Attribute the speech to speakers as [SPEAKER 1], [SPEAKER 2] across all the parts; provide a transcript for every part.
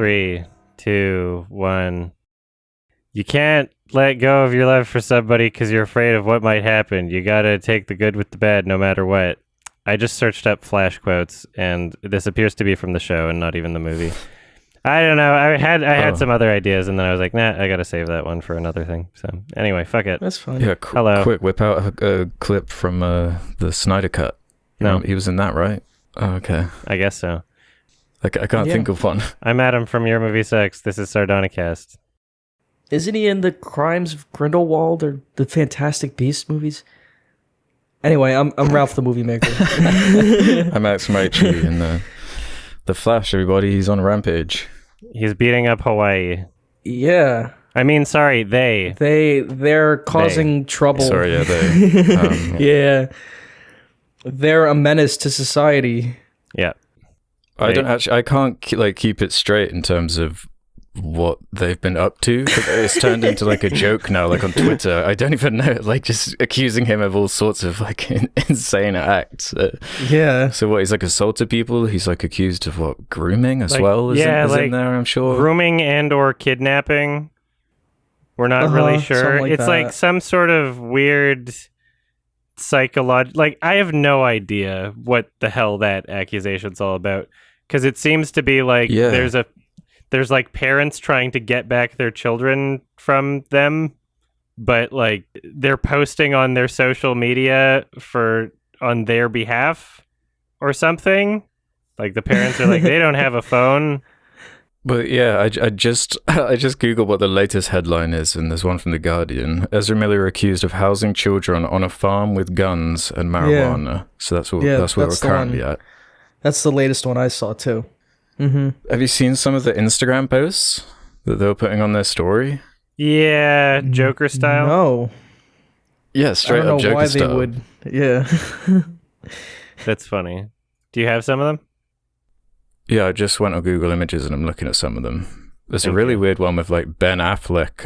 [SPEAKER 1] 3, 2, 1. You can't let go of your love for somebody because you're afraid of what might happen. You gotta take the good with the bad no matter what. I just searched up Flash quotes, and this appears to be from the show and not even the movie. I don't know. I had some other ideas, and then I was like, nah, I gotta save that one for another thing. So anyway, fuck it.
[SPEAKER 2] That's fine.
[SPEAKER 3] Yeah,
[SPEAKER 1] Hello.
[SPEAKER 3] Quick, whip out a clip from the Snyder Cut.
[SPEAKER 1] No.
[SPEAKER 3] He was in that, right? Oh, okay.
[SPEAKER 1] I guess so.
[SPEAKER 3] I can't think of one.
[SPEAKER 1] I'm Adam from Your Movie Sucks. This is Sardonicast.
[SPEAKER 2] Isn't he in the Crimes of Grindelwald or the Fantastic Beasts movies? Anyway, I'm Ralph the Movie Maker.
[SPEAKER 3] I'm Max Maichi in the Flash. Everybody, he's on a rampage.
[SPEAKER 1] He's beating up Hawaii.
[SPEAKER 2] Yeah.
[SPEAKER 1] I mean, sorry,
[SPEAKER 2] They're causing trouble.
[SPEAKER 3] Sorry, yeah, they.
[SPEAKER 2] Yeah. They're a menace to society.
[SPEAKER 1] Yeah.
[SPEAKER 3] I can't keep it straight in terms of what they've been up to. It's turned into like a joke now, like on Twitter. I don't even know, like just accusing him of all sorts of like insane acts.
[SPEAKER 2] Yeah.
[SPEAKER 3] So what, he's like assaulted people? He's like accused of what, grooming as well? Is in there, I'm sure.
[SPEAKER 1] Grooming and or kidnapping. We're not really sure.
[SPEAKER 2] Like
[SPEAKER 1] it's
[SPEAKER 2] that.
[SPEAKER 1] like some sort of weird psychological, like I have no idea what the hell that accusation's all about, because it seems to be like there's like parents trying to get back their children from them, but like they're posting on their social media on their behalf or something. Like the parents are like, they don't have a phone.
[SPEAKER 3] But yeah, I just googled what the latest headline is, and there's one from The Guardian. Ezra Miller accused of housing children on a farm with guns and marijuana. Yeah. So that's where we're currently at.
[SPEAKER 2] That's the latest one I saw too. Mm-hmm.
[SPEAKER 3] Have you seen some of the Instagram posts that they were putting on their story?
[SPEAKER 1] Yeah, Joker style.
[SPEAKER 2] No.
[SPEAKER 3] Yeah, straight up Joker style.
[SPEAKER 2] They would. Yeah.
[SPEAKER 1] That's funny. Do you have some of them?
[SPEAKER 3] Yeah, I just went on Google Images and I'm looking at some of them. There's a really weird one with like Ben Affleck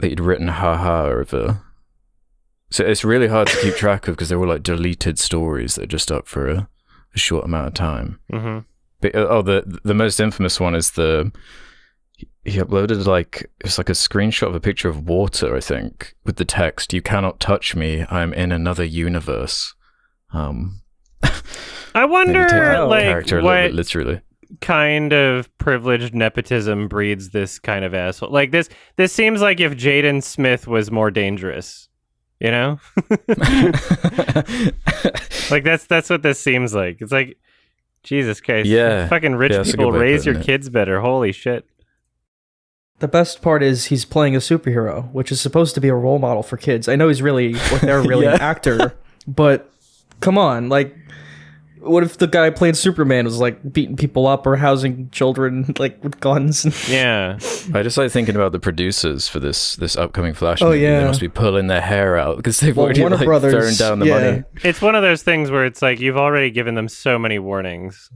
[SPEAKER 3] that he'd written haha over. So it's really hard to keep track of because they were like deleted stories that are just up for a short amount of time.
[SPEAKER 1] Mm-hmm.
[SPEAKER 3] But, the most infamous one is he uploaded it's like a screenshot of a picture of water, I think, with the text, "You cannot touch me, I'm in another universe."
[SPEAKER 1] I wonder, what
[SPEAKER 3] literally
[SPEAKER 1] kind of privileged nepotism breeds this kind of asshole. Like this seems like if Jaden Smith was more dangerous, you know? Like that's what this seems like. It's like, Jesus Christ.
[SPEAKER 3] Yeah.
[SPEAKER 1] Fucking rich people raise your kids better. Holy shit.
[SPEAKER 2] The best part is he's playing a superhero, which is supposed to be a role model for kids. I know he's really an actor, but come on, like, what if the guy playing Superman was like beating people up or housing children like with guns?
[SPEAKER 1] Yeah.
[SPEAKER 3] I just like thinking about the producers for this upcoming Flash movie.
[SPEAKER 2] Yeah.
[SPEAKER 3] They must be pulling their hair out because they've already thrown down the money.
[SPEAKER 1] It's one of those things where it's like you've already given them so many warnings.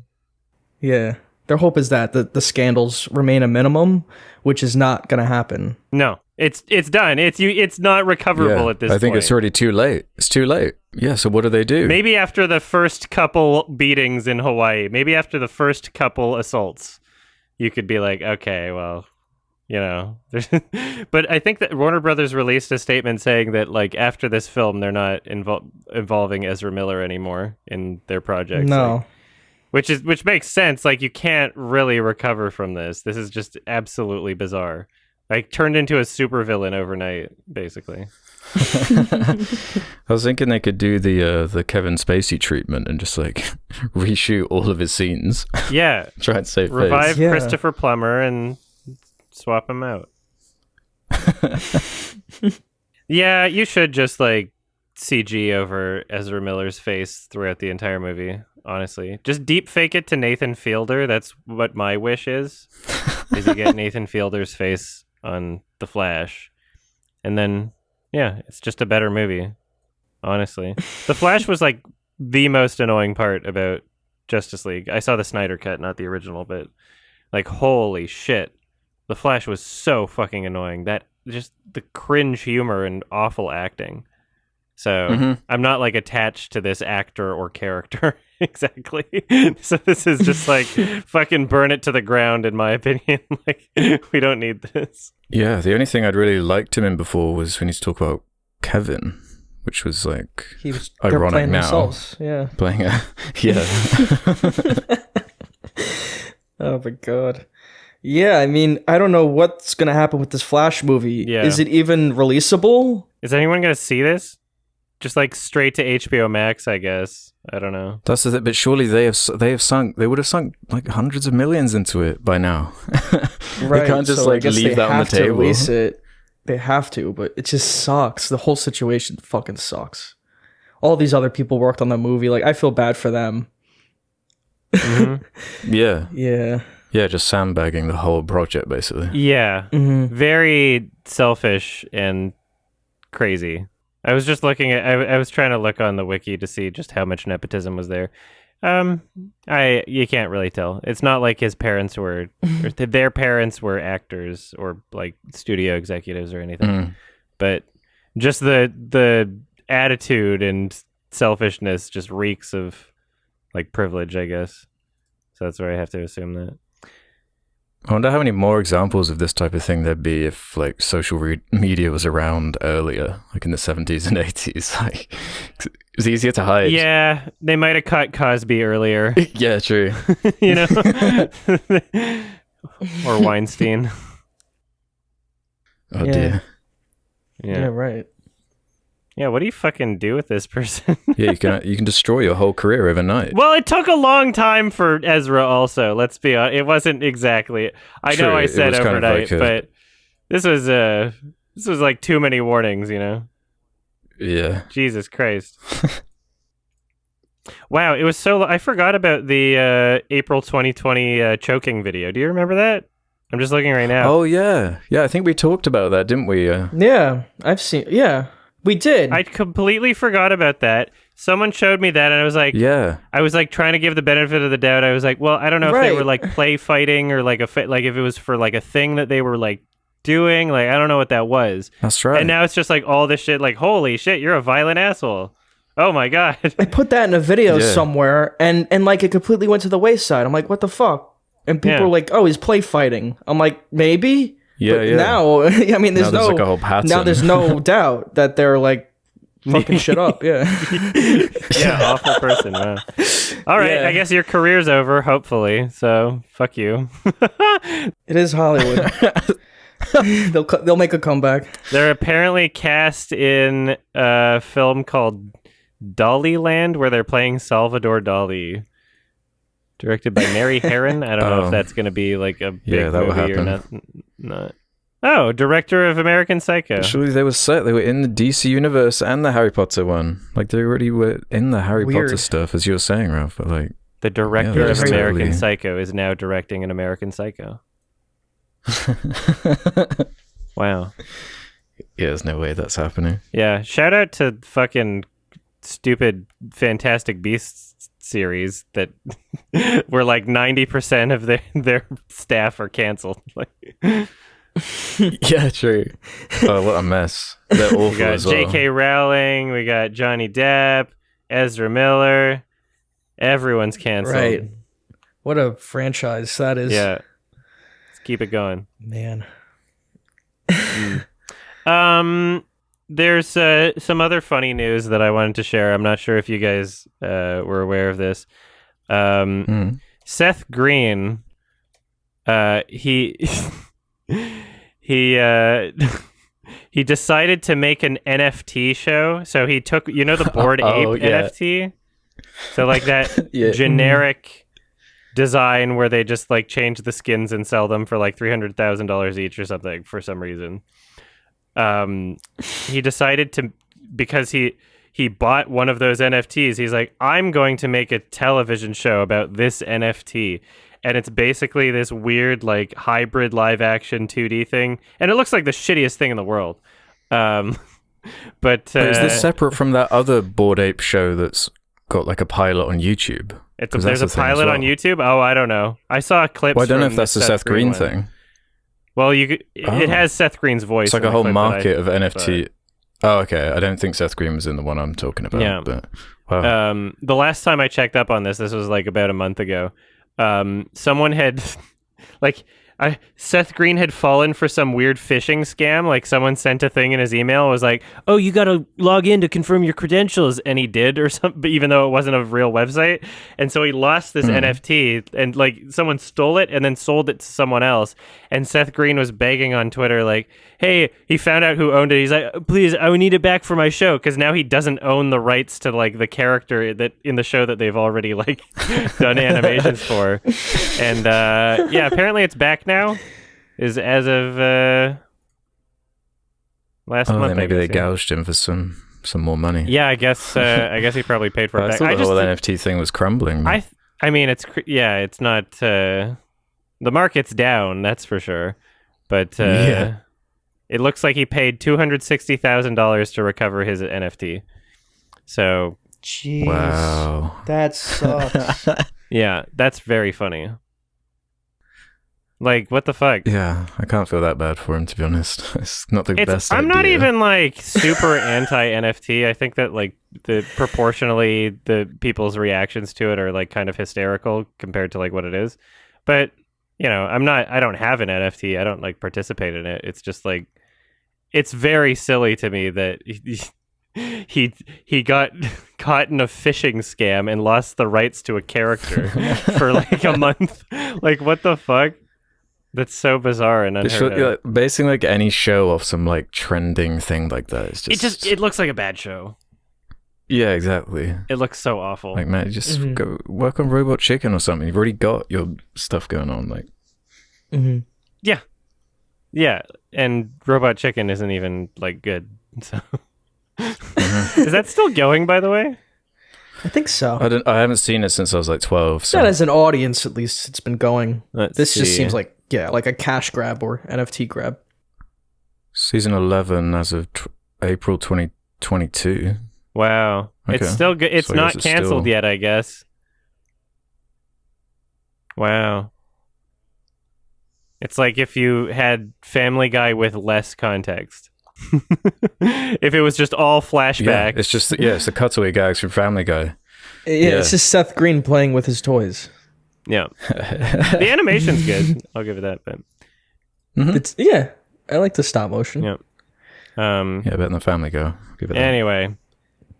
[SPEAKER 2] Yeah. Their hope is that the scandals remain a minimum, which is not going to happen.
[SPEAKER 1] No. It's done. It's not recoverable at this point.
[SPEAKER 3] I think it's already too late. It's too late. Yeah, so what do?
[SPEAKER 1] Maybe after the first couple beatings in Hawaii, maybe after the first couple assaults, you could be like, okay, well, you know. But I think that Warner Brothers released a statement saying that, like, after this film, they're not involving Ezra Miller anymore in their projects.
[SPEAKER 2] No.
[SPEAKER 1] Which makes sense. Like, you can't really recover from this. This is just absolutely bizarre. Like, turned into a supervillain overnight, basically.
[SPEAKER 3] I was thinking they could do the Kevin Spacey treatment and just like reshoot all of his scenes.
[SPEAKER 1] Yeah.
[SPEAKER 3] Try and save
[SPEAKER 1] Revive
[SPEAKER 3] face.
[SPEAKER 1] Christopher Plummer and swap him out. Yeah, you should just like CG over Ezra Miller's face throughout the entire movie, honestly. Just deep fake it to Nathan Fielder. That's what my wish is you get Nathan Fielder's face on The Flash. And then, yeah, it's just a better movie, honestly. The Flash was like the most annoying part about Justice League. I saw the Snyder cut, not the original, but like, holy shit. The Flash was so fucking annoying. That just the cringe humor and awful acting. So I'm not like attached to this actor or character Exactly. So this is just like fucking burn it to the ground, in my opinion. Like, we don't need this.
[SPEAKER 3] Yeah, the only thing I'd really liked him in before was when he's talk about Kevin, which was like
[SPEAKER 2] they're
[SPEAKER 3] ironic
[SPEAKER 2] playing
[SPEAKER 3] now.
[SPEAKER 2] Themselves. Yeah.
[SPEAKER 3] Playing a yeah.
[SPEAKER 2] Oh my god. Yeah, I mean, I don't know what's gonna happen with this Flash movie.
[SPEAKER 1] Yeah.
[SPEAKER 2] Is it even releasable?
[SPEAKER 1] Is anyone gonna see this? Just like straight to HBO Max, I guess. I don't know.
[SPEAKER 3] That's the thing, but surely they would have sunk like hundreds of millions into it by now.
[SPEAKER 2] Right.
[SPEAKER 3] They can't just
[SPEAKER 2] so I
[SPEAKER 3] like
[SPEAKER 2] guess
[SPEAKER 3] leave
[SPEAKER 2] they
[SPEAKER 3] that on the
[SPEAKER 2] have to
[SPEAKER 3] table.
[SPEAKER 2] release it. They have to, but it just sucks. The whole situation fucking sucks. All these other people worked on the movie. Like, I feel bad for them.
[SPEAKER 1] Mm-hmm.
[SPEAKER 3] Yeah.
[SPEAKER 2] Yeah.
[SPEAKER 3] Yeah, just sandbagging the whole project, basically.
[SPEAKER 1] Yeah.
[SPEAKER 2] Mm-hmm.
[SPEAKER 1] Very selfish and crazy. I was just looking at. I was trying to look on the wiki to see just how much nepotism was there. You can't really tell. It's not like his parents were, or their parents were actors or like studio executives or anything. But just the attitude and selfishness just reeks of like privilege, I guess. So that's where I have to assume that.
[SPEAKER 3] I wonder how many more examples of this type of thing there'd be if like social media was around earlier, like in the 70s and 80s. Like, it was easier to hide.
[SPEAKER 1] Yeah, they might have cut Cosby earlier.
[SPEAKER 3] Yeah, true.
[SPEAKER 1] You know? Or Weinstein.
[SPEAKER 3] Oh
[SPEAKER 2] Yeah.
[SPEAKER 3] dear.
[SPEAKER 2] Yeah, right.
[SPEAKER 1] Yeah, what do you fucking do with this person?
[SPEAKER 3] Yeah, you can destroy your whole career overnight.
[SPEAKER 1] Well, it took a long time for Ezra also, let's be honest. It wasn't exactly... I
[SPEAKER 3] True,
[SPEAKER 1] know I said
[SPEAKER 3] it was kind of
[SPEAKER 1] overnight,
[SPEAKER 3] like
[SPEAKER 1] but this was like too many warnings, you know?
[SPEAKER 3] Yeah.
[SPEAKER 1] Jesus Christ. Wow, it was so... I forgot about the April 2020 choking video. Do you remember that? I'm just looking right now.
[SPEAKER 3] Oh, yeah. Yeah, I think we talked about that, didn't we?
[SPEAKER 2] Yeah, I've seen... Yeah, we did.
[SPEAKER 1] I completely forgot about that. Someone showed me that, and I was like...
[SPEAKER 3] Yeah.
[SPEAKER 1] I was like trying to give the benefit of the doubt. I was like, well, I don't know if they were like play fighting or like like if it was for like a thing that they were like doing. Like, I don't know what that was.
[SPEAKER 3] That's right.
[SPEAKER 1] And now it's just like all this shit like, holy shit, you're a violent asshole. Oh my God.
[SPEAKER 2] I put that in a video somewhere, and like it completely went to the wayside. I'm like, what the fuck? And people were like, oh, he's play fighting. I'm like, maybe?
[SPEAKER 3] Yeah,
[SPEAKER 2] but
[SPEAKER 3] yeah.
[SPEAKER 2] now, I mean, there's
[SPEAKER 3] like a whole pattern.
[SPEAKER 2] Now there's no doubt that they're like fucking shit up. Yeah.
[SPEAKER 1] Yeah, awful person. Wow. All right,
[SPEAKER 2] Yeah.
[SPEAKER 1] I guess your career's over, hopefully. So, fuck you.
[SPEAKER 2] It is Hollywood. They'll make a comeback.
[SPEAKER 1] They're apparently cast in a film called Dollyland, where they're playing Salvador Dali. Directed by Mary Herron. I don't know if that's going to be like a big
[SPEAKER 3] that will
[SPEAKER 1] movie or
[SPEAKER 3] happen.
[SPEAKER 1] not. Oh, director of American Psycho.
[SPEAKER 3] Surely they were set. They were in the DC universe and the Harry Potter one. Like they already were in the Harry Potter stuff, as you were saying, Ralph. But like
[SPEAKER 1] The director of
[SPEAKER 3] just
[SPEAKER 1] American
[SPEAKER 3] totally-
[SPEAKER 1] Psycho is now directing an American Psycho. Wow.
[SPEAKER 3] Yeah, there's no way that's happening.
[SPEAKER 1] Yeah, shout out to fucking stupid Fantastic Beasts series that where like 90% of their staff are canceled. Like,
[SPEAKER 3] Yeah, true. Oh, what a mess. They're awful
[SPEAKER 1] we got
[SPEAKER 3] as well.
[SPEAKER 1] J.K. Rowling, we got Johnny Depp, Ezra Miller. Everyone's canceled.
[SPEAKER 2] Right. What a franchise that is.
[SPEAKER 1] Yeah. Let's keep it going.
[SPEAKER 2] Man.
[SPEAKER 1] There's some other funny news that I wanted to share. I'm not sure if you guys were aware of this. Seth Green, he he decided to make an NFT show. So he took, the Bored Ape NFT. So like that generic design where they just like change the skins and sell them for like $300,000 each or something for some reason. He decided to, because he bought one of those NFTs, he's like, I'm going to make a television show about this NFT. And it's basically this weird, like, hybrid live action 2D thing. And it looks like the shittiest thing in the world. But
[SPEAKER 3] is this separate from that other Bored Ape show that's got like a pilot on YouTube?
[SPEAKER 1] There's a pilot on YouTube? Oh, I don't know. I saw clips.
[SPEAKER 3] Well, I don't know if
[SPEAKER 1] from
[SPEAKER 3] that's the Seth Green
[SPEAKER 1] one.
[SPEAKER 3] thing.
[SPEAKER 1] Well, it has Seth Green's voice.
[SPEAKER 3] It's like
[SPEAKER 1] in
[SPEAKER 3] a
[SPEAKER 1] the
[SPEAKER 3] whole
[SPEAKER 1] clip
[SPEAKER 3] market of NFT. Oh, okay. I don't think Seth Green was in the one I'm talking about.
[SPEAKER 1] Yeah.
[SPEAKER 3] But Wow.
[SPEAKER 1] The last time I checked up on this was like about a month ago. Someone had like Seth Green had fallen for some weird phishing scam. Like someone sent a thing in his email, was like, "Oh, you got to log in to confirm your credentials," and he did, or something. Even though it wasn't a real website, and so he lost this NFT, and like someone stole it and then sold it to someone else. And Seth Green was begging on Twitter, like, "Hey," he found out who owned it. He's like, "Please, I need it back for my show," because now he doesn't own the rights to like the character that in the show that they've already like done animations for. And yeah, apparently it's back now. Is as of last month.
[SPEAKER 3] Maybe they gouged him for some more money.
[SPEAKER 1] Yeah, I guess he probably paid for it
[SPEAKER 3] I
[SPEAKER 1] back.
[SPEAKER 3] thought the whole NFT thing was crumbling.
[SPEAKER 1] I mean, it's not. The market's down, that's for sure. But it looks like he paid $260,000 to recover his NFT. So,
[SPEAKER 2] jeez,
[SPEAKER 3] wow,
[SPEAKER 2] that sucks.
[SPEAKER 1] Yeah, that's very funny. Like, what the fuck?
[SPEAKER 3] Yeah, I can't feel that bad for him, to be honest. It's not the best
[SPEAKER 1] I'm
[SPEAKER 3] idea.
[SPEAKER 1] not even, like, super anti-NFT. I think that, like, proportionally, the people's reactions to it are, like, kind of hysterical compared to, like, what it is. But, you know, I don't have an NFT. I don't, like, participate in it. It's just, like, it's very silly to me that he got caught in a phishing scam and lost the rights to a character for, like, a month. Like, what the fuck? That's so bizarre and unheard of.
[SPEAKER 3] Basing like any show off some like trending thing like that is just...
[SPEAKER 1] It looks like a bad show.
[SPEAKER 3] Yeah, exactly.
[SPEAKER 1] It looks so awful.
[SPEAKER 3] Like, man, just go work on Robot Chicken or something. You've already got your stuff going on. Like,
[SPEAKER 1] yeah, and Robot Chicken isn't even like good. So, is that still going? By the way,
[SPEAKER 2] I think so.
[SPEAKER 3] I haven't seen it since I was like 12. So.
[SPEAKER 2] Not as an audience, at least, it's been going.
[SPEAKER 1] Let's
[SPEAKER 2] just
[SPEAKER 1] see.
[SPEAKER 2] seems like like a cash grab or NFT grab.
[SPEAKER 3] Season 11 as of April 2022.
[SPEAKER 1] Wow,
[SPEAKER 3] Okay.
[SPEAKER 1] it's still good. It's
[SPEAKER 3] So I
[SPEAKER 1] not
[SPEAKER 3] guess
[SPEAKER 1] canceled yet, I guess. Wow. It's like if you had Family Guy with less context. If it was just all flashback.
[SPEAKER 3] Yeah, it's just it's the cutaway gags from Family Guy.
[SPEAKER 2] Yeah, it's just Seth Green playing with his toys.
[SPEAKER 1] Yeah. The animation's good. I'll give it that. But
[SPEAKER 2] It's I like the stop motion.
[SPEAKER 1] yeah.
[SPEAKER 3] Better than Family Guy. Give it that.
[SPEAKER 1] Anyway,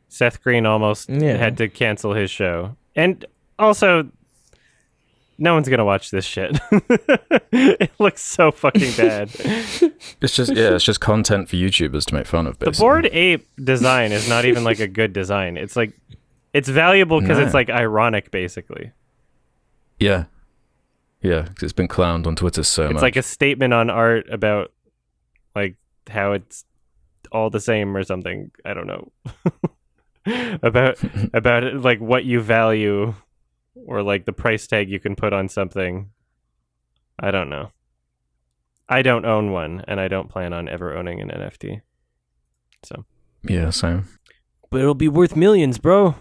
[SPEAKER 1] Seth Green almost had to cancel his show. And also, no one's going to watch this shit. It looks so fucking bad.
[SPEAKER 3] It's just content for YouTubers to make fun of, basically.
[SPEAKER 1] The Bored Ape design is not even like a good design. It's like, it's valuable because it's like ironic, basically.
[SPEAKER 3] Yeah. Yeah, because it's been clowned on Twitter so much.
[SPEAKER 1] It's like a statement on art about like how it's all the same or something. I don't know. about it, like what you value or like the price tag you can put on something. I don't know. I don't own one and I don't plan on ever owning an NFT. So
[SPEAKER 3] yeah, same.
[SPEAKER 1] but it'll be worth millions, bro.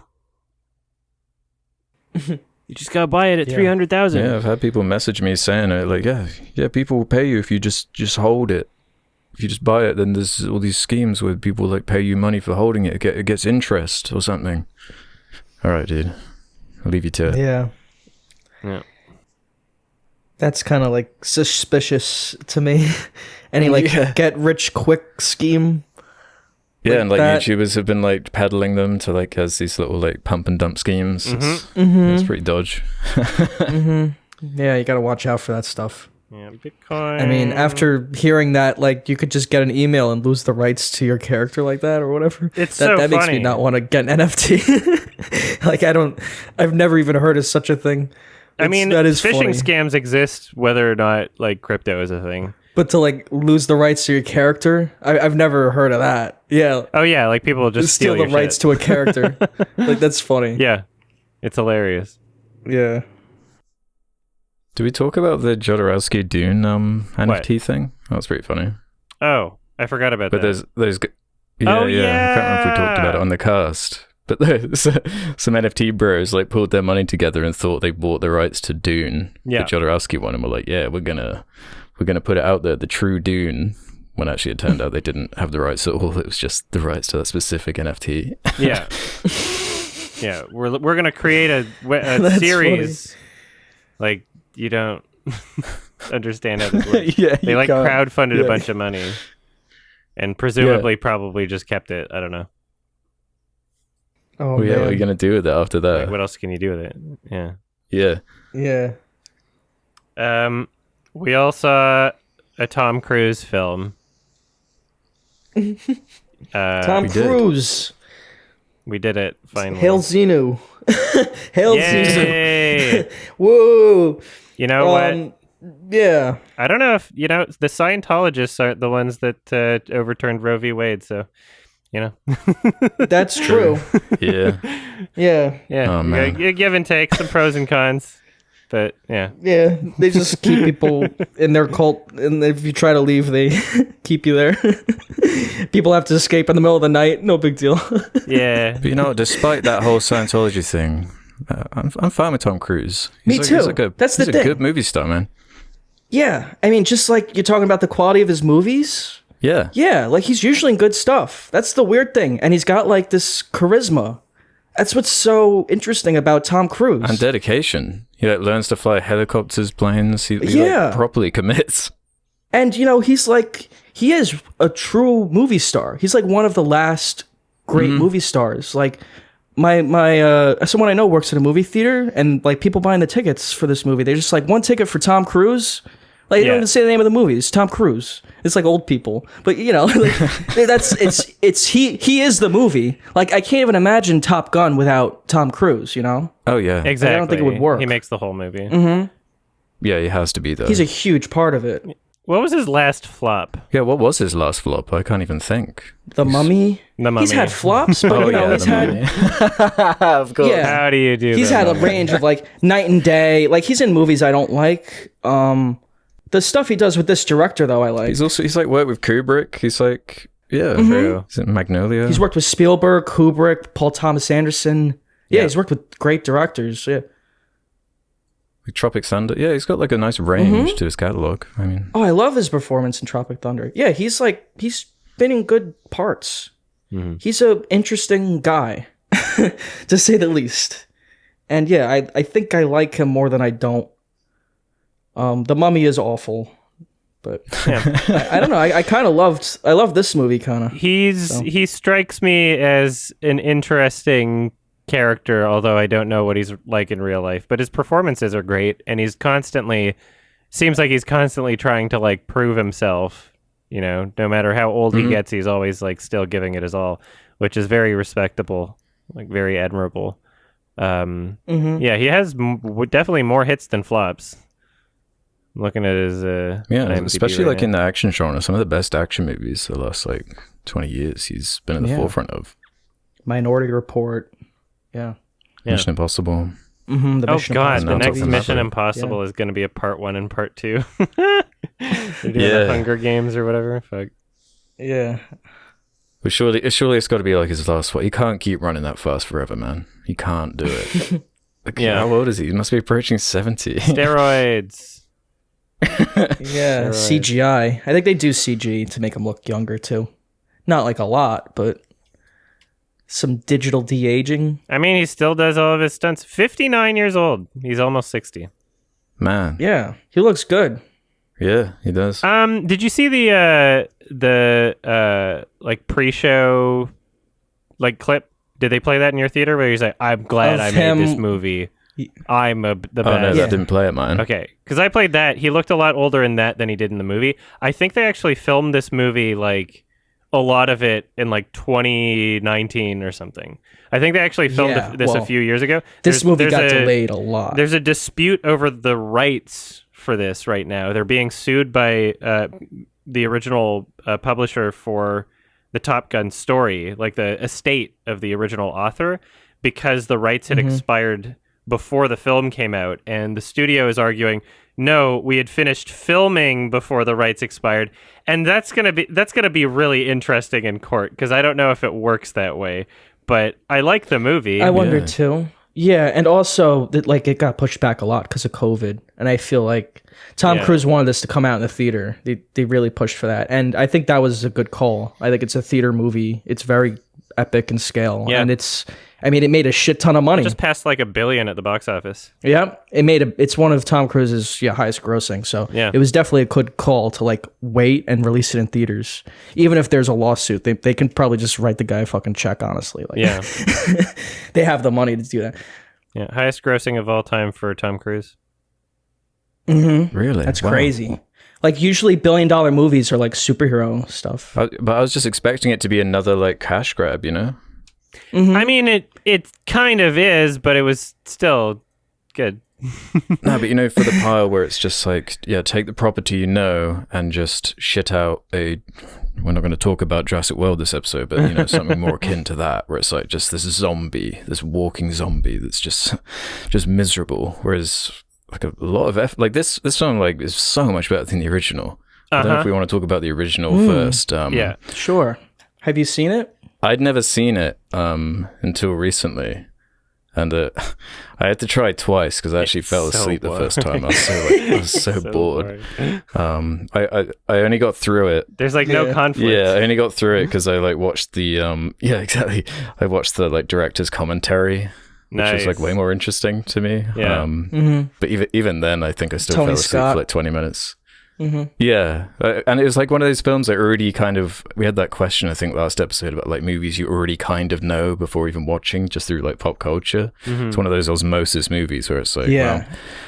[SPEAKER 1] You just gotta buy it at 300,000.
[SPEAKER 3] Yeah, I've had people message me saying it, like, yeah, people will pay you if you just hold it. If you just buy it, then there's all these schemes where people like pay you money for holding it. It gets interest or something. All right, dude, I'll leave you to it.
[SPEAKER 2] Yeah. That's kind of like suspicious to me. Any like get rich quick scheme.
[SPEAKER 3] Yeah, and like
[SPEAKER 2] that.
[SPEAKER 3] YouTubers have been like peddling them to like as these little like pump and dump schemes. It's pretty dodge.
[SPEAKER 2] Yeah, you got to watch out for that stuff.
[SPEAKER 1] Yeah, Bitcoin.
[SPEAKER 2] I mean, after hearing that, like, you could just get an email and lose the rights to your character like that or whatever.
[SPEAKER 1] It's
[SPEAKER 2] that
[SPEAKER 1] so
[SPEAKER 2] that makes
[SPEAKER 1] funny.
[SPEAKER 2] me not want to get an NFT. Like, I've never even heard of such a thing.
[SPEAKER 1] I mean,
[SPEAKER 2] that is
[SPEAKER 1] phishing
[SPEAKER 2] funny.
[SPEAKER 1] scams exist whether or not like crypto is a thing.
[SPEAKER 2] But to like lose the rights to your character, I've never heard of that. Yeah,
[SPEAKER 1] Oh yeah, like people just
[SPEAKER 2] steal the
[SPEAKER 1] your
[SPEAKER 2] rights
[SPEAKER 1] shit.
[SPEAKER 2] to a character. Like, that's funny.
[SPEAKER 1] Yeah, it's hilarious.
[SPEAKER 2] Yeah.
[SPEAKER 3] Do we talk about the Jodorowsky Dune NFT thing? That was pretty funny.
[SPEAKER 1] Oh, I forgot about
[SPEAKER 3] But
[SPEAKER 1] that.
[SPEAKER 3] there's I can't remember if we talked about it on the cast. But there's some NFT bros like pulled their money together and thought they bought the rights to Dune, the Jodorowsky one, and were like, yeah, we're gonna put it out there, the true Dune. When actually it turned out they didn't have the rights at all. It was just the rights to that specific NFT.
[SPEAKER 1] Yeah. Yeah, we're gonna create a
[SPEAKER 2] That's
[SPEAKER 1] series. Like, you don't understand how this works.
[SPEAKER 3] Yeah,
[SPEAKER 1] They like crowdfunded a bunch of money, and presumably probably just kept it. I don't know.
[SPEAKER 2] Oh
[SPEAKER 3] Well, yeah,
[SPEAKER 2] man.
[SPEAKER 3] what are you gonna do with it after that?
[SPEAKER 1] Like, what else can you do with it? Yeah.
[SPEAKER 3] Yeah.
[SPEAKER 2] Yeah.
[SPEAKER 1] We all saw a Tom Cruise film.
[SPEAKER 2] Tom
[SPEAKER 3] we did.
[SPEAKER 2] Cruise.
[SPEAKER 1] We did it finally.
[SPEAKER 2] Hail Xenu. Hail Xenu.
[SPEAKER 1] Yay!
[SPEAKER 2] Woo.
[SPEAKER 1] You know what?
[SPEAKER 2] Yeah.
[SPEAKER 1] I don't know if the Scientologists are the ones that overturned Roe v. Wade. So,
[SPEAKER 2] That's true.
[SPEAKER 3] Yeah.
[SPEAKER 2] Yeah.
[SPEAKER 1] Yeah.
[SPEAKER 3] Oh, man.
[SPEAKER 1] Give and take, some pros and cons. But yeah.
[SPEAKER 2] Yeah. They just keep people in their cult, and if you try to leave, they keep you there. People have to escape in the middle of the night. No big deal.
[SPEAKER 1] Yeah.
[SPEAKER 3] But despite that whole Scientology thing, I'm fine with Tom Cruise.
[SPEAKER 2] Me too. That's the
[SPEAKER 3] he's
[SPEAKER 2] thing.
[SPEAKER 3] a good movie star, man.
[SPEAKER 2] Yeah. I mean, just like you're talking about the quality of his movies.
[SPEAKER 3] Yeah.
[SPEAKER 2] Yeah. Like he's usually in good stuff. That's the weird thing. And he's got like this charisma. That's what's so interesting about Tom Cruise.
[SPEAKER 3] And dedication. He learns to fly helicopters, planes. He properly commits.
[SPEAKER 2] And he is a true movie star. He's like one of the last great movie stars. Like my someone I know works at a movie theater, and like people buying the tickets for this movie, they're just like, one ticket for Tom Cruise. Like they don't even say the name of the movie. It's Tom Cruise. It's like old people, but like, he is the movie. Like I can't even imagine Top Gun without Tom Cruise.
[SPEAKER 3] Oh yeah,
[SPEAKER 1] exactly.
[SPEAKER 2] I don't think it would work.
[SPEAKER 1] He makes the whole movie.
[SPEAKER 3] Yeah, he has to be though.
[SPEAKER 2] He's a huge part of it.
[SPEAKER 1] What was his last flop?
[SPEAKER 3] Yeah, what was his last flop? I can't even think.
[SPEAKER 2] The Mummy.
[SPEAKER 1] The Mummy.
[SPEAKER 2] He's had flops, but he's had.
[SPEAKER 3] Of course.
[SPEAKER 2] Yeah.
[SPEAKER 1] How do you do?
[SPEAKER 2] He's had a range of like Night and Day. Like he's in movies I don't like. The stuff he does with this director though I like.
[SPEAKER 3] He's like worked with Kubrick. He's like
[SPEAKER 1] True.
[SPEAKER 3] Is it Magnolia?
[SPEAKER 2] He's worked with Spielberg, Kubrick, Paul Thomas Anderson. Yeah, he's worked with great directors. Yeah.
[SPEAKER 3] Like Tropic Thunder. Yeah, he's got like a nice range to his catalog. I mean,
[SPEAKER 2] Oh, I love his performance in Tropic Thunder. Yeah, he's been in good parts. He's a interesting guy, to say the least. And yeah, I think I like him more than I don't. The Mummy is awful, but I don't know. I love this movie kind of.
[SPEAKER 1] He strikes me as an interesting character, although I don't know what he's like in real life, but his performances are great, and seems like he's constantly trying to like prove himself, no matter how old he gets, he's always like still giving it his all, which is very respectable, like very admirable. Yeah, he has definitely more hits than flops. I'm looking at his IMDb
[SPEAKER 3] especially
[SPEAKER 1] right
[SPEAKER 3] like
[SPEAKER 1] now.
[SPEAKER 3] in the action genre, some of the best action movies the last like 20 years he's been in the forefront of.
[SPEAKER 2] Minority Report. Yeah.
[SPEAKER 3] Mission Impossible.
[SPEAKER 2] The
[SPEAKER 1] Oh
[SPEAKER 2] Mission
[SPEAKER 1] god,
[SPEAKER 2] Impossible
[SPEAKER 1] the next
[SPEAKER 3] Maverick.
[SPEAKER 1] Mission Impossible is going to be a part 1 and part 2. They're doing the Hunger Games or whatever. Fuck.
[SPEAKER 2] Yeah.
[SPEAKER 3] But surely it's got to be like his last one. He can't keep running that fast forever, man. He can't do it. Like, how old is he? He must be approaching 70.
[SPEAKER 1] Steroids.
[SPEAKER 2] Yeah, CGI. I think they do CG to make him look younger too. Not like a lot, but some digital de-aging.
[SPEAKER 1] I mean, he still does all of his stunts. 59 years old. He's almost 60.
[SPEAKER 3] Man.
[SPEAKER 2] Yeah, he looks good.
[SPEAKER 3] Yeah, he does.
[SPEAKER 1] Did you see the like pre-show like clip? Did they play that in your theater where he's like, "I'm glad I made this movie. I'm the best."
[SPEAKER 3] Oh no, that didn't play at mine.
[SPEAKER 1] Okay, because I played that. He looked a lot older in that than he did in the movie. I think they actually filmed this movie, like a lot of it, in like 2019 or something. I think they actually filmed this a few years ago.
[SPEAKER 2] This movie got delayed a lot.
[SPEAKER 1] There's a dispute over the rights for this right now. They're being sued by the original publisher for the Top Gun story, like the estate of the original author, because the rights had expired before the film came out, and the studio is arguing, no, we had finished filming before the rights expired, and that's gonna be really interesting in court, because I don't know if it works that way, but I like the movie.
[SPEAKER 2] I wonder too. Yeah, and also that like it got pushed back a lot because of COVID, and I feel like Tom Cruise wanted this to come out in the theater. They really pushed for that, and I think that was a good call. I think it's a theater movie. It's very epic in scale.
[SPEAKER 1] Yeah.
[SPEAKER 2] And it made a shit ton of money.
[SPEAKER 1] Just passed like $1 billion at the box office.
[SPEAKER 2] Yeah, it's one of Tom Cruise's highest grossing. So
[SPEAKER 1] Yeah.
[SPEAKER 2] it was definitely a good call to like wait and release it in theaters. Even if there's a lawsuit, they can probably just write the guy a fucking check, honestly. Like,
[SPEAKER 1] Yeah.
[SPEAKER 2] they have the money to do that.
[SPEAKER 1] Yeah. Highest grossing of all time for Tom Cruise.
[SPEAKER 2] Mm-hmm.
[SPEAKER 3] Really?
[SPEAKER 2] That's
[SPEAKER 3] Wow.
[SPEAKER 2] crazy. Like usually $1 billion movies are like superhero stuff.
[SPEAKER 3] But I was just expecting it to be another like cash grab, you know?
[SPEAKER 2] Mhm.
[SPEAKER 1] I mean, it kind of is, but it was still good.
[SPEAKER 3] No, but you know, for the pile where it's just like, yeah, take the property you know and just shit out we're not going to talk about Jurassic World this episode, but you know, something more akin to that, where it's like just this walking zombie that's just miserable. Whereas like a lot of effort, like this song like is so much better than the original. I don't know if we want to talk about the original first.
[SPEAKER 1] Yeah.
[SPEAKER 2] Sure. Have you seen it?
[SPEAKER 3] I'd never seen it until recently, and I had to try twice because I actually fell asleep the first time. I was so bored. I only got through it.
[SPEAKER 1] There's like no conflict.
[SPEAKER 3] Yeah, I only got through it because I like watched the exactly. I watched the like director's commentary, which was like way more interesting to me.
[SPEAKER 1] Yeah.
[SPEAKER 3] But even then, I think I still
[SPEAKER 2] Tony
[SPEAKER 3] fell asleep
[SPEAKER 2] Scott.
[SPEAKER 3] for like 20 minutes.
[SPEAKER 2] Mm-hmm.
[SPEAKER 3] Yeah, and it was like one of those films that already we had that question I think last episode about like movies you already kind of know before even watching just through like pop culture.
[SPEAKER 1] Mm-hmm.
[SPEAKER 3] It's one of those osmosis movies where it's like, well,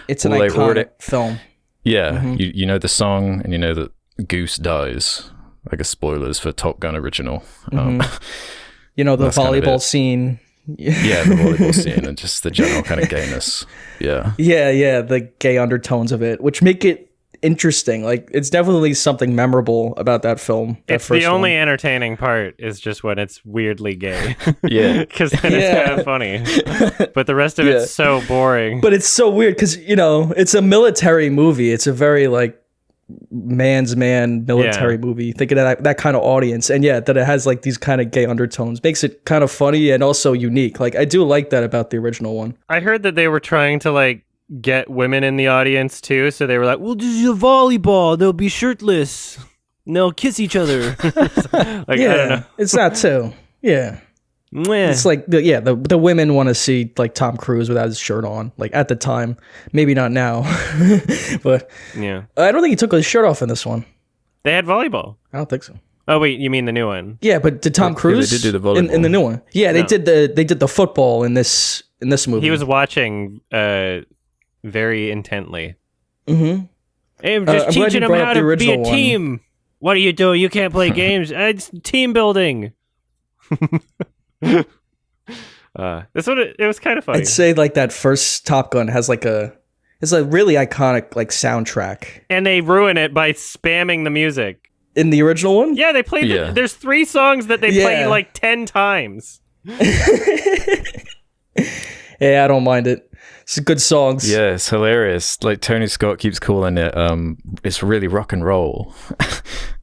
[SPEAKER 2] it's an
[SPEAKER 3] well, they've
[SPEAKER 2] iconic
[SPEAKER 3] already-
[SPEAKER 2] film.
[SPEAKER 3] yeah, you know the song and you know that Goose dies. I guess spoilers for Top Gun original.
[SPEAKER 2] You know, the
[SPEAKER 3] That's kind of
[SPEAKER 2] volleyball
[SPEAKER 3] it.
[SPEAKER 2] scene.
[SPEAKER 3] Yeah, the volleyball scene and just the general kind of gayness. Yeah.
[SPEAKER 2] Yeah, the gay undertones of it, which make it interesting. Like, it's definitely something memorable about that film.
[SPEAKER 1] It's the only entertaining part is just when it's weirdly gay.
[SPEAKER 3] Yeah.
[SPEAKER 1] Because then it's kind of funny. But the rest of it's so boring.
[SPEAKER 2] But it's so weird because, you know, it's a military movie. It's a very, like, man's man military movie. Think of that kind of audience. And yeah, that it has, like, these kind of gay undertones makes it kind of funny and also unique. Like, I do like that about the original one.
[SPEAKER 1] I heard that they were trying to, like, get women in the audience too, so they were like, "Well, this is a volleyball. They'll be shirtless. And they'll kiss each other." I don't know.
[SPEAKER 2] It's that too. Yeah.
[SPEAKER 1] Mwah.
[SPEAKER 2] It's like the women want to see like Tom Cruise without his shirt on. Like at the time, maybe not now, but
[SPEAKER 1] Yeah.
[SPEAKER 2] I don't think he took his shirt off in this one.
[SPEAKER 1] They had volleyball.
[SPEAKER 2] I don't think so.
[SPEAKER 1] Oh wait, you mean the new one?
[SPEAKER 2] Yeah, but did Tom Cruise
[SPEAKER 3] they did do the volleyball.
[SPEAKER 2] in the new one? Yeah, they
[SPEAKER 1] No.
[SPEAKER 2] did the football in this movie.
[SPEAKER 1] He was watching very intently.
[SPEAKER 2] Mm-hmm.
[SPEAKER 1] Hey, I'm
[SPEAKER 2] I'm
[SPEAKER 1] just
[SPEAKER 2] glad you
[SPEAKER 1] teaching him
[SPEAKER 2] brought up
[SPEAKER 1] how
[SPEAKER 2] the
[SPEAKER 1] to be a
[SPEAKER 2] original one.
[SPEAKER 1] team. What are you doing? You can't play games. It's team building. This one, it was kind of funny.
[SPEAKER 2] I'd say like that first Top Gun has it's a really iconic like soundtrack.
[SPEAKER 1] And they ruin it by spamming the music.
[SPEAKER 2] In the original one?
[SPEAKER 1] Yeah, they played.
[SPEAKER 3] Yeah.
[SPEAKER 1] There's 3 songs that they played like 10 times.
[SPEAKER 2] Yeah, I don't mind it. It's good songs.
[SPEAKER 3] Yeah, it's hilarious. Like Tony Scott keeps calling it it's really rock and roll.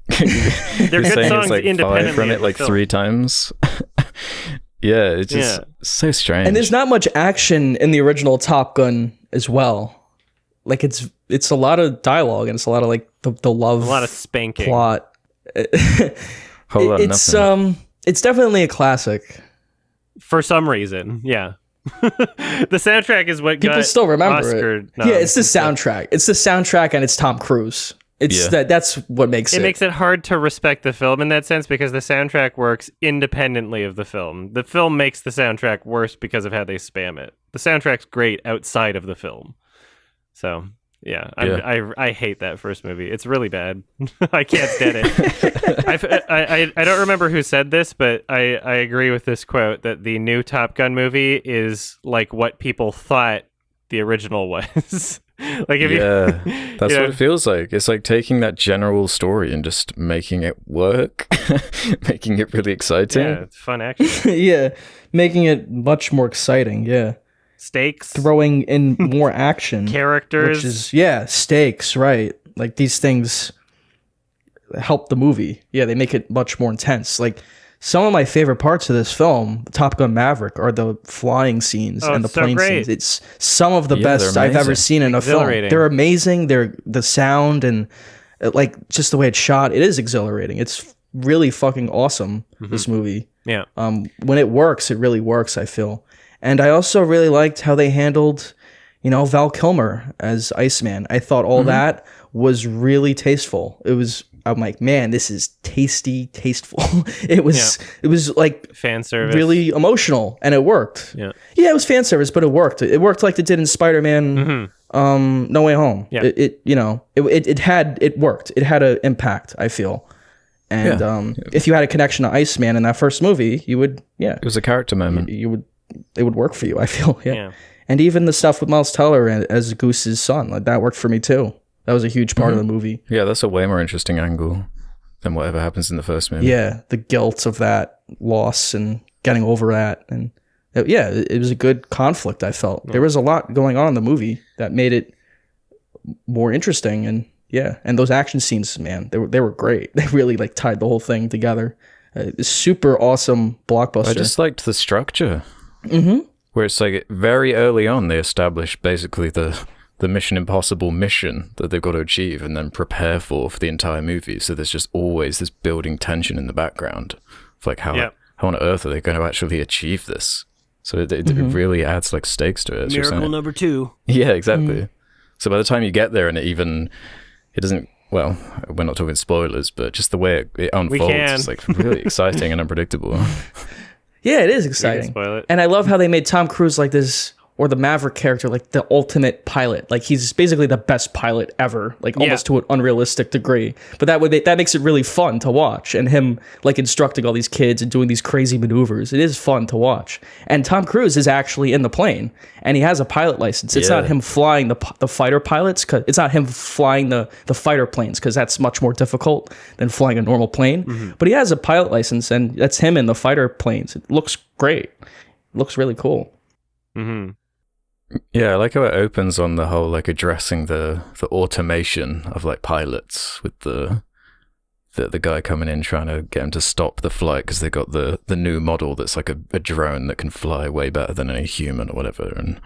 [SPEAKER 1] They're
[SPEAKER 3] He's
[SPEAKER 1] good
[SPEAKER 3] saying
[SPEAKER 1] songs
[SPEAKER 3] it's like
[SPEAKER 1] independently
[SPEAKER 3] fired from
[SPEAKER 1] of
[SPEAKER 3] it
[SPEAKER 1] the
[SPEAKER 3] like
[SPEAKER 1] film.
[SPEAKER 3] 3 times. Yeah, it's just so strange.
[SPEAKER 2] And there's not much action in the original Top Gun as well. Like it's a lot of dialogue and it's a lot of like the love
[SPEAKER 1] A lot of spanking.
[SPEAKER 2] plot.
[SPEAKER 3] Whole lot of nothing.
[SPEAKER 2] It's definitely a classic.
[SPEAKER 1] For some reason, yeah. The soundtrack is what
[SPEAKER 2] People
[SPEAKER 1] got
[SPEAKER 2] still remember
[SPEAKER 1] Oscar
[SPEAKER 2] it. Yeah, it's the soundtrack. It's the soundtrack and it's Tom Cruise. It's that's what makes it.
[SPEAKER 1] It makes it hard to respect the film in that sense because the soundtrack works independently of the film. The film makes the soundtrack worse because of how they spam it. The soundtrack's great outside of the film. So, yeah. I hate that first movie. It's really bad. I can't stand it. I don't remember who said this, but I agree with this quote that the new Top Gun movie is like what people thought the original was. Like if
[SPEAKER 3] that's what it feels like. It's like taking that general story and just making it work, making it really exciting.
[SPEAKER 1] Yeah, it's fun action.
[SPEAKER 2] yeah, making it much more exciting. Yeah,
[SPEAKER 1] Stakes,
[SPEAKER 2] throwing in more action,
[SPEAKER 1] characters,
[SPEAKER 2] which is stakes. Right, like these things help the movie. Yeah, they make it much more intense. Like some of my favorite parts of this film, Top Gun Maverick, are the flying scenes and the
[SPEAKER 1] it's so
[SPEAKER 2] plane
[SPEAKER 1] great.
[SPEAKER 2] scenes. It's some of the
[SPEAKER 3] Yeah,
[SPEAKER 2] best
[SPEAKER 3] they're
[SPEAKER 2] I've ever
[SPEAKER 3] amazing.
[SPEAKER 2] seen in a film.
[SPEAKER 1] Exhilarating.
[SPEAKER 2] They're amazing. They're the sound and like just the way it's shot. It is exhilarating. It's really fucking awesome. This movie.
[SPEAKER 1] Yeah.
[SPEAKER 2] When it works, it really works, I feel. And I also really liked how they handled, Val Kilmer as Iceman. I thought all that was really tasteful. I'm like, man, this is tasteful. It was like
[SPEAKER 1] fan service,
[SPEAKER 2] really emotional, and it worked.
[SPEAKER 1] Yeah,
[SPEAKER 2] it was fan service, but it worked. It worked like it did in Spider-Man, No Way Home.
[SPEAKER 1] Yeah.
[SPEAKER 2] It worked. It had an impact, I feel. And if you had a connection to Iceman in that first movie, you would,
[SPEAKER 3] it was a character moment.
[SPEAKER 2] It would work for you, I feel. Yeah. And even the stuff with Miles Teller as Goose's son, like that worked for me too. That was a huge part of the movie.
[SPEAKER 3] Yeah, that's a way more interesting angle than whatever happens in the first movie.
[SPEAKER 2] Yeah, the guilt of that loss and getting over that. And it was a good conflict, I felt. There was a lot going on in the movie that made it more interesting. And and those action scenes, man, they were great. They really like tied the whole thing together. Super awesome blockbuster.
[SPEAKER 3] I just liked the structure. Where it's like very early on they establish basically the Mission Impossible mission that they've got to achieve and then prepare for the entire movie. So there's just always this building tension in the background of like how on earth are they going to actually achieve this? So it really adds like stakes to it.
[SPEAKER 4] Miracle number 2.
[SPEAKER 3] Yeah, exactly. So by the time you get there and it doesn't, well, we're not talking spoilers, but just the way it unfolds is like really exciting and unpredictable.
[SPEAKER 2] Yeah, it is exciting.
[SPEAKER 1] Spoil it.
[SPEAKER 2] And I love how they made Tom Cruise like this, or the Maverick character, like the ultimate pilot. Like he's basically the best pilot ever, like almost to an unrealistic degree. But that makes it really fun to watch. And him like instructing all these kids and doing these crazy maneuvers. It is fun to watch. And Tom Cruise is actually in the plane, and he has a pilot license. It's not him flying the fighter pilots. It's not him flying the fighter planes, because that's much more difficult than flying a normal plane. But he has a pilot license, and that's him in the fighter planes. It looks great. It looks really cool.
[SPEAKER 3] Yeah, I like how it opens on the whole like addressing the automation of like pilots with the guy coming in trying to get him to stop the flight because they got the new model that's like a drone that can fly way better than any human or whatever, and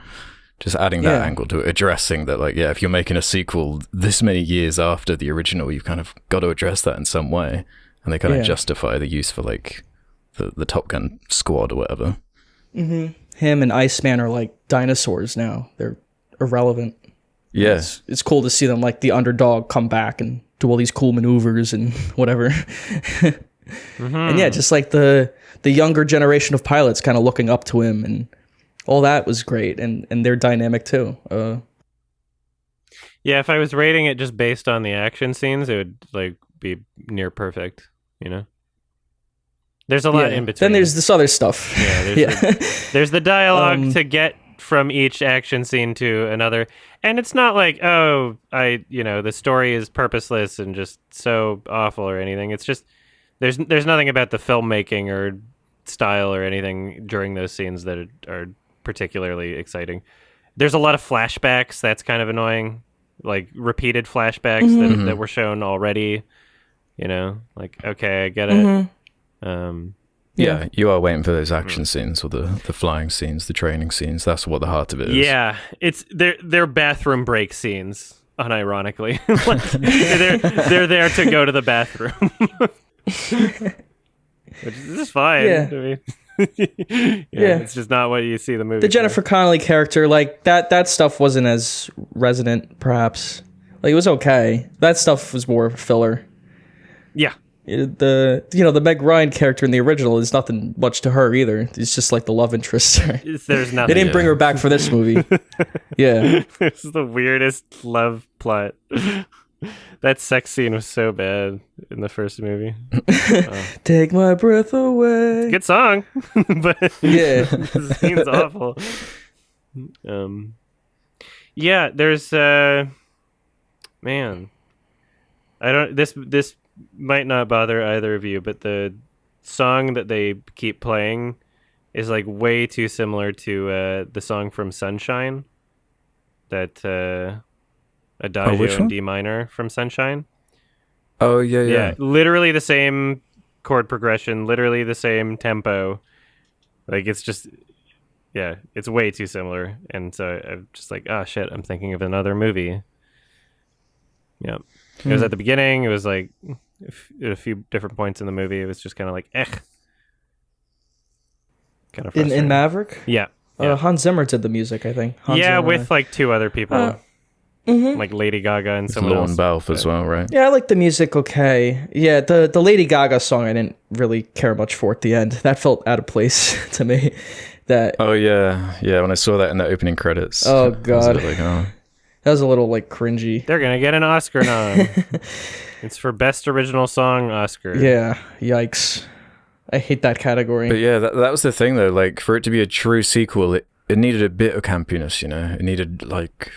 [SPEAKER 3] just adding that angle to it, addressing that like if you're making a sequel this many years after the original, you've kind of got to address that in some way, and they kind of justify the use for like the Top Gun squad or whatever.
[SPEAKER 2] Him and Iceman are like dinosaurs now. They're irrelevant.
[SPEAKER 3] Yeah.
[SPEAKER 2] It's cool to see them like the underdog come back and do all these cool maneuvers and whatever. And just like the younger generation of pilots kind of looking up to him, and all that was great. And their dynamic too.
[SPEAKER 1] If I was rating it just based on the action scenes, it would like be near perfect, There's a lot in between.
[SPEAKER 2] Then there's this other stuff.
[SPEAKER 1] There's the dialogue to get from each action scene to another, and it's not like the story is purposeless and just so awful or anything. It's just there's nothing about the filmmaking or style or anything during those scenes that are particularly exciting. There's a lot of flashbacks. That's kind of annoying, like repeated flashbacks that were shown already. Like okay, I get it.
[SPEAKER 3] You are waiting for those action scenes or the flying scenes, the training scenes. That's what the heart of it is.
[SPEAKER 1] Yeah, it's they're bathroom break scenes. Unironically, like, they're there to go to the bathroom, which is fine.
[SPEAKER 2] Yeah.
[SPEAKER 1] I mean, it's just not what you see the movie.
[SPEAKER 2] The Jennifer Connelly character, like that stuff wasn't as resonant, perhaps. Like it was okay. That stuff was more filler.
[SPEAKER 1] Yeah.
[SPEAKER 2] The Meg Ryan character in the original is nothing much to her either. It's just like the love interest.
[SPEAKER 1] There's nothing.
[SPEAKER 2] They didn't bring her back for this movie. Yeah.
[SPEAKER 1] This is the weirdest love plot. That sex scene was so bad in the first movie.
[SPEAKER 2] Take my breath away.
[SPEAKER 1] Good song, but the scene's awful. There's man. I don't. This might not bother either of you, but the song that they keep playing is like way too similar to the song from Sunshine, that Adagio in D minor from Sunshine.
[SPEAKER 3] Oh yeah.
[SPEAKER 1] Literally the same chord progression, literally the same tempo. Like it's just, it's way too similar, and so I'm just like, oh shit, I'm thinking of another movie. Yeah. It was at the beginning. It was like at a few different points in the movie. It was just kind of like, Kind of
[SPEAKER 2] in Maverick.
[SPEAKER 1] Yeah.
[SPEAKER 2] Hans Zimmer did the music, I think. Hans Zimmer.
[SPEAKER 1] With like two other people, like Lady Gaga and someone else.
[SPEAKER 3] Lorne Balfe as well, right?
[SPEAKER 2] Yeah, I like the music. Okay, yeah, the Lady Gaga song I didn't really care much for at the end. That felt out of place to me. That.
[SPEAKER 3] Oh yeah. When I saw that in the opening credits.
[SPEAKER 2] Oh god.
[SPEAKER 3] That
[SPEAKER 2] was a little like cringy.
[SPEAKER 1] They're gonna get an Oscar nom. It's for Best Original Song Oscar.
[SPEAKER 2] Yeah. Yikes. I hate that category.
[SPEAKER 3] But yeah, that was the thing though. Like for it to be a true sequel, it needed a bit of campiness. You know, it needed like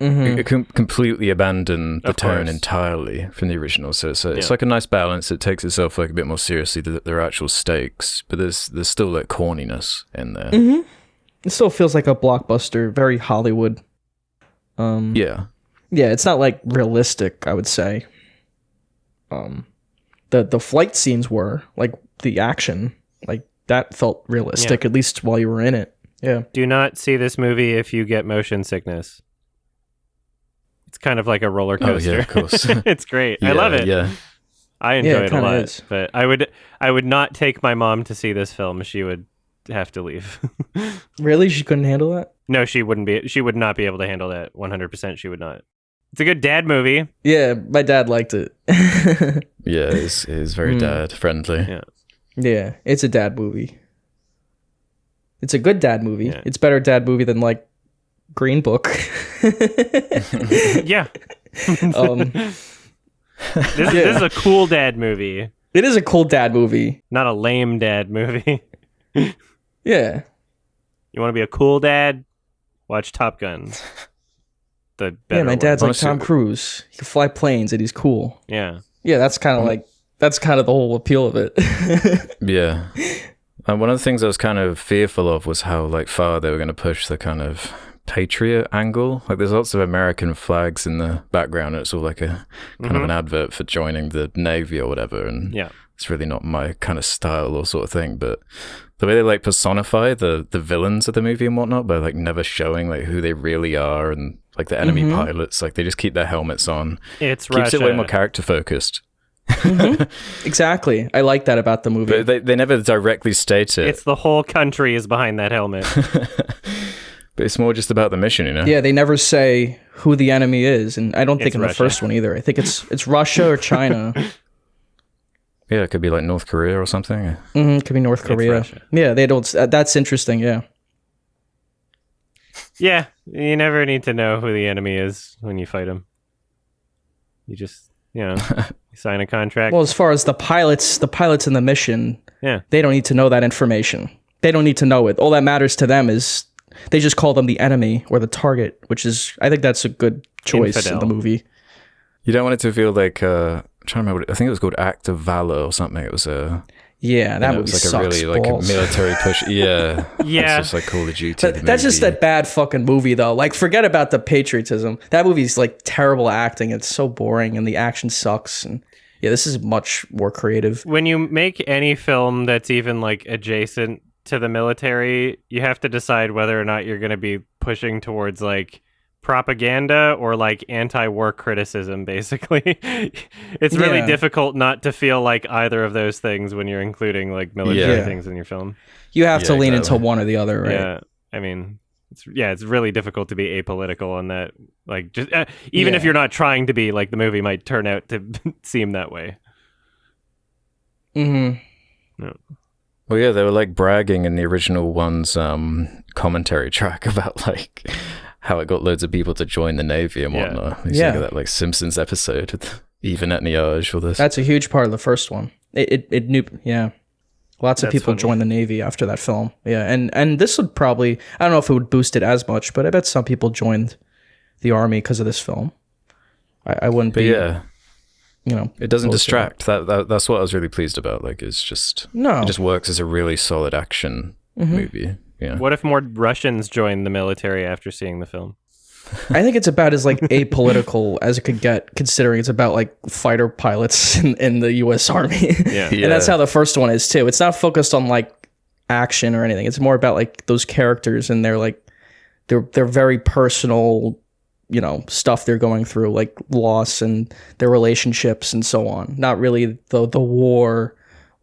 [SPEAKER 3] it completely abandon the tone entirely from the original. So it's like a nice balance. It takes itself like a bit more seriously. There are actual stakes, but there's still that corniness in there.
[SPEAKER 2] It still feels like a blockbuster, very Hollywood. Yeah, it's not like realistic, I would say. The flight scenes were like the action, like that felt realistic, at least while you were in it. Yeah.
[SPEAKER 1] Do not see this movie if you get motion sickness. It's kind of like a roller coaster.
[SPEAKER 3] Oh, yeah, of course.
[SPEAKER 1] It's great. I love it.
[SPEAKER 3] Yeah.
[SPEAKER 1] I enjoy it a lot.
[SPEAKER 2] Is.
[SPEAKER 1] But I would not take my mom to see this film. She would have to leave.
[SPEAKER 2] Really? She couldn't handle that?
[SPEAKER 1] No, she wouldn't be. She would not be able to handle that. 100%. She would not. It's a good dad movie.
[SPEAKER 2] Yeah, my dad liked it.
[SPEAKER 3] Yeah, it's very dad friendly.
[SPEAKER 2] Yeah, it's a dad movie. It's a good dad movie.
[SPEAKER 1] Yeah.
[SPEAKER 2] It's better dad movie than like Green Book.
[SPEAKER 1] Yeah. This is a cool dad movie.
[SPEAKER 2] It is a cool dad movie.
[SPEAKER 1] Not a lame dad movie.
[SPEAKER 2] Yeah.
[SPEAKER 1] You want to be a cool dad? Watch Top Gun. The better
[SPEAKER 2] my dad's
[SPEAKER 1] one.
[SPEAKER 2] like Tom Cruise. He can fly planes and he's cool.
[SPEAKER 1] Yeah.
[SPEAKER 2] Yeah, that's kind of the whole appeal of it.
[SPEAKER 3] Yeah. And one of the things I was kind of fearful of was how like far they were going to push the kind of patriot angle. Like there's lots of American flags in the background. And it's all like a kind of an advert for joining the Navy or whatever. And it's really not my kind of style or sort of thing. But the way they like personify the villains of the movie and whatnot by like never showing like who they really are and like the enemy pilots, like they just keep their helmets on.
[SPEAKER 1] It's
[SPEAKER 3] keeps
[SPEAKER 1] Russia.
[SPEAKER 3] it way more character focused.
[SPEAKER 2] Exactly. I like that about the movie.
[SPEAKER 3] But they never directly state it.
[SPEAKER 1] It's the whole country is behind that helmet.
[SPEAKER 3] But it's more just about the mission, you know?
[SPEAKER 2] Yeah, they never say who the enemy is, and I don't think
[SPEAKER 1] It's
[SPEAKER 2] in
[SPEAKER 1] Russia.
[SPEAKER 2] the first one either. I think it's Russia or China.
[SPEAKER 3] Yeah, it could be like North Korea or something.
[SPEAKER 2] Could be North Korea.
[SPEAKER 1] Russia.
[SPEAKER 2] Yeah, they don't. That's interesting. Yeah.
[SPEAKER 1] Yeah, you never need to know who the enemy is when you fight him. You just, you sign a contract.
[SPEAKER 2] Well, as far as the pilots in the mission,
[SPEAKER 1] Yeah.
[SPEAKER 2] they don't need to know that information. They don't need to know it. All that matters to them is they just call them the enemy or the target, which is, I think that's a good choice in
[SPEAKER 1] Infidel.
[SPEAKER 2] the movie.
[SPEAKER 3] You don't want it to feel like, I'm trying to remember, I think it was called Act of Valor or something. It was
[SPEAKER 2] Yeah, that
[SPEAKER 3] it
[SPEAKER 2] movie
[SPEAKER 3] was like
[SPEAKER 2] sucks
[SPEAKER 3] a really
[SPEAKER 2] balls.
[SPEAKER 3] like a military push. Yeah.
[SPEAKER 1] Yeah.
[SPEAKER 3] It's just like Call of Duty.
[SPEAKER 2] That's just that bad fucking movie, though. Like, forget about the patriotism. That movie's like terrible acting. It's so boring, and the action sucks. And yeah, this is much more creative.
[SPEAKER 1] When you make any film that's even like adjacent to the military, you have to decide whether or not you're going to be pushing towards like propaganda or like anti-war criticism, basically. It's really difficult not to feel like either of those things when you're including like military things in your film.
[SPEAKER 2] You have to lean
[SPEAKER 3] exactly.
[SPEAKER 2] into one or the other, right?
[SPEAKER 1] Yeah, I mean, it's really difficult to be apolitical on that. Like, just even if you're not trying to be, like the movie might turn out to seem that way.
[SPEAKER 2] Mm-hmm.
[SPEAKER 1] No.
[SPEAKER 3] Well, yeah, they were like bragging in the original one's commentary track about like how it got loads of people to join the Navy and whatnot. You think of that like Simpsons episode with Even at Niage or this.
[SPEAKER 2] That's a huge part of the first one. It knew, lots of
[SPEAKER 1] That's
[SPEAKER 2] people
[SPEAKER 1] funny.
[SPEAKER 2] joined the Navy after that film. Yeah, and this would probably, I don't know if it would boost it as much, but I bet some people joined the Army because of this film. I wouldn't
[SPEAKER 3] But
[SPEAKER 2] be,
[SPEAKER 3] yeah, it doesn't
[SPEAKER 2] close to
[SPEAKER 3] distract. That's what I was really pleased about. Like, it's just it just works as a really solid action movie. Yeah.
[SPEAKER 1] What if more Russians joined the military after seeing the film?
[SPEAKER 2] I think it's about as like apolitical as it could get, considering it's about like fighter pilots in the U.S. Army.
[SPEAKER 1] Yeah.
[SPEAKER 2] And that's how the first one is too. It's not focused on like action or anything. It's more about like those characters and they're very personal, stuff they're going through, like loss and their relationships and so on. Not really the war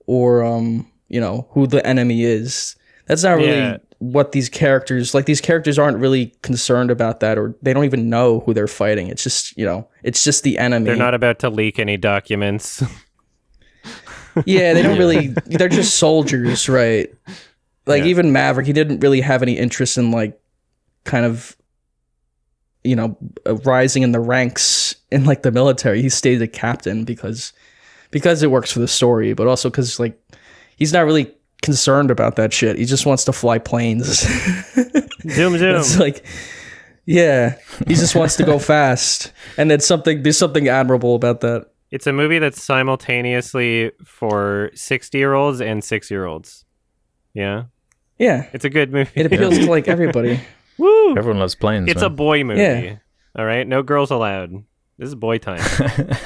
[SPEAKER 2] or who the enemy is. That's not really
[SPEAKER 1] Yeah.
[SPEAKER 2] what these characters like. These characters aren't really concerned about that, or they don't even know who they're fighting. It's just it's just the enemy.
[SPEAKER 1] They're not about to leak any documents.
[SPEAKER 2] Yeah, they don't really. They're just soldiers, right? Like even Maverick, he didn't really have any interest in like kind of rising in the ranks in like the military. He stayed a captain because it works for the story, but also because like he's not really concerned about that shit. He just wants to fly planes.
[SPEAKER 1] Zoom zoom.
[SPEAKER 2] It's like, yeah, he just wants to go fast, and there's something admirable about that.
[SPEAKER 1] It's a movie that's simultaneously for 60-year-olds and 6-year-olds. Yeah.
[SPEAKER 2] Yeah,
[SPEAKER 1] It's a good movie.
[SPEAKER 2] it appeals to like everybody.
[SPEAKER 1] Woo!
[SPEAKER 3] Everyone loves planes.
[SPEAKER 1] It's
[SPEAKER 3] man.
[SPEAKER 1] a boy movie.
[SPEAKER 2] Yeah.
[SPEAKER 1] All right? No girls allowed. This is boy time.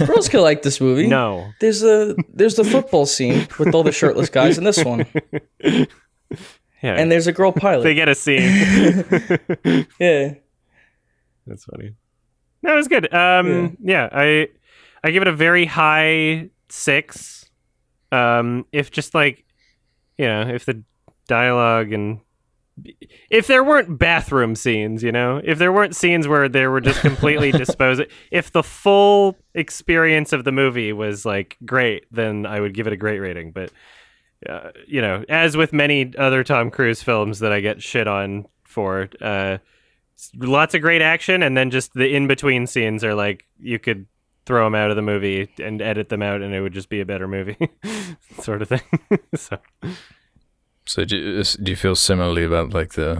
[SPEAKER 2] Girls could like this movie.
[SPEAKER 1] No.
[SPEAKER 2] There's the football scene with all the shirtless guys in this one,
[SPEAKER 1] Yeah.
[SPEAKER 2] and there's a girl pilot.
[SPEAKER 1] They get a scene.
[SPEAKER 2] Yeah.
[SPEAKER 1] That's funny. No, it was good. Yeah, I give it a very high 6. If just like, if the dialogue and if there weren't bathroom scenes, if there weren't scenes where they were just completely disposed, if the full experience of the movie was like great, then I would give it a great rating. But as with many other Tom Cruise films that I get shit on for, lots of great action, and then just the in-between scenes are like you could throw them out of the movie and edit them out and it would just be a better movie sort of thing.
[SPEAKER 3] So do you feel similarly about like it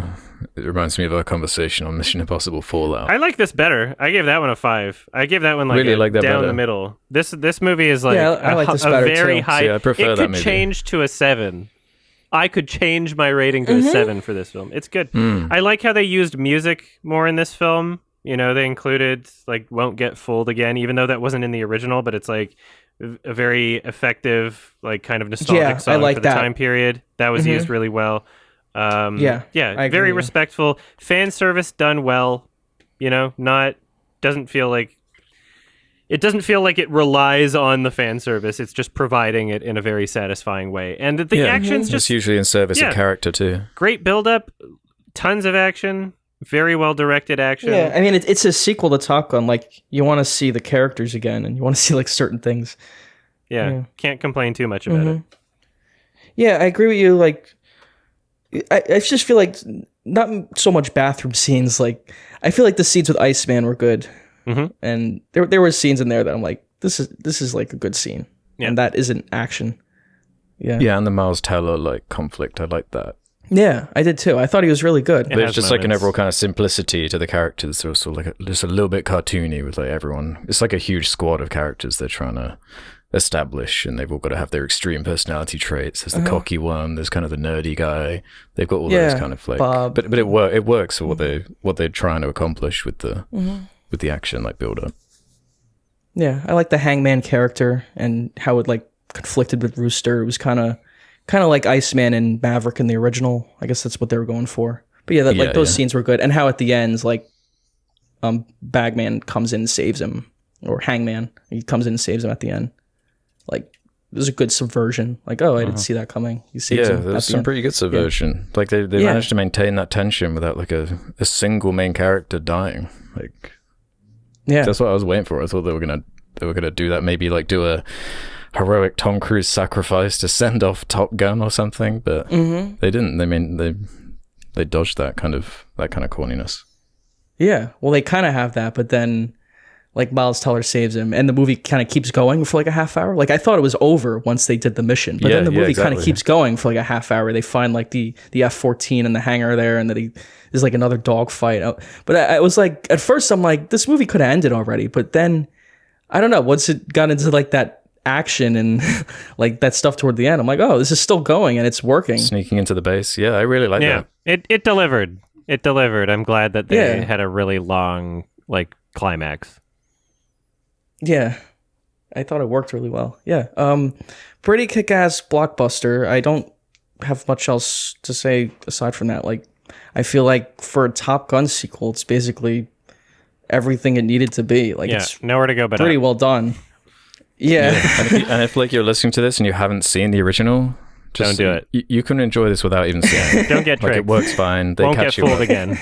[SPEAKER 3] reminds me of our conversation on Mission Impossible Fallout.
[SPEAKER 1] I like this better. I gave that one a 5. I gave that one like
[SPEAKER 3] Really like that
[SPEAKER 1] down
[SPEAKER 3] better.
[SPEAKER 1] the middle. This movie is like
[SPEAKER 2] I like this
[SPEAKER 1] a
[SPEAKER 2] better,
[SPEAKER 1] very
[SPEAKER 2] too.
[SPEAKER 1] high.
[SPEAKER 3] See, I prefer
[SPEAKER 1] it
[SPEAKER 3] that
[SPEAKER 1] could
[SPEAKER 3] maybe.
[SPEAKER 1] change to a 7. I could change my rating to a 7 for this film. It's good. I like how they used music more in this film. They included like "Won't Get Fooled Again," even though that wasn't in the original, but it's like a very effective, like kind of nostalgic
[SPEAKER 2] Yeah, I
[SPEAKER 1] song
[SPEAKER 2] like
[SPEAKER 1] for the
[SPEAKER 2] that.
[SPEAKER 1] time period. That was used really well.
[SPEAKER 2] Yeah, I
[SPEAKER 1] very
[SPEAKER 2] agree.
[SPEAKER 1] respectful. Fan service done well. Doesn't feel like it relies on the fan service. It's just providing it in a very satisfying way. And the action's
[SPEAKER 3] It's
[SPEAKER 1] just
[SPEAKER 3] usually in service of character too.
[SPEAKER 1] great build up, tons of action, very well directed action.
[SPEAKER 2] Yeah, I mean, it's a sequel to Top Gun. Like, you want to see the characters again, and you want to see like certain things.
[SPEAKER 1] Yeah, can't complain too much about it.
[SPEAKER 2] Yeah, I agree with you. Like, I just feel like not so much bathroom scenes. Like, I feel like the scenes with Iceman were good, and there were scenes in there that I'm like, this is like a good scene, and that isn't action.
[SPEAKER 3] Yeah, and the Miles Teller like conflict, I like that.
[SPEAKER 2] Yeah, I did too. I thought he was really good.
[SPEAKER 1] It
[SPEAKER 3] There's
[SPEAKER 1] has
[SPEAKER 3] just like an
[SPEAKER 1] moments.
[SPEAKER 3] overall kind of simplicity to the characters. So it's sort of like just a little bit cartoony with like everyone. It's like a huge squad of characters they're trying to establish, and they've all got to have their extreme personality traits. There's the cocky one. There's kind of the nerdy guy. They've got all those kind of like,
[SPEAKER 2] Bob.
[SPEAKER 3] but it works for what they're trying to accomplish with the action like build up.
[SPEAKER 2] Yeah, I like the Hangman character and how it like conflicted with Rooster. It was kind of like Iceman and Maverick in the original. I guess that's what they were going for. But yeah, those scenes were good. And how at the end, like, Bagman comes in and saves him, or Hangman, he comes in and saves him at the end. Like, there's a good subversion. Like, oh, I didn't see that coming. He saves him.
[SPEAKER 3] There's
[SPEAKER 2] at the
[SPEAKER 3] some
[SPEAKER 2] end.
[SPEAKER 3] pretty good subversion. Like they managed to maintain that tension without like a single main character dying. Like, that's what I was waiting for. I thought they were gonna do that. Maybe like do a heroic Tom Cruise sacrifice to send off Top Gun or something, but they didn't. They dodged that kind of corniness.
[SPEAKER 2] Yeah, well, they kind of have that, but then like Miles Teller saves him, and the movie kind of keeps going for like a half hour. Like I thought it was over once they did the mission, but then the movie kind of keeps going for like a half hour. They find like the F-14 in the hangar there, and then there's like another dogfight. But I was like, at first I'm like, this movie could have ended already, but then I don't know. Once it got into like that action and like that stuff toward the end, I'm like, oh, this is still going and it's working.
[SPEAKER 3] Sneaking into the base. Yeah, I really like that.
[SPEAKER 1] It delivered. It delivered. I'm glad that they had a really long like climax.
[SPEAKER 2] Yeah, I thought it worked really well. Yeah, pretty kick-ass blockbuster. I don't have much else to say aside from that. Like, I feel like for a Top Gun sequel, it's basically everything it needed to be. Like, it's
[SPEAKER 1] nowhere to go but
[SPEAKER 2] pretty
[SPEAKER 1] up.
[SPEAKER 2] well done. Yeah.
[SPEAKER 3] And if like you're listening to this and you haven't seen the original,
[SPEAKER 1] Don't do it.
[SPEAKER 3] You can enjoy this without even seeing it.
[SPEAKER 1] Don't get tricked.
[SPEAKER 3] Like, it works fine. They
[SPEAKER 1] Won't
[SPEAKER 3] catch
[SPEAKER 1] get
[SPEAKER 3] you
[SPEAKER 1] fooled
[SPEAKER 3] up.
[SPEAKER 1] again.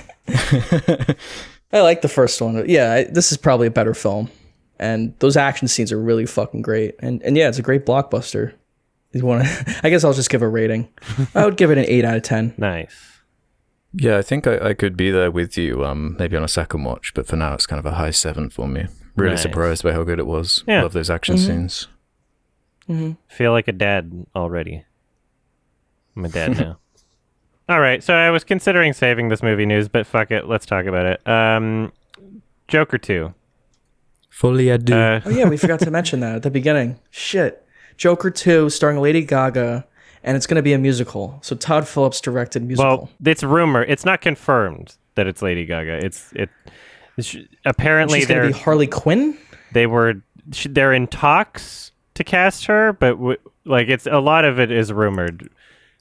[SPEAKER 2] I like the first one. Yeah, this is probably a better film. And those action scenes are really fucking great. And yeah, it's a great blockbuster. You want to? I guess I'll just give a rating. I would give it an 8 out of 10.
[SPEAKER 1] Nice.
[SPEAKER 3] Yeah, I think I could be there with you, maybe on a second watch, but for now it's kind of a high 7 for me. Really
[SPEAKER 1] Nice.
[SPEAKER 3] surprised by how good it was.
[SPEAKER 1] Yeah.
[SPEAKER 3] Love those action scenes.
[SPEAKER 1] Feel like a dad already. I'm a dad now. All right, so I was considering saving this movie news, but fuck it, let's talk about it. Joker 2.
[SPEAKER 3] Fully I do.
[SPEAKER 2] Oh yeah, we forgot to mention that at the beginning. Shit. Joker 2 starring Lady Gaga, and it's going to be a musical. So Todd Phillips directed musical.
[SPEAKER 1] Well, it's rumor. It's not confirmed that it's Lady Gaga. Apparently
[SPEAKER 2] she's going to be Harley Quinn?
[SPEAKER 1] they're in talks to cast her, but it's a lot of it is rumored.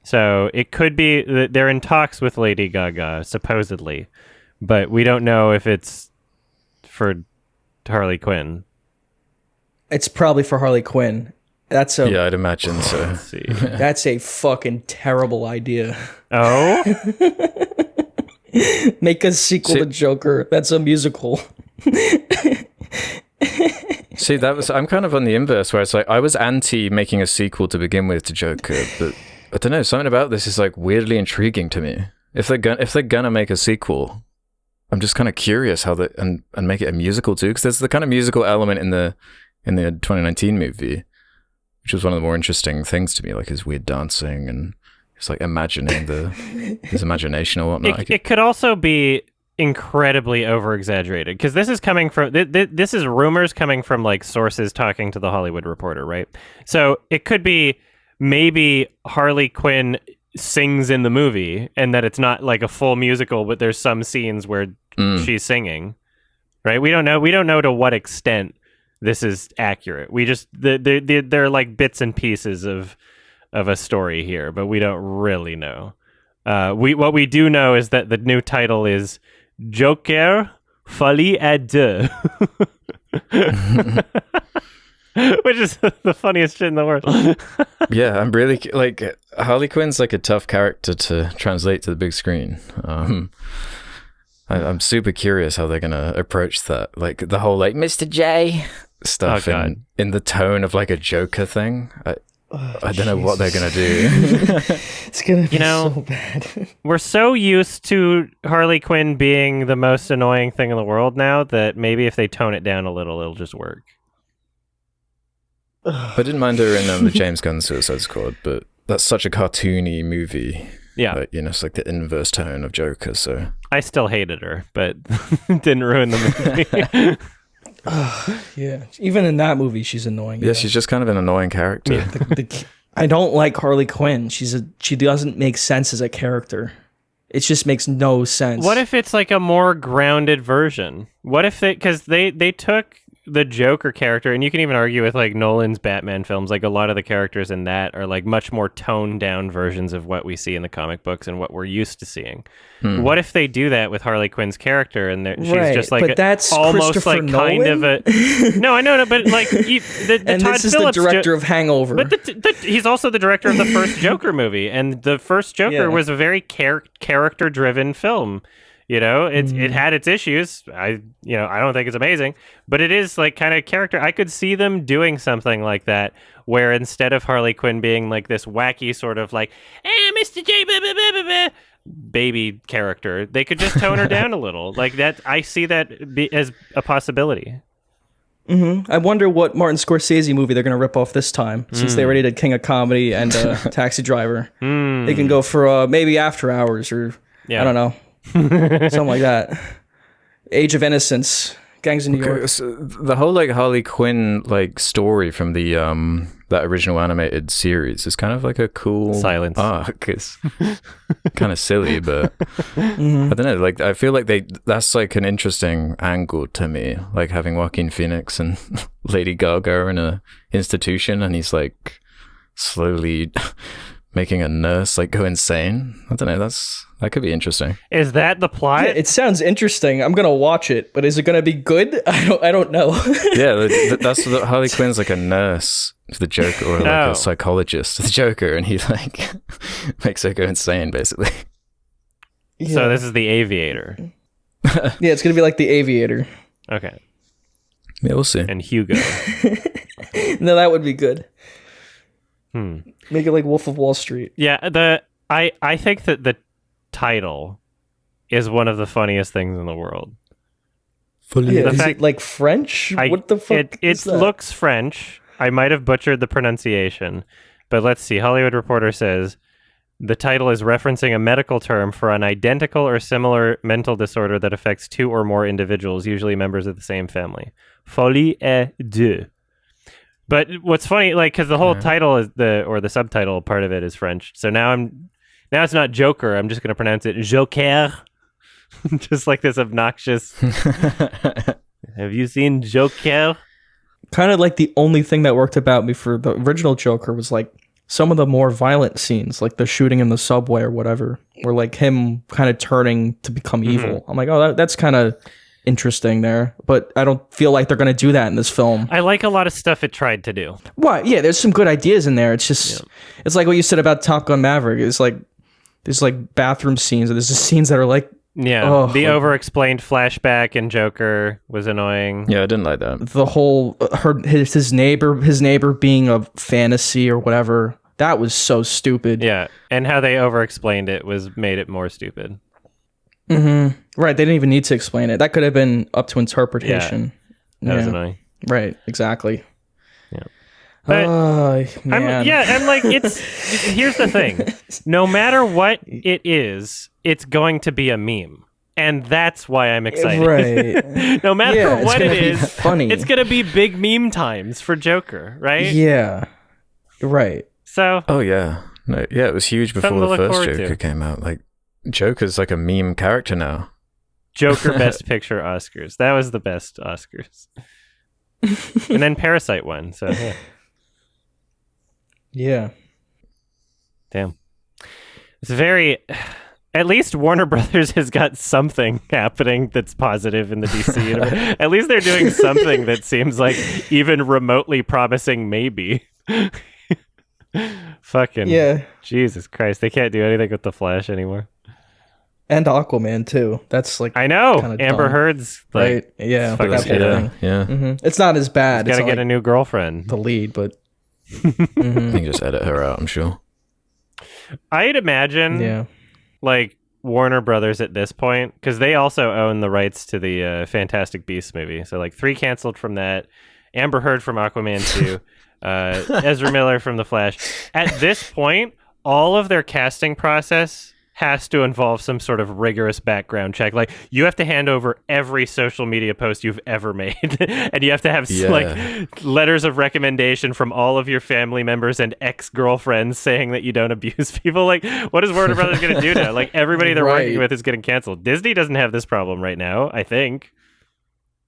[SPEAKER 1] So it could be that they're in talks with Lady Gaga, supposedly, but we don't know if it's for Harley Quinn.
[SPEAKER 2] It's probably for Harley Quinn.
[SPEAKER 3] Yeah, I'd imagine so.
[SPEAKER 1] Let's see.
[SPEAKER 2] That's a fucking terrible idea.
[SPEAKER 1] Oh,
[SPEAKER 2] Make a sequel to Joker. That's a musical.
[SPEAKER 3] See, I'm kind of on the inverse, where it's like, I was anti making a sequel to begin with to Joker, but I don't know, something about this is like weirdly intriguing to me. If they're gonna make a sequel, I'm just kind of curious how they and make it a musical too, because there's the kind of musical element in the 2019 movie, which was one of the more interesting things to me, like his weird dancing and just like imagining his imagination or whatnot.
[SPEAKER 1] it could also be incredibly over exaggerated, because this is coming from this is rumors coming from like sources talking to the Hollywood Reporter, right? So it could be maybe Harley Quinn sings in the movie and that it's not like a full musical, but there's some scenes where she's singing, right? We don't know to what extent this is accurate. We just they're like bits and pieces of a story here, but we don't really know. What we do know is that the new title is Joker Folie à Deux. Which is the funniest shit in the world.
[SPEAKER 3] Yeah, I'm really like, Harley Quinn's like a tough character to translate to the big screen. I'm super curious how they're gonna approach that, like the whole like Mr. J stuff in the tone of like a Joker thing. I don't know what they're gonna do.
[SPEAKER 2] It's gonna be so bad.
[SPEAKER 1] We're so used to Harley Quinn being the most annoying thing in the world now that maybe if they tone it down a little, it'll just work.
[SPEAKER 3] I didn't mind her in the James Gunn Suicide Squad, but that's such a cartoony movie.
[SPEAKER 1] Yeah.
[SPEAKER 3] That, it's like the inverse tone of Joker, so...
[SPEAKER 1] I still hated her, but didn't ruin the movie.
[SPEAKER 2] Yeah. Even in that movie, she's annoying.
[SPEAKER 3] Yeah, she's just kind of an annoying character.
[SPEAKER 2] Yeah. I don't like Harley Quinn. She doesn't make sense as a character. It just makes no sense.
[SPEAKER 1] What if it's like a more grounded version? What if because they took the Joker character, and you can even argue with like Nolan's Batman films, like a lot of the characters in that are like much more toned down versions of what we see in the comic books and what we're used to seeing. What if they do that with Harley Quinn's character, and she's just like
[SPEAKER 2] but that's
[SPEAKER 1] almost like
[SPEAKER 2] Nolan?
[SPEAKER 1] kind of a no, I know, but like the
[SPEAKER 2] and
[SPEAKER 1] Todd
[SPEAKER 2] this is
[SPEAKER 1] Phillips
[SPEAKER 2] the director of Hangover.
[SPEAKER 1] but he's also the director of the first Joker movie, and the first Joker was a very character driven film. It had its issues. I don't think it's amazing, but it is like kind of character. I could see them doing something like that, where instead of Harley Quinn being like this wacky sort of like, Mr. J, blah, blah, blah, blah, blah, baby character, they could just tone her down a little. Like that, I see that as a possibility.
[SPEAKER 2] I wonder what Martin Scorsese movie they're going to rip off this time, since they already did King of Comedy and Taxi Driver. They can go for maybe After Hours or I don't know. Something like that. Age of Innocence, Gangs in New York.
[SPEAKER 3] So the whole like Harley Quinn like story from the that original animated series is kind of like a cool
[SPEAKER 1] Silence.
[SPEAKER 3] arc. It's kind of silly, but I don't know. Like I feel like that's like an interesting angle to me. Like having Joaquin Phoenix and Lady Gaga in a institution, and he's like slowly making a nurse like go insane. I don't know. That could be interesting.
[SPEAKER 1] Is that the plot?
[SPEAKER 2] Yeah, it sounds interesting. I'm gonna watch it, but is it gonna be good? I don't know.
[SPEAKER 3] Yeah, that's Harley Quinn's like a nurse to the Joker, or like a psychologist to the Joker, and he like makes her go insane, basically.
[SPEAKER 2] Yeah.
[SPEAKER 1] So this is the Aviator.
[SPEAKER 2] Yeah, it's gonna be like the Aviator.
[SPEAKER 1] Okay.
[SPEAKER 3] Yeah, we'll see.
[SPEAKER 1] And Hugo.
[SPEAKER 2] No, that would be good.
[SPEAKER 1] Hmm.
[SPEAKER 2] Make it like Wolf of Wall Street.
[SPEAKER 1] Yeah, I think that the title is one of the funniest things in the world.
[SPEAKER 2] Yeah, is it like French? What the fuck is that?
[SPEAKER 1] It looks French. I might have butchered the pronunciation, but let's see. Hollywood Reporter says the title is referencing a medical term for an identical or similar mental disorder that affects two or more individuals, usually members of the same family. Folie à deux. But what's funny, like, because the whole title is the subtitle part of it is French. So now it's not Joker. I'm just going to pronounce it Joker. Just like this obnoxious. Have you seen Joker?
[SPEAKER 2] Kind of like the only thing that worked about me for the original Joker was like some of the more violent scenes, like the shooting in the subway or whatever, or like him kind of turning to become evil. I'm like, oh, that's kind of interesting there, but I don't feel like they're going to do that in this film.
[SPEAKER 1] I like a lot of stuff it tried to do.
[SPEAKER 2] What? Yeah, there's some good ideas in there. It's just, it's like what you said about Top Gun Maverick. It's like, there's like bathroom scenes, and there's just scenes that are like,
[SPEAKER 1] the over-explained flashback in Joker was annoying.
[SPEAKER 3] Yeah, I didn't like that.
[SPEAKER 2] The whole his neighbor being a fantasy or whatever, that was so stupid.
[SPEAKER 1] Yeah, and how they over-explained it made it more stupid.
[SPEAKER 2] Mm-hmm. Right, they didn't even need to explain it. That could have been up to interpretation.
[SPEAKER 1] Yeah, that was annoying.
[SPEAKER 2] Right, exactly.
[SPEAKER 1] Yeah.
[SPEAKER 2] But, man.
[SPEAKER 1] And like here's the thing. No matter what it is, it's going to be a meme. And that's why I'm excited.
[SPEAKER 2] Right.
[SPEAKER 1] No matter what it is,
[SPEAKER 2] funny.
[SPEAKER 1] It's going to be big meme times for Joker, right?
[SPEAKER 2] Yeah. Right.
[SPEAKER 1] So.
[SPEAKER 3] Oh, yeah. No, yeah, it was huge before the first Joker came out. Like, Joker's like a meme character now.
[SPEAKER 1] Joker Best Picture Oscars. That was the best Oscars. And then Parasite won, so yeah.
[SPEAKER 2] Yeah.
[SPEAKER 1] Damn. It's very... At least Warner Brothers has got something happening that's positive in the DC universe. At least they're doing something that seems like even remotely promising, maybe. Fucking...
[SPEAKER 2] Yeah.
[SPEAKER 1] Jesus Christ. They can't do anything with The Flash anymore.
[SPEAKER 2] And Aquaman, too. That's like...
[SPEAKER 1] I know. Amber
[SPEAKER 2] dumb.
[SPEAKER 1] Heard's like...
[SPEAKER 2] Right. Yeah.
[SPEAKER 3] Yeah.
[SPEAKER 2] Mm-hmm. It's not as bad.
[SPEAKER 1] Gotta get a new girlfriend.
[SPEAKER 2] The lead, but...
[SPEAKER 3] I think just edit her out, I'm sure.
[SPEAKER 1] I'd imagine, like, Warner Brothers at this point, because they also own the rights to the Fantastic Beasts movie. So, like, 3 canceled from that, Amber Heard from Aquaman 2, Ezra Miller from The Flash. At this point, all of their casting process has to involve some sort of rigorous background check. Like, you have to hand over every social media post you've ever made. And you have to have like letters of recommendation from all of your family members and ex-girlfriends saying that you don't abuse people. Like, what is Warner Brothers going to do now? Like, everybody they're working with is getting canceled. Disney doesn't have this problem right now, I think.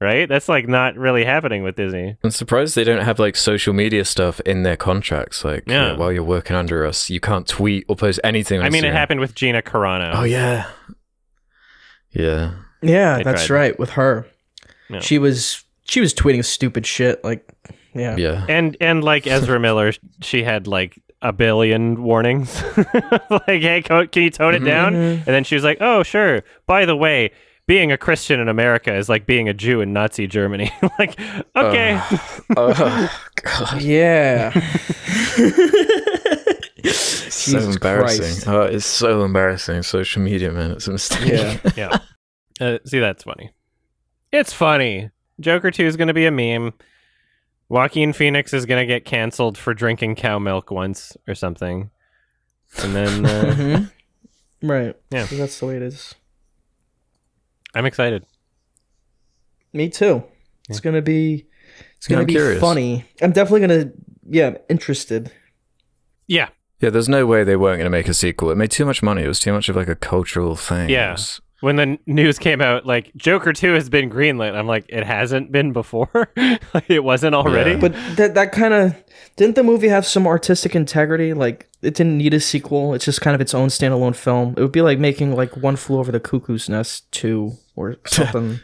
[SPEAKER 1] Right? That's like not really happening with Disney.
[SPEAKER 3] I'm surprised they don't have like social media stuff in their contracts. Like, while you're working under us, you can't tweet or post anything on
[SPEAKER 1] I mean,
[SPEAKER 3] Instagram.
[SPEAKER 1] it happened with Gina Carano.
[SPEAKER 3] Oh, yeah. Yeah.
[SPEAKER 2] Yeah, that's right. With her.
[SPEAKER 1] No.
[SPEAKER 2] She was tweeting stupid shit. Like, yeah.
[SPEAKER 3] Yeah.
[SPEAKER 1] And like Ezra Miller, she had like a billion warnings. Like, hey, can you tone it down? And then she was like, oh, sure. By the way, being a Christian in America is like being a Jew in Nazi Germany. Like, okay.
[SPEAKER 3] God.
[SPEAKER 2] Yeah.
[SPEAKER 3] So embarrassing. Oh, it's so embarrassing. Social media, man. It's a mistake.
[SPEAKER 1] Yeah. See, that's funny. It's funny. Joker 2 is going to be a meme. Joaquin Phoenix is going to get canceled for drinking cow milk once or something. And then...
[SPEAKER 2] Right.
[SPEAKER 1] Yeah.
[SPEAKER 2] So that's the way it is.
[SPEAKER 1] I'm excited.
[SPEAKER 2] Me too. It's gonna be
[SPEAKER 3] curious.
[SPEAKER 2] funny. I'm definitely interested.
[SPEAKER 1] Yeah.
[SPEAKER 3] Yeah, there's no way they weren't going to make a sequel. It made too much money. It was too much of like a cultural thing.
[SPEAKER 1] Yeah. When the news came out, like, Joker 2 has been greenlit, I'm like, it hasn't been before? Like, it wasn't already?
[SPEAKER 2] But that kind of... Didn't the movie have some artistic integrity? Like, it didn't need a sequel. It's just kind of its own standalone film. It would be like making like One Flew Over the Cuckoo's Nest 2 or something.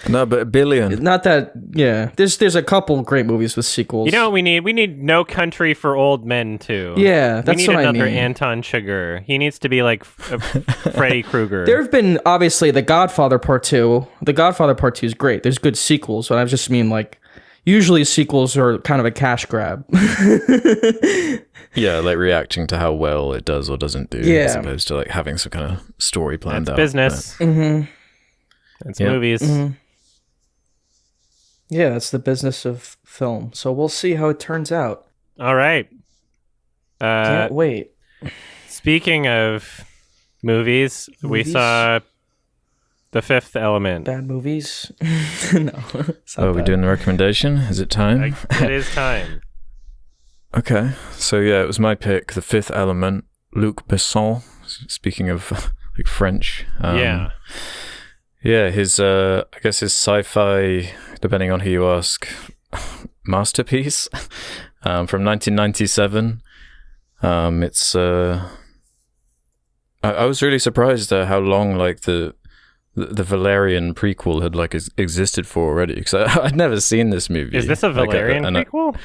[SPEAKER 3] No, but $1 billion.
[SPEAKER 2] Not that, yeah. There's a couple great movies with sequels.
[SPEAKER 1] You know what we need? We need No Country for Old Men too.
[SPEAKER 2] Yeah, that's
[SPEAKER 1] we need
[SPEAKER 2] what I
[SPEAKER 1] another
[SPEAKER 2] mean.
[SPEAKER 1] Anton Chigurh. He needs to be like Freddy Krueger.
[SPEAKER 2] There have been, obviously, The Godfather Part 2. The Godfather Part 2 is great. There's good sequels, but I just mean, like, usually sequels are kind of a cash grab.
[SPEAKER 3] Yeah, like reacting to how well it does or doesn't do,
[SPEAKER 2] Yeah.
[SPEAKER 3] as opposed to like having some kind of story planned
[SPEAKER 1] That's
[SPEAKER 3] out.
[SPEAKER 1] business.
[SPEAKER 2] Mm-hmm.
[SPEAKER 1] It's
[SPEAKER 3] Yeah.
[SPEAKER 1] movies.
[SPEAKER 2] Mm-hmm. Yeah, that's the business of film. So we'll see how it turns out.
[SPEAKER 1] All right.
[SPEAKER 2] Can't wait.
[SPEAKER 1] Speaking of movies, we
[SPEAKER 2] Movies?
[SPEAKER 1] saw The Fifth Element.
[SPEAKER 2] Bad movies? No. it's not
[SPEAKER 3] Are we
[SPEAKER 2] bad.
[SPEAKER 3] doing the recommendation? Is it time?
[SPEAKER 1] It is time.
[SPEAKER 3] Okay, so yeah, it was my pick, The Fifth Element, Luc Besson. Speaking of like French,
[SPEAKER 1] Yeah.
[SPEAKER 3] yeah, his I guess his sci-fi, depending on who you ask, masterpiece from 1997. It's I was really surprised at how long like the Valerian prequel had like existed for already, because I'd never seen this movie.
[SPEAKER 1] Is this a
[SPEAKER 3] Like,
[SPEAKER 1] Valerian
[SPEAKER 3] and
[SPEAKER 1] prequel?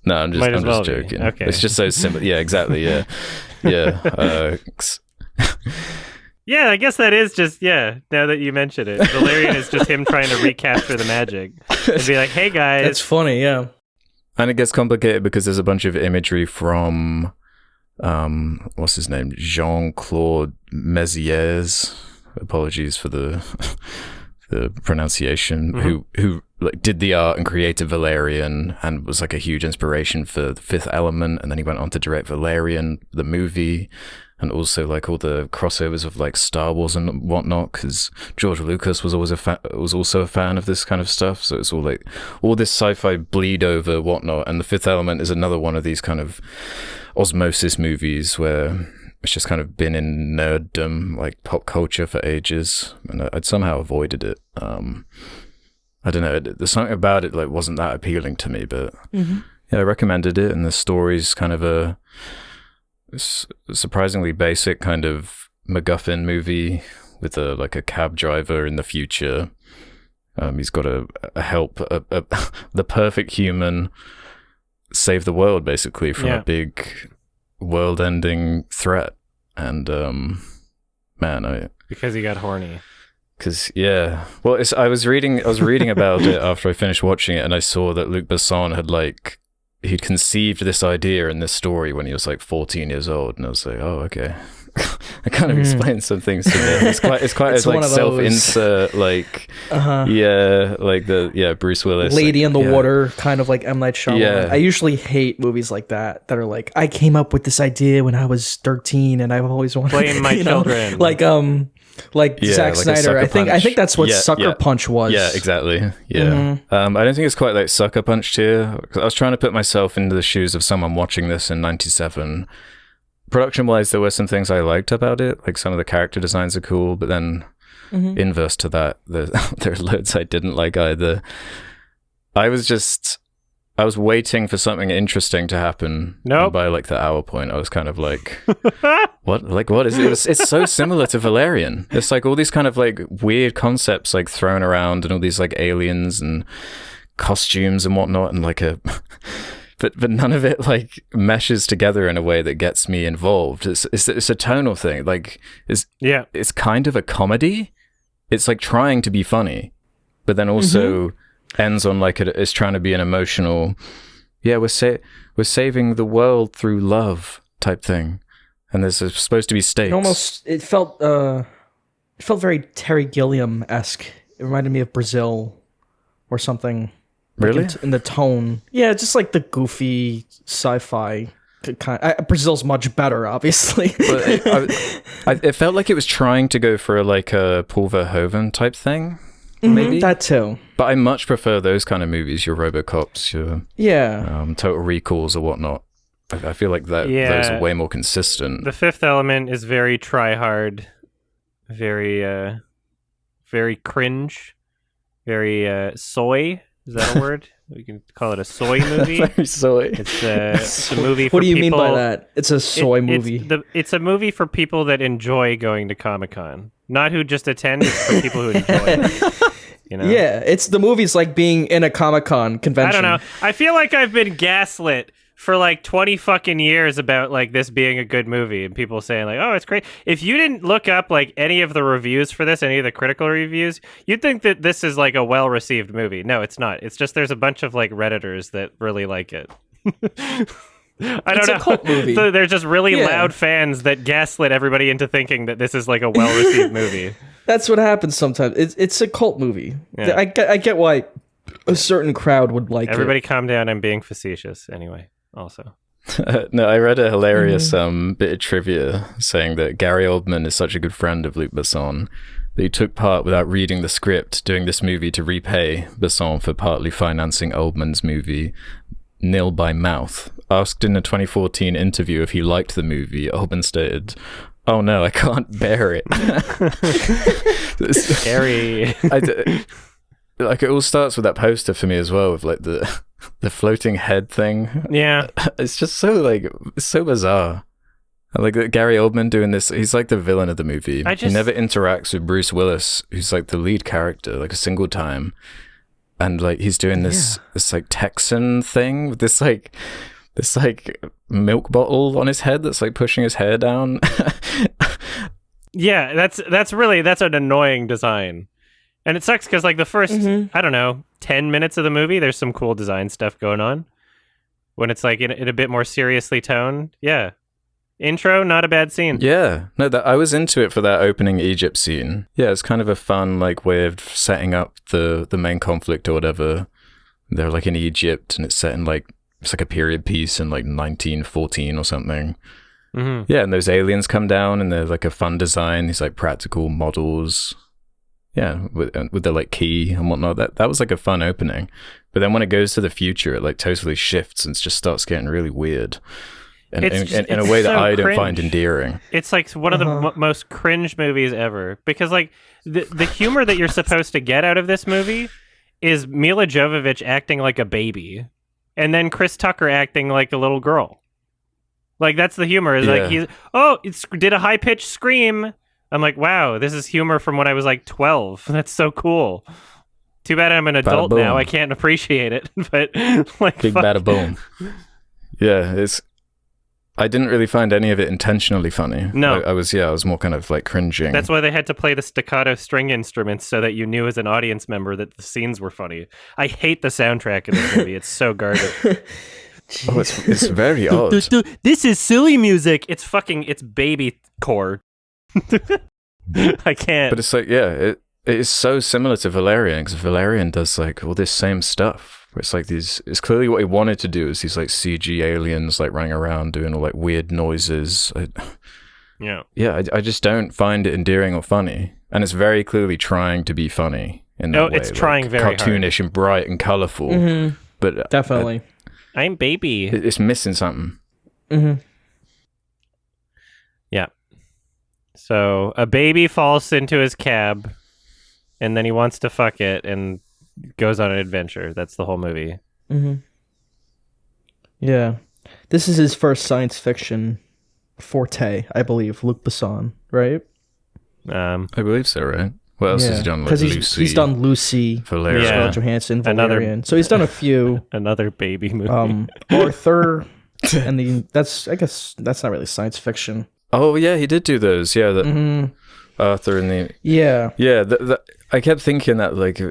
[SPEAKER 3] No, I'm
[SPEAKER 1] Might as
[SPEAKER 3] just
[SPEAKER 1] well be.
[SPEAKER 3] joking.
[SPEAKER 1] Okay.
[SPEAKER 3] It's just so simple. Yeah, exactly. Yeah, yeah.
[SPEAKER 1] Yeah, I guess that is just, now that you mention it. Valerian is just him trying to recapture the magic. And be like, hey guys.
[SPEAKER 2] That's funny, yeah.
[SPEAKER 3] And it gets complicated because there's a bunch of imagery from, what's his name? Jean-Claude Mézières. Apologies for the pronunciation.
[SPEAKER 1] Mm-hmm.
[SPEAKER 3] Who like did the art and created Valerian and was like a huge inspiration for The Fifth Element. And then he went on to direct Valerian, the movie, and also like all the crossovers of like Star Wars and whatnot, because George Lucas was always was also a fan of this kind of stuff. So it's all like all this sci-fi bleed over whatnot, and The Fifth Element is another one of these kind of osmosis movies where it's just kind of been in nerddom, like pop culture for ages, and I'd somehow avoided it. I don't know, there's something about it like wasn't that appealing to me, but yeah, I recommended it, and the story's kind of a surprisingly basic kind of MacGuffin movie with a cab driver in the future. He's got to help the perfect human save the world basically from a big world-ending threat, and
[SPEAKER 1] Because he got horny.
[SPEAKER 3] Because well, I was reading about it after I finished watching it, and I saw that Luc Besson had he'd conceived this idea and this story when he was like 14 years old, and I was like, oh, okay. That kind of explains some things to me. It's quite
[SPEAKER 2] It's
[SPEAKER 3] like
[SPEAKER 2] one of those.
[SPEAKER 3] self-insert, Bruce Willis,
[SPEAKER 2] Lady in the
[SPEAKER 3] yeah.
[SPEAKER 2] Water, kind of like M. Night Shyamalan.
[SPEAKER 3] Yeah.
[SPEAKER 2] I usually hate movies like that are like, I came up with this idea when I was 13 and I've always wanted
[SPEAKER 1] Blame my
[SPEAKER 2] you know?
[SPEAKER 1] children.
[SPEAKER 2] Like
[SPEAKER 3] Yeah,
[SPEAKER 2] Zack
[SPEAKER 3] like a
[SPEAKER 2] Snyder.
[SPEAKER 3] Sucker
[SPEAKER 2] I think
[SPEAKER 3] Punch.
[SPEAKER 2] that's what
[SPEAKER 3] Yeah,
[SPEAKER 2] Sucker
[SPEAKER 3] yeah.
[SPEAKER 2] Punch was.
[SPEAKER 3] Yeah, exactly. Yeah. I don't think it's quite like Sucker Punch here. I was trying to put myself into the shoes of someone watching this in 97. Production-wise, there were some things I liked about it. Like some of the character designs are cool, but then inverse to that, there are loads I didn't like either. I was waiting for something interesting to happen.
[SPEAKER 1] Nope.
[SPEAKER 3] And by like the hour point, I was kind of like, what? Like, what is it? It's so similar to Valerian. It's like all these kind of like weird concepts like thrown around, and all these like aliens and costumes and whatnot, and like but none of it like meshes together in a way that gets me involved. It's a tonal thing. Like it's kind of a comedy. It's like trying to be funny, but then also ends on like it's trying to be an emotional. Yeah, we're saving the world through love type thing, and there's supposed to be stakes.
[SPEAKER 2] It felt very Terry Gilliam-esque. It reminded me of Brazil or something. Like
[SPEAKER 3] Really?
[SPEAKER 2] in the tone. Yeah, just like the goofy sci-fi kind. Brazil's much better, obviously.
[SPEAKER 3] But it felt like it was trying to go for like a Paul Verhoeven type thing, maybe.
[SPEAKER 2] That too.
[SPEAKER 3] But I much prefer those kind of movies, your RoboCops, your Total Recalls or whatnot. I feel like those are way more consistent.
[SPEAKER 1] The Fifth Element is very try-hard, very cringe, very soy. Is that a word? We can call it a soy movie.
[SPEAKER 3] Very soy.
[SPEAKER 1] It's a movie for
[SPEAKER 2] What do you mean
[SPEAKER 1] people.
[SPEAKER 2] by that? It's a soy movie.
[SPEAKER 1] It's a movie for people that enjoy going to Comic-Con, not who just attend. It's for people who enjoy it. You know?
[SPEAKER 2] Yeah, it's the movie's like being in a Comic-Con convention.
[SPEAKER 1] I don't know. I feel like I've been gaslit for like 20 fucking years about like this being a good movie and people saying like, oh, it's great. If you didn't look up like any of the reviews for this, any of the critical reviews, you'd think that this is like a well-received movie. No, it's not. It's just there's a bunch of like Redditors that really like it. I don't know.
[SPEAKER 2] A cult movie.
[SPEAKER 1] So they're just really loud fans that gaslit everybody into thinking that this is like a well-received movie.
[SPEAKER 2] That's what happens sometimes. It's a cult movie.
[SPEAKER 1] Yeah.
[SPEAKER 2] I get why a certain crowd would like
[SPEAKER 1] Everybody
[SPEAKER 2] it.
[SPEAKER 1] calm down. I'm being facetious anyway. Also,
[SPEAKER 3] No, I read a hilarious bit of trivia saying that Gary Oldman is such a good friend of Luc Besson that he took part without reading the script doing this movie to repay Besson for partly financing Oldman's movie Nil by Mouth. Asked in a 2014 interview if he liked the movie, Oldman stated, "Oh no, I can't bear it."
[SPEAKER 1] Gary.
[SPEAKER 3] Like it all starts with that poster for me as well, with like the floating head thing.
[SPEAKER 1] Yeah,
[SPEAKER 3] It's just so it's so bizarre. I like that Gary Oldman doing this. He's like the villain of the movie. He never interacts with Bruce Willis, who's like the lead character, like a single time. And like he's doing this like Texan thing with this milk bottle on his head that's like pushing his hair down.
[SPEAKER 1] Yeah, that's an annoying design. And it sucks because like the first, I don't know, 10 minutes of the movie, there's some cool design stuff going on. When it's like in a bit more seriously toned. Yeah. Intro, not a bad scene.
[SPEAKER 3] Yeah. No, I was into it for that opening Egypt scene. Yeah, it's kind of a fun like way of setting up the main conflict or whatever. They're like in Egypt and it's set in like, it's like a period piece in like 1914 or something. Mm-hmm. Yeah, and those aliens come down and they're like a fun design, these like practical models. Yeah, with the like key and whatnot. That was like a fun opening. But then when it goes to the future, it like totally shifts and just starts getting really weird. In a way that I don't find endearing.
[SPEAKER 1] It's like one of the most cringe movies ever. Because like the humor that you're supposed to get out of this movie is Mila Jovovich acting like a baby. And then Chris Tucker acting like a little girl. Like that's the humor. Is like it's did a high-pitched scream. I'm like, wow, this is humor from when I was like 12. That's so cool. Too bad I'm an adult now. I can't appreciate it. But like,
[SPEAKER 3] big bada boom. Yeah, I didn't really find any of it intentionally funny.
[SPEAKER 1] No,
[SPEAKER 3] I was more kind of like cringing.
[SPEAKER 1] That's why they had to play the staccato string instruments so that you knew as an audience member that the scenes were funny. I hate the soundtrack of this movie. It's so garbage.
[SPEAKER 3] Oh, it's very odd.
[SPEAKER 1] This is silly music. It's baby core. I can't.
[SPEAKER 3] But it's like, yeah, it is so similar to Valerian, because Valerian does like all this same stuff. Where it's like these, it's clearly what he wanted to do is these like CG aliens like running around doing all like weird noises. I just don't find it endearing or funny. And it's very clearly trying to be funny in that way.
[SPEAKER 1] It's trying
[SPEAKER 3] like,
[SPEAKER 1] very
[SPEAKER 3] cartoonish
[SPEAKER 1] hard.
[SPEAKER 3] And bright and colorful.
[SPEAKER 2] Mm-hmm.
[SPEAKER 3] But
[SPEAKER 2] definitely.
[SPEAKER 1] I'm baby.
[SPEAKER 3] It's missing something.
[SPEAKER 2] Mm-hmm.
[SPEAKER 1] Yeah. So a baby falls into his cab, and then he wants to fuck it and goes on an adventure. That's the whole movie.
[SPEAKER 2] Mm-hmm. Yeah. This is his first science fiction forte, I believe. Luc Besson, right?
[SPEAKER 3] I believe so, right? What else has he done? Like
[SPEAKER 2] Lucy. He's done Lucy,
[SPEAKER 3] Valerian.
[SPEAKER 2] Scarlett Johansson, Valerian. So he's done a few.
[SPEAKER 1] Another baby movie.
[SPEAKER 2] Arthur, and that's not really science fiction.
[SPEAKER 3] Oh yeah, he did do those. Yeah, Arthur and the yeah. I kept thinking that like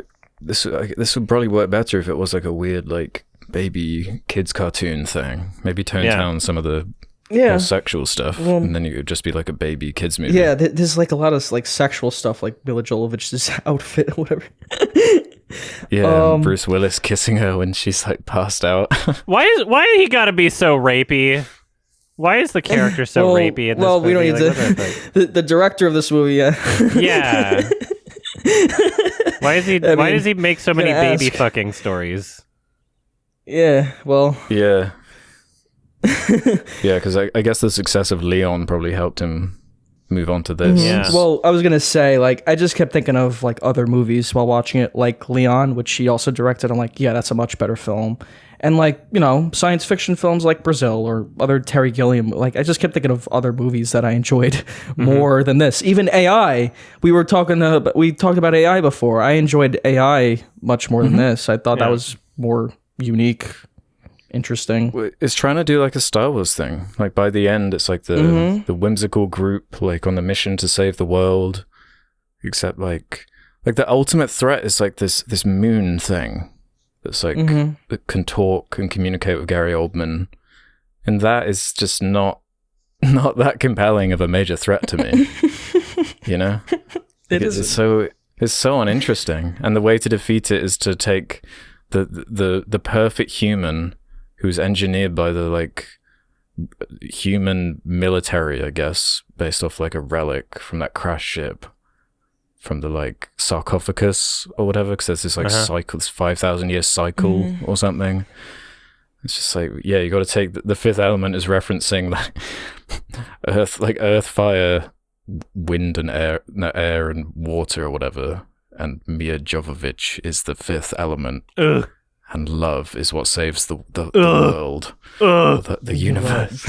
[SPEAKER 3] this would probably work better if it was like a weird like baby kids cartoon thing. Maybe tone down some of the more sexual stuff, and then it would just be like a baby kids movie.
[SPEAKER 2] Yeah, there's like a lot of like sexual stuff, like Mila Jovovich's outfit or whatever.
[SPEAKER 3] Yeah, and Bruce Willis kissing her when she's like passed out.
[SPEAKER 1] Why he gotta be so rapey? Why is the character so rapey in this movie?
[SPEAKER 2] We don't need the director of this movie.
[SPEAKER 1] Yeah. Why does he make so many baby fucking stories?
[SPEAKER 2] Yeah. Well.
[SPEAKER 3] Yeah. Yeah, because I guess the success of Leon probably helped him move on to this.
[SPEAKER 1] Yeah.
[SPEAKER 2] Well, I was gonna say, like, I just kept thinking of like other movies while watching it, like Leon, which he also directed. I'm like, yeah, that's a much better film. And like, you know, science fiction films like Brazil or other Terry Gilliam. Like, I just kept thinking of other movies that I enjoyed more than this. Even AI. We talked about AI before. I enjoyed AI much more than this. I thought that was more unique, interesting.
[SPEAKER 3] It's trying to do like a Star Wars thing. Like by the end, it's like the whimsical group like on the mission to save the world. Except like the ultimate threat is like this moon thing. That's like that can talk and communicate with Gary Oldman, and that is just not that compelling of a major threat to me. You know, it's so uninteresting, and the way to defeat it is to take the perfect human who's engineered by the like human military, I guess, based off like a relic from that crash ship. From the like sarcophagus or whatever, because there's this like cycle, this 5,000 year cycle or something. It's just like, yeah, you got to take the fifth element is referencing like earth, fire, wind, and air and water or whatever. And Mia Jovovich is the fifth element, and love is what saves the world, the universe.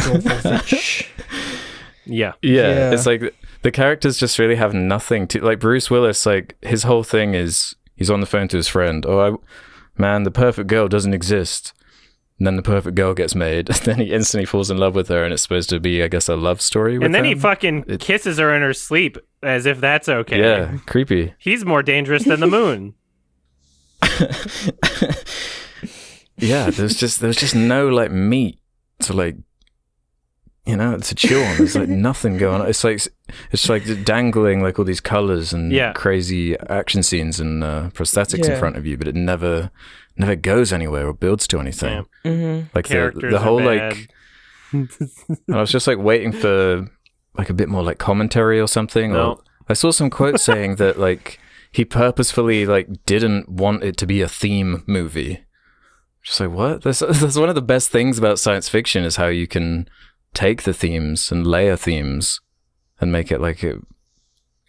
[SPEAKER 1] Yeah,
[SPEAKER 3] it's like. The characters just really have nothing to... Like, Bruce Willis, like, his whole thing is... He's on the phone to his friend. Man, the perfect girl doesn't exist. And then the perfect girl gets made. And then he instantly falls in love with her, and it's supposed to be, I guess, a love story with
[SPEAKER 1] And then
[SPEAKER 3] him.
[SPEAKER 1] he fucking kisses her in her sleep, as if that's okay.
[SPEAKER 3] Yeah, creepy.
[SPEAKER 1] He's more dangerous than the moon.
[SPEAKER 3] Yeah, there's just no, like, meat to, like... You know, to chew on. There's like nothing going on. It's like dangling like all these colors and crazy action scenes and prosthetics in front of you, but it never goes anywhere or builds to anything. Yeah. Like the whole like. And I was just like waiting for like a bit more like commentary or something.
[SPEAKER 1] No.
[SPEAKER 3] Or I saw some quote saying that like he purposefully like didn't want it to be a theme movie. Just like what? That's one of the best things about science fiction is how you can take the themes and layer themes and make it like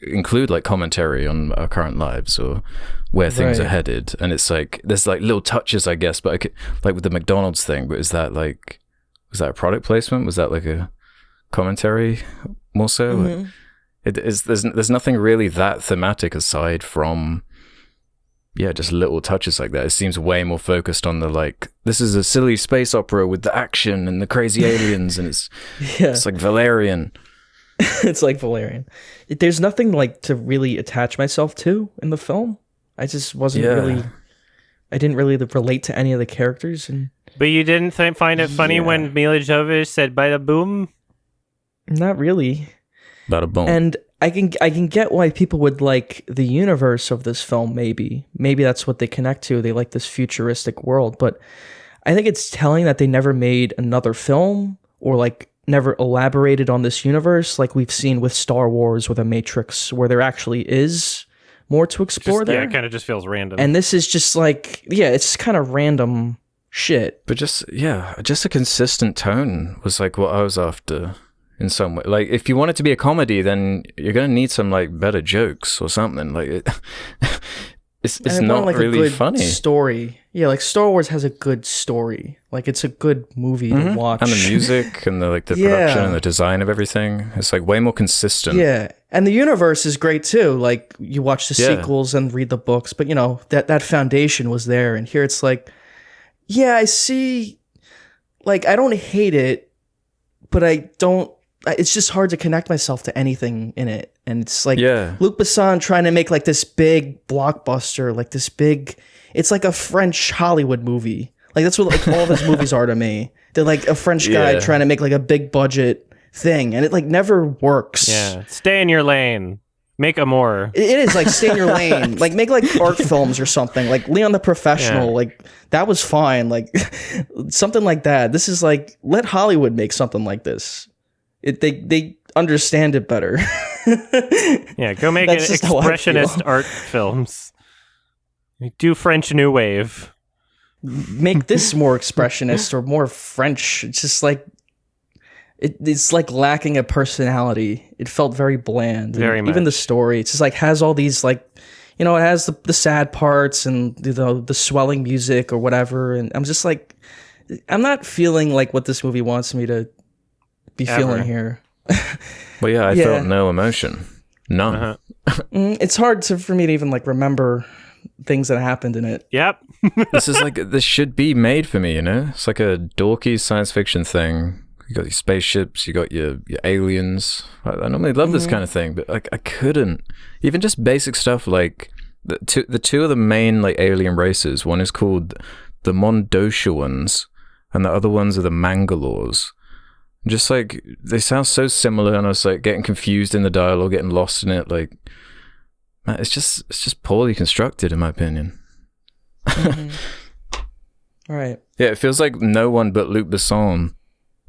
[SPEAKER 3] include like commentary on our current lives or where things are headed. And it's like there's like little touches, I guess, but like with the McDonald's thing. But was that a product placement? Was that like a commentary more so? Like, there's nothing really that thematic aside from just little touches like that. It seems way more focused on the like, this is a silly space opera with the action and the crazy aliens, and it's like Valerian.
[SPEAKER 2] It's like Valerian. There's nothing like to really attach myself to in the film. I just wasn't really. I didn't really relate to any of the characters,
[SPEAKER 1] But you didn't find it funny when Mila Jovovich said "bada boom"?
[SPEAKER 2] Not really.
[SPEAKER 3] Bada boom.
[SPEAKER 2] And I can get why people would like the universe of this film. Maybe that's what they connect to. They like this futuristic world, but I think it's telling that they never made another film or like never elaborated on this universe like we've seen with Star Wars or The Matrix, where there actually is more to explore there.
[SPEAKER 1] Yeah, it kind of just feels random.
[SPEAKER 2] And this is just like, it's kind of random shit.
[SPEAKER 3] But just a consistent tone was like what I was after. In some way, like if you want it to be a comedy, then you're gonna need some like better jokes or something. Like it's not
[SPEAKER 2] like
[SPEAKER 3] really
[SPEAKER 2] a good
[SPEAKER 3] funny
[SPEAKER 2] story. Yeah, like Star Wars has a good story. Like it's a good movie to watch,
[SPEAKER 3] and the music and the production and the design of everything. It's like way more consistent.
[SPEAKER 2] Yeah, and the universe is great too. Like you watch the sequels and read the books, but you know that foundation was there. And here it's like, I see. Like I don't hate it, but I don't. It's just hard to connect myself to anything in it. And it's like Luc Besson trying to make like this big blockbuster, like this big, it's like a French Hollywood movie. Like that's what like all of his movies are to me. They're like a French guy trying to make like a big budget thing. And it like never works.
[SPEAKER 1] Yeah. Stay in your lane. Make a more.
[SPEAKER 2] It is like stay in your lane. Like make like art films or something. Like Leon the Professional. Like that was fine. Like something like that. This is like, let Hollywood make something like this. They understand it better.
[SPEAKER 1] Go make expressionist art films. Do French New Wave.
[SPEAKER 2] Make this more expressionist or more French. It's just like it's like lacking a personality. It felt very bland.
[SPEAKER 1] Very
[SPEAKER 2] and
[SPEAKER 1] much.
[SPEAKER 2] even the story, it's just like has all these like, it has the sad parts and the swelling music or whatever. And I'm just like, I'm not feeling like what this movie wants me to be feeling here.
[SPEAKER 3] Well, yeah, I felt no emotion. None.
[SPEAKER 1] Uh-huh.
[SPEAKER 2] It's hard for me to even like remember things that happened in it.
[SPEAKER 1] Yep.
[SPEAKER 3] This should be made for me, It's like a dorky science fiction thing. You got your spaceships, you got your aliens. I normally love this kind of thing, but like I couldn't. Even just basic stuff like the two of the main like alien races. One is called the Mondosians, and the other ones are the Mangalores. Just like they sound so similar, and I was like getting confused in the dialogue, getting lost in it. Like, man, it's just poorly constructed, in my opinion.
[SPEAKER 2] All right.
[SPEAKER 3] Yeah, it feels like no one but Luc Besson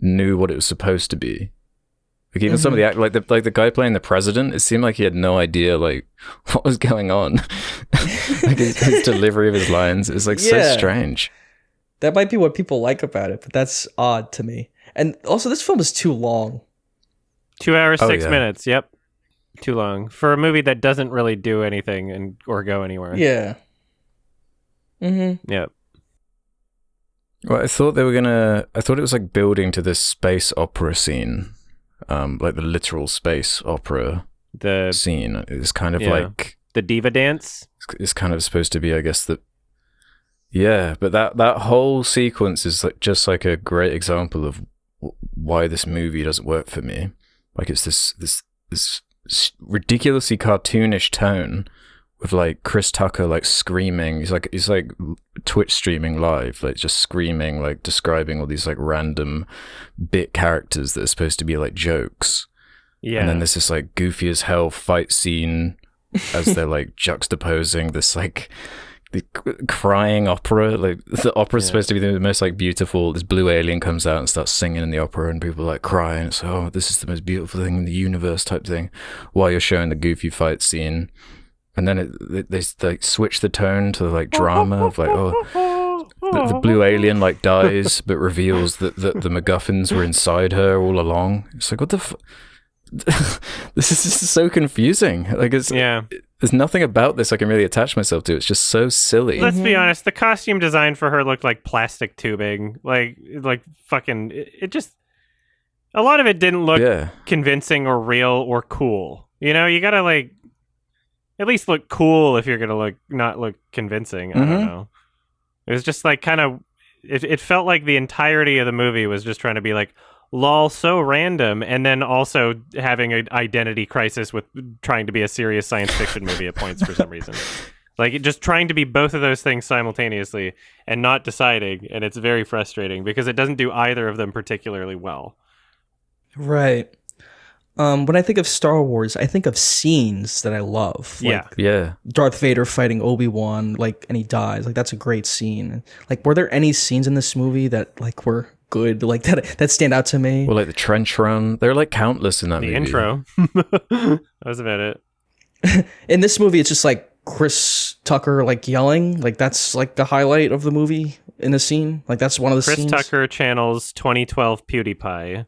[SPEAKER 3] knew what it was supposed to be. Like even some of the act, like the guy playing the president, it seemed like he had no idea like what was going on. Like his delivery of his lines is like so strange.
[SPEAKER 2] That might be what people like about it, but that's odd to me. And also, this film is too long.
[SPEAKER 1] 2 hours, 6 minutes. Yep. Too long. For a movie that doesn't really do anything or go anywhere.
[SPEAKER 2] Yeah.
[SPEAKER 1] Yep.
[SPEAKER 3] Well, I thought it was like building to this space opera scene. Like the literal space opera scene is kind of like...
[SPEAKER 1] The diva dance?
[SPEAKER 3] It's kind of supposed to be, I guess, Yeah, but that whole sequence is like just like a great example of why this movie doesn't work for me. Like it's this ridiculously cartoonish tone with like Chris Tucker like screaming. He's like Twitch streaming live, like just screaming, like describing all these like random bit characters that are supposed to be like jokes. Yeah. And then there's this like goofy as hell fight scene as they're like juxtaposing this like the crying opera. Like the opera's supposed to be the most like beautiful. This blue alien comes out and starts singing in the opera, and people like cry, and it's this is the most beautiful thing in the universe type thing, while you're showing the goofy fight scene. And then they like switch the tone to like drama of like the blue alien like dies but reveals that the MacGuffins were inside her all along. It's like what the this is just so confusing. Like there's nothing about this I can really attach myself to. It's just so silly.
[SPEAKER 1] Let's be honest. The costume design for her looked like plastic tubing. Like fucking. It just a lot of it didn't look convincing or real or cool. You gotta like at least look cool if you're gonna not look convincing. I don't know. It was just like kind of. It felt like the entirety of the movie was just trying to be like, lol, so random, and then also having an identity crisis with trying to be a serious science fiction movie at points for some reason. Like just trying to be both of those things simultaneously and not deciding, and it's very frustrating because it doesn't do either of them particularly well.
[SPEAKER 2] Right. When I think of Star Wars, I think of scenes that I love. Like Darth Vader fighting Obi-Wan, and he dies. Like that's a great scene. Like, were there any scenes in this movie that were good, like that stand out to me?
[SPEAKER 3] Well, like the trench run, there are like countless in that movie.
[SPEAKER 1] The intro. That was about it.
[SPEAKER 2] In this movie, it's just like Chris Tucker yelling. Like that's like the highlight of the movie in a scene. Like that's one of the scenes.
[SPEAKER 1] Chris Tucker channels 2012 PewDiePie.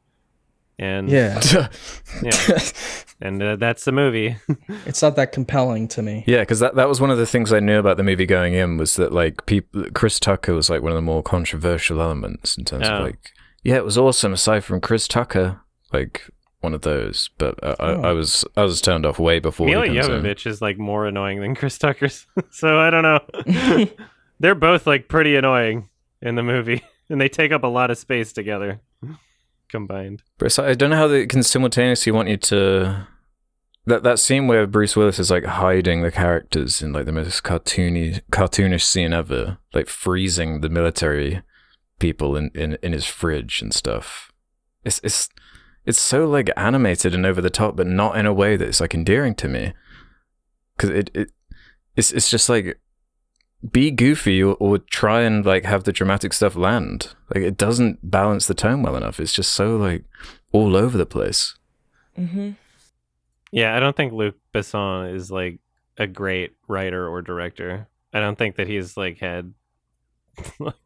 [SPEAKER 1] And and that's the movie.
[SPEAKER 2] It's not that compelling to me.
[SPEAKER 3] Yeah, because that was one of the things I knew about the movie going in, was that Chris Tucker was like one of the more controversial elements in terms of it was awesome aside from Chris Tucker, like one of those. But I was turned off way before.
[SPEAKER 1] Mila Jovovich is more annoying than Chris Tucker's, so I don't know. They're both pretty annoying in the movie, and they take up a lot of space together. Combined. But
[SPEAKER 3] I don't know how they can simultaneously want you to that scene where Bruce Willis is hiding the characters in the most cartoonish scene ever, freezing the military people in his fridge and stuff. It's so animated and over the top, but not in a way that's endearing to me. Because it's just be goofy or try and have the dramatic stuff land. It doesn't balance the tone well enough. It's just so all over the place.
[SPEAKER 2] Mm-hmm.
[SPEAKER 1] Yeah, I don't think Luc Besson is a great writer or director. I don't think that he's had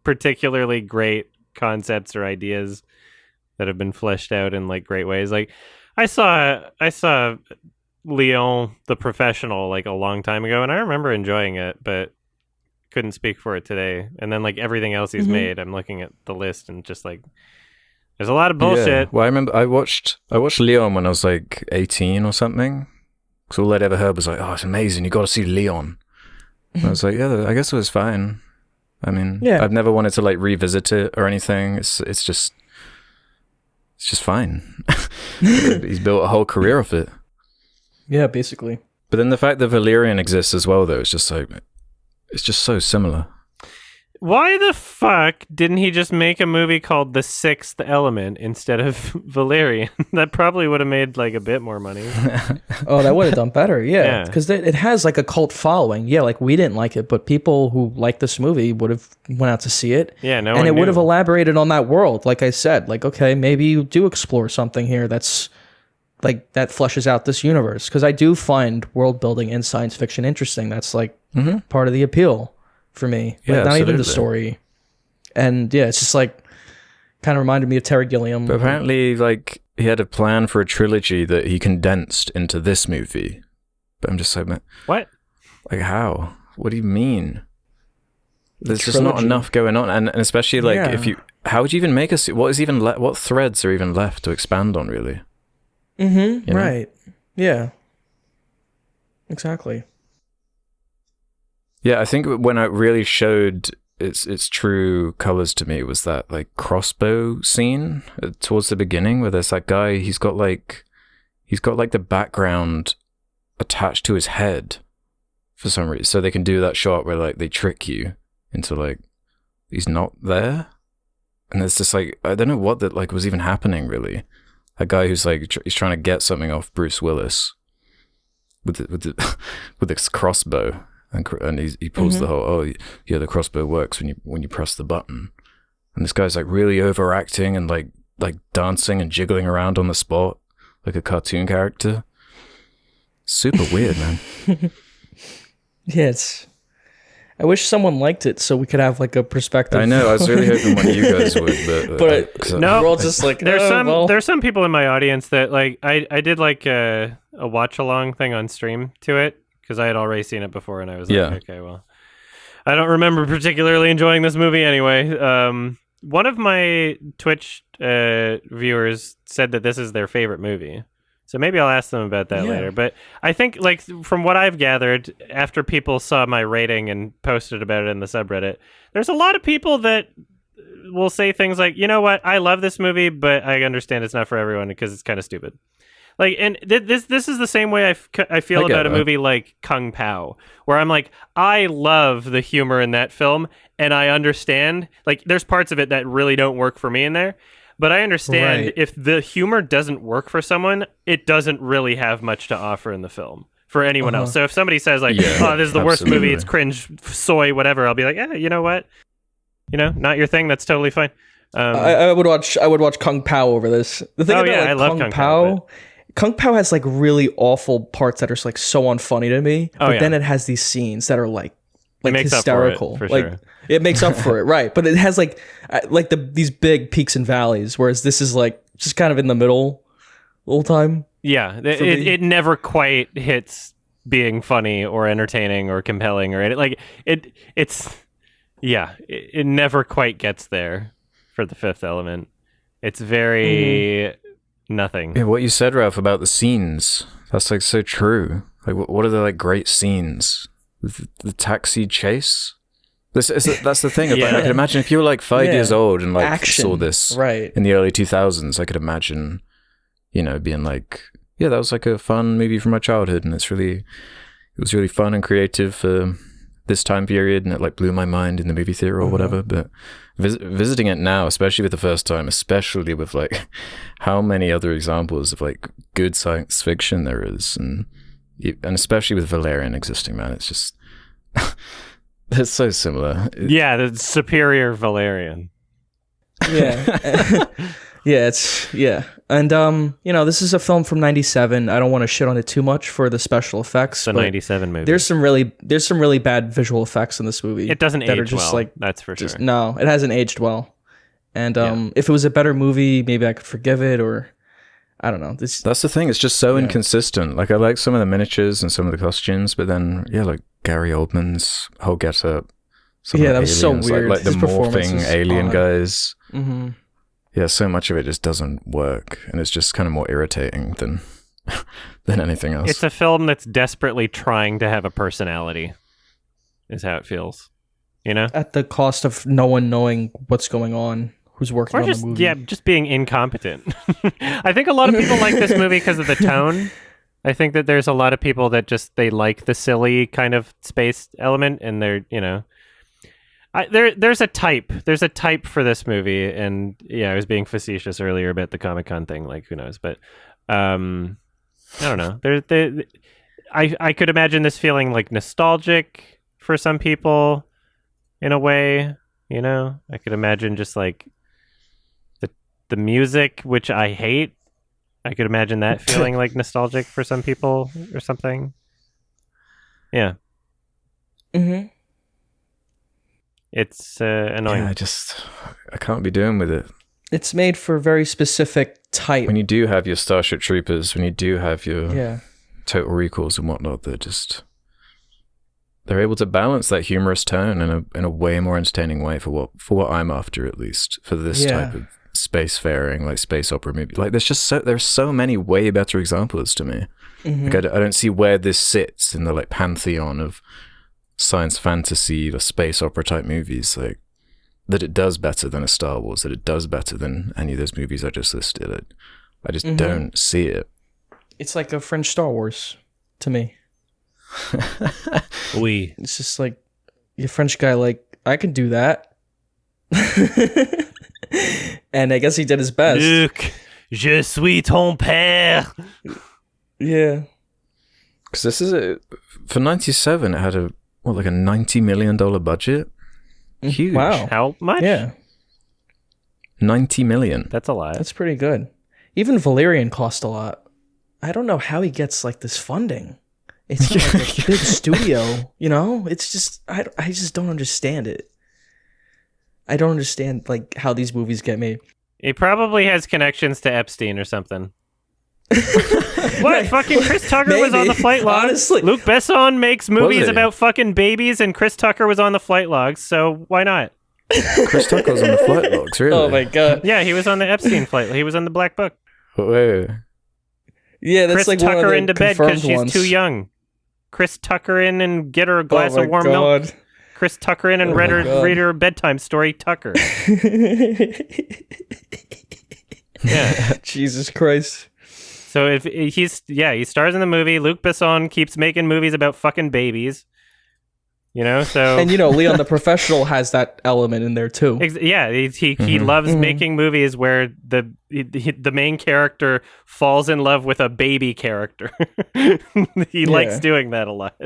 [SPEAKER 1] particularly great concepts or ideas that have been fleshed out in like great ways. Like I saw Leon the Professional like a long time ago, and I remember enjoying it, but couldn't speak for it today. And then like everything else he's made, I'm looking at the list and just like there's a lot of bullshit.
[SPEAKER 3] Yeah. Well, I remember I watched Leon when I was like 18 or something. Because all I'd ever heard was like, oh, it's amazing. You got to see Leon. And I was like, yeah, I guess it was fine. I mean, I've never wanted to like revisit it or anything. It's just fine. He's built a whole career off it.
[SPEAKER 2] Yeah, basically.
[SPEAKER 3] But then the fact that Valerian exists as well, though, it's just so similar.
[SPEAKER 1] Why the fuck didn't he just make a movie called The Sixth Element instead of Valerian? That probably would have made like a bit more money.
[SPEAKER 2] Oh, that would have done better. Yeah, because it has like a cult following. Yeah, like we didn't like it, but people who like this movie would have went out to see it.
[SPEAKER 1] Yeah, no,
[SPEAKER 2] and it would have elaborated on that world. Like I said, like okay, maybe you do explore something here that's like that fleshes out this universe. Because I do find world building in science fiction interesting. That's like part of the appeal for me.
[SPEAKER 3] Yeah,
[SPEAKER 2] like, not even the story. And yeah, it's just like kind of reminded me of Terry Gilliam.
[SPEAKER 3] But apparently like he had a plan for a trilogy that he condensed into this movie. But I'm just like,
[SPEAKER 1] what? Like
[SPEAKER 3] how? What do you mean? There's just not enough going on, and especially like if you, how would you even make what threads are even left to expand on, really?
[SPEAKER 2] You know? Right. Yeah. Exactly.
[SPEAKER 3] Yeah, I think when it really showed its true colors to me was that like crossbow scene towards the beginning, where there's that guy. He's got like the background attached to his head for some reason, so they can do that shot where like they trick you into like he's not there, and it's just like I don't know what that like was even happening really. A guy who's like he's trying to get something off Bruce Willis with this crossbow. And he pulls the whole the crossbow works when you press the button, and this guy's like really overacting and like dancing and jiggling around on the spot like a cartoon character. Super weird, man.
[SPEAKER 2] Yeah, I wish someone liked it so we could have like a perspective.
[SPEAKER 3] I know. I was really hoping one of you guys would,
[SPEAKER 2] but no, we're all just like
[SPEAKER 1] there's some people in my audience that like I did like a watch along thing on stream to it. Because I had already seen it before, and I was like, okay, well, I don't remember particularly enjoying this movie anyway. One of my Twitch viewers said that this is their favorite movie. So maybe I'll ask them about that later. But I think, like, from what I've gathered, after people saw my rating and posted about it in the subreddit, there's a lot of people that will say things like, you know what, I love this movie, but I understand it's not for everyone because it's kind of stupid. Like, and this is the same way I feel about a movie like Kung Pao, where I'm like, I love the humor in that film, and I understand, like, there's parts of it that really don't work for me in there, but I understand if the humor doesn't work for someone, it doesn't really have much to offer in the film for anyone else. So if somebody says, like, oh, this is the worst movie, it's cringe, soy, whatever, I'll be like, yeah, you know what? You know, not your thing, that's totally fine.
[SPEAKER 2] I would watch Kung Pao over this. The thing about
[SPEAKER 1] I love Kung Pao.
[SPEAKER 2] Kung Pao has like really awful parts that are like so unfunny to me, but then it has these scenes that are like hysterical.
[SPEAKER 1] Up for it,
[SPEAKER 2] like
[SPEAKER 1] sure.
[SPEAKER 2] It makes up for it, right? But it has like these big peaks and valleys, whereas this is like just kind of in the middle all the time.
[SPEAKER 1] Yeah, it never quite hits being funny or entertaining or compelling or anything. Like it never quite gets there for The Fifth Element. It's very. Nothing.
[SPEAKER 3] Yeah, what you said, Ralph, about the scenes, that's like so true. Like, what are the like great scenes? The taxi chase? That's the thing. I can imagine if you were like 5 years old and like saw this in the early 2000s, I could imagine, you know, being like, yeah, that was like a fun movie from my childhood, and it was really fun and creative for this time period, and it like blew my mind in the movie theater or whatever. But visiting it now, especially with the first time, especially with like how many other examples of like good science fiction there is, and especially with Valerian existing, man, it's just it's so similar.
[SPEAKER 1] The superior Valerian.
[SPEAKER 2] And you know, this is a film from '97. I don't want to shit on it too much for the special effects.
[SPEAKER 1] It's a '97 movie.
[SPEAKER 2] There's some really bad visual effects in this movie.
[SPEAKER 1] It doesn't age
[SPEAKER 2] just
[SPEAKER 1] well. Like, that's for sure.
[SPEAKER 2] No, it hasn't aged well. And if it was a better movie, maybe I could forgive it, or I don't know.
[SPEAKER 3] That's the thing. It's just so inconsistent. Like, I like some of the miniatures and some of the costumes, but then, like Gary Oldman's whole get-up.
[SPEAKER 2] That was so weird.
[SPEAKER 3] Like the morphing alien guys.
[SPEAKER 2] Mm-hmm.
[SPEAKER 3] Yeah, so much of it just doesn't work, and it's just kind of more irritating than anything else.
[SPEAKER 1] It's a film that's desperately trying to have a personality, is how it feels. You know?
[SPEAKER 2] At the cost of no one knowing what's going on, who's working on the movie.
[SPEAKER 1] Yeah, just being incompetent. I think a lot of people like this movie because of the tone. I think that there's a lot of people that they like the silly kind of space element, and they're, there's a type. There's a type for this movie, and I was being facetious earlier about the Comic-Con thing, like, who knows, but I don't know. I could imagine this feeling like nostalgic for some people in a way, I could imagine just like the music, which I hate. I could imagine that feeling like nostalgic for some people or something. Yeah.
[SPEAKER 2] Mm-hmm.
[SPEAKER 1] It's annoying.
[SPEAKER 3] Yeah, I can't be doing with it.
[SPEAKER 2] It's made for a very specific type.
[SPEAKER 3] When you do have your Starship Troopers, when you do have your Total Recalls and whatnot, they're able to balance that humorous tone in a way more entertaining way for what I'm after, at least for this type of spacefaring, like space opera movie. Like, there's so many way better examples to me. Mm-hmm. Like, I don't see where this sits in the like pantheon of science fantasy or space opera type movies. Like, that it does better than a Star Wars, that it does better than any of those movies I just listed. I just don't see it.
[SPEAKER 2] It's like a French Star Wars to me. It's just like your French guy, like, I can do that. And I guess he did his best.
[SPEAKER 1] Luc, je suis ton père.
[SPEAKER 2] Yeah.
[SPEAKER 3] Because this is for 97, it had a $90 million budget. Huge.
[SPEAKER 2] Wow.
[SPEAKER 1] How much?
[SPEAKER 2] Yeah.
[SPEAKER 3] 90 million.
[SPEAKER 1] That's a lot.
[SPEAKER 2] That's pretty good. Even Valerian cost a lot. I don't know how he gets like this funding. It's not like a big studio, It's just I just don't understand it. I don't understand like how these movies get made.
[SPEAKER 1] He probably has connections to Epstein or something. What? Fucking Chris Tucker was on the flight logs.
[SPEAKER 2] Honestly.
[SPEAKER 1] Luc Besson makes movies about fucking babies, and Chris Tucker was on the flight logs, so why not?
[SPEAKER 3] Chris Tucker was on the flight logs, really?
[SPEAKER 2] Oh my god.
[SPEAKER 1] Yeah, he was on the Epstein flight. He was on the Black Book.
[SPEAKER 3] Wait.
[SPEAKER 2] Yeah, that's
[SPEAKER 1] Chris
[SPEAKER 2] like
[SPEAKER 1] Tucker
[SPEAKER 2] one of the
[SPEAKER 1] into bed because she's
[SPEAKER 2] ones.
[SPEAKER 1] too young. Chris Tucker in and get her a glass of warm milk. Chris Tucker in and read her a bedtime story, Tucker. Yeah.
[SPEAKER 2] Jesus Christ.
[SPEAKER 1] So if he stars in the movie. Luc Besson keeps making movies about fucking babies. So
[SPEAKER 2] and Leon the Professional has that element in there too.
[SPEAKER 1] He loves making movies where the main character falls in love with a baby character. He likes doing that a lot.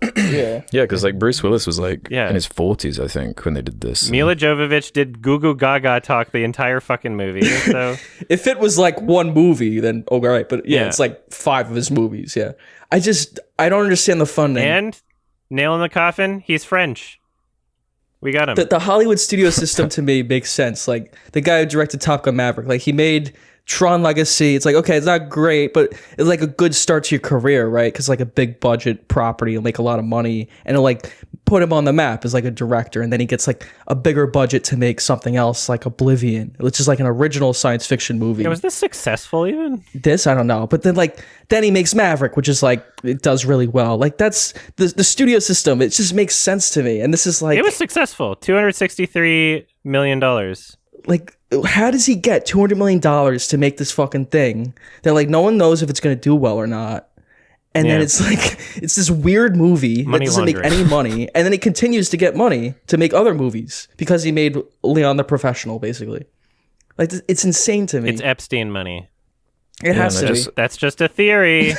[SPEAKER 2] Yeah,
[SPEAKER 3] because like Bruce Willis was like in his 40s, I think, when they did this.
[SPEAKER 1] Mila Jovovich did Goo Goo Gaga talk the entire fucking movie. So
[SPEAKER 2] if it was like one movie, then all right. But it's like 5 of his movies. Yeah, I don't understand the funding.
[SPEAKER 1] And nail in the coffin, he's French. We got him.
[SPEAKER 2] The Hollywood studio system to me makes sense. Like the guy who directed Top Gun Maverick, like he made Tron Legacy. It's like, okay, it's not great, but it's like a good start to your career, right? Because like a big budget property will make a lot of money and it'll like put him on the map as like a director. And then he gets like a bigger budget to make something else like Oblivion, which is like an original science fiction movie.
[SPEAKER 1] Yeah, was this successful even?
[SPEAKER 2] This, I don't know. But then he makes Maverick, which is like, it does really well. Like that's the studio system. It just makes sense to me. And this is like,
[SPEAKER 1] it was successful. $263 million.
[SPEAKER 2] Like, how does he get $200 million to make this fucking thing that like no one knows if it's going to do well or not? And then it's like, it's this weird movie that doesn't make any money. And then he continues to get money to make other movies because he made Leon the Professional, basically. Like, it's insane to me.
[SPEAKER 1] It's Epstein money.
[SPEAKER 2] It has to be.
[SPEAKER 1] That's just a theory.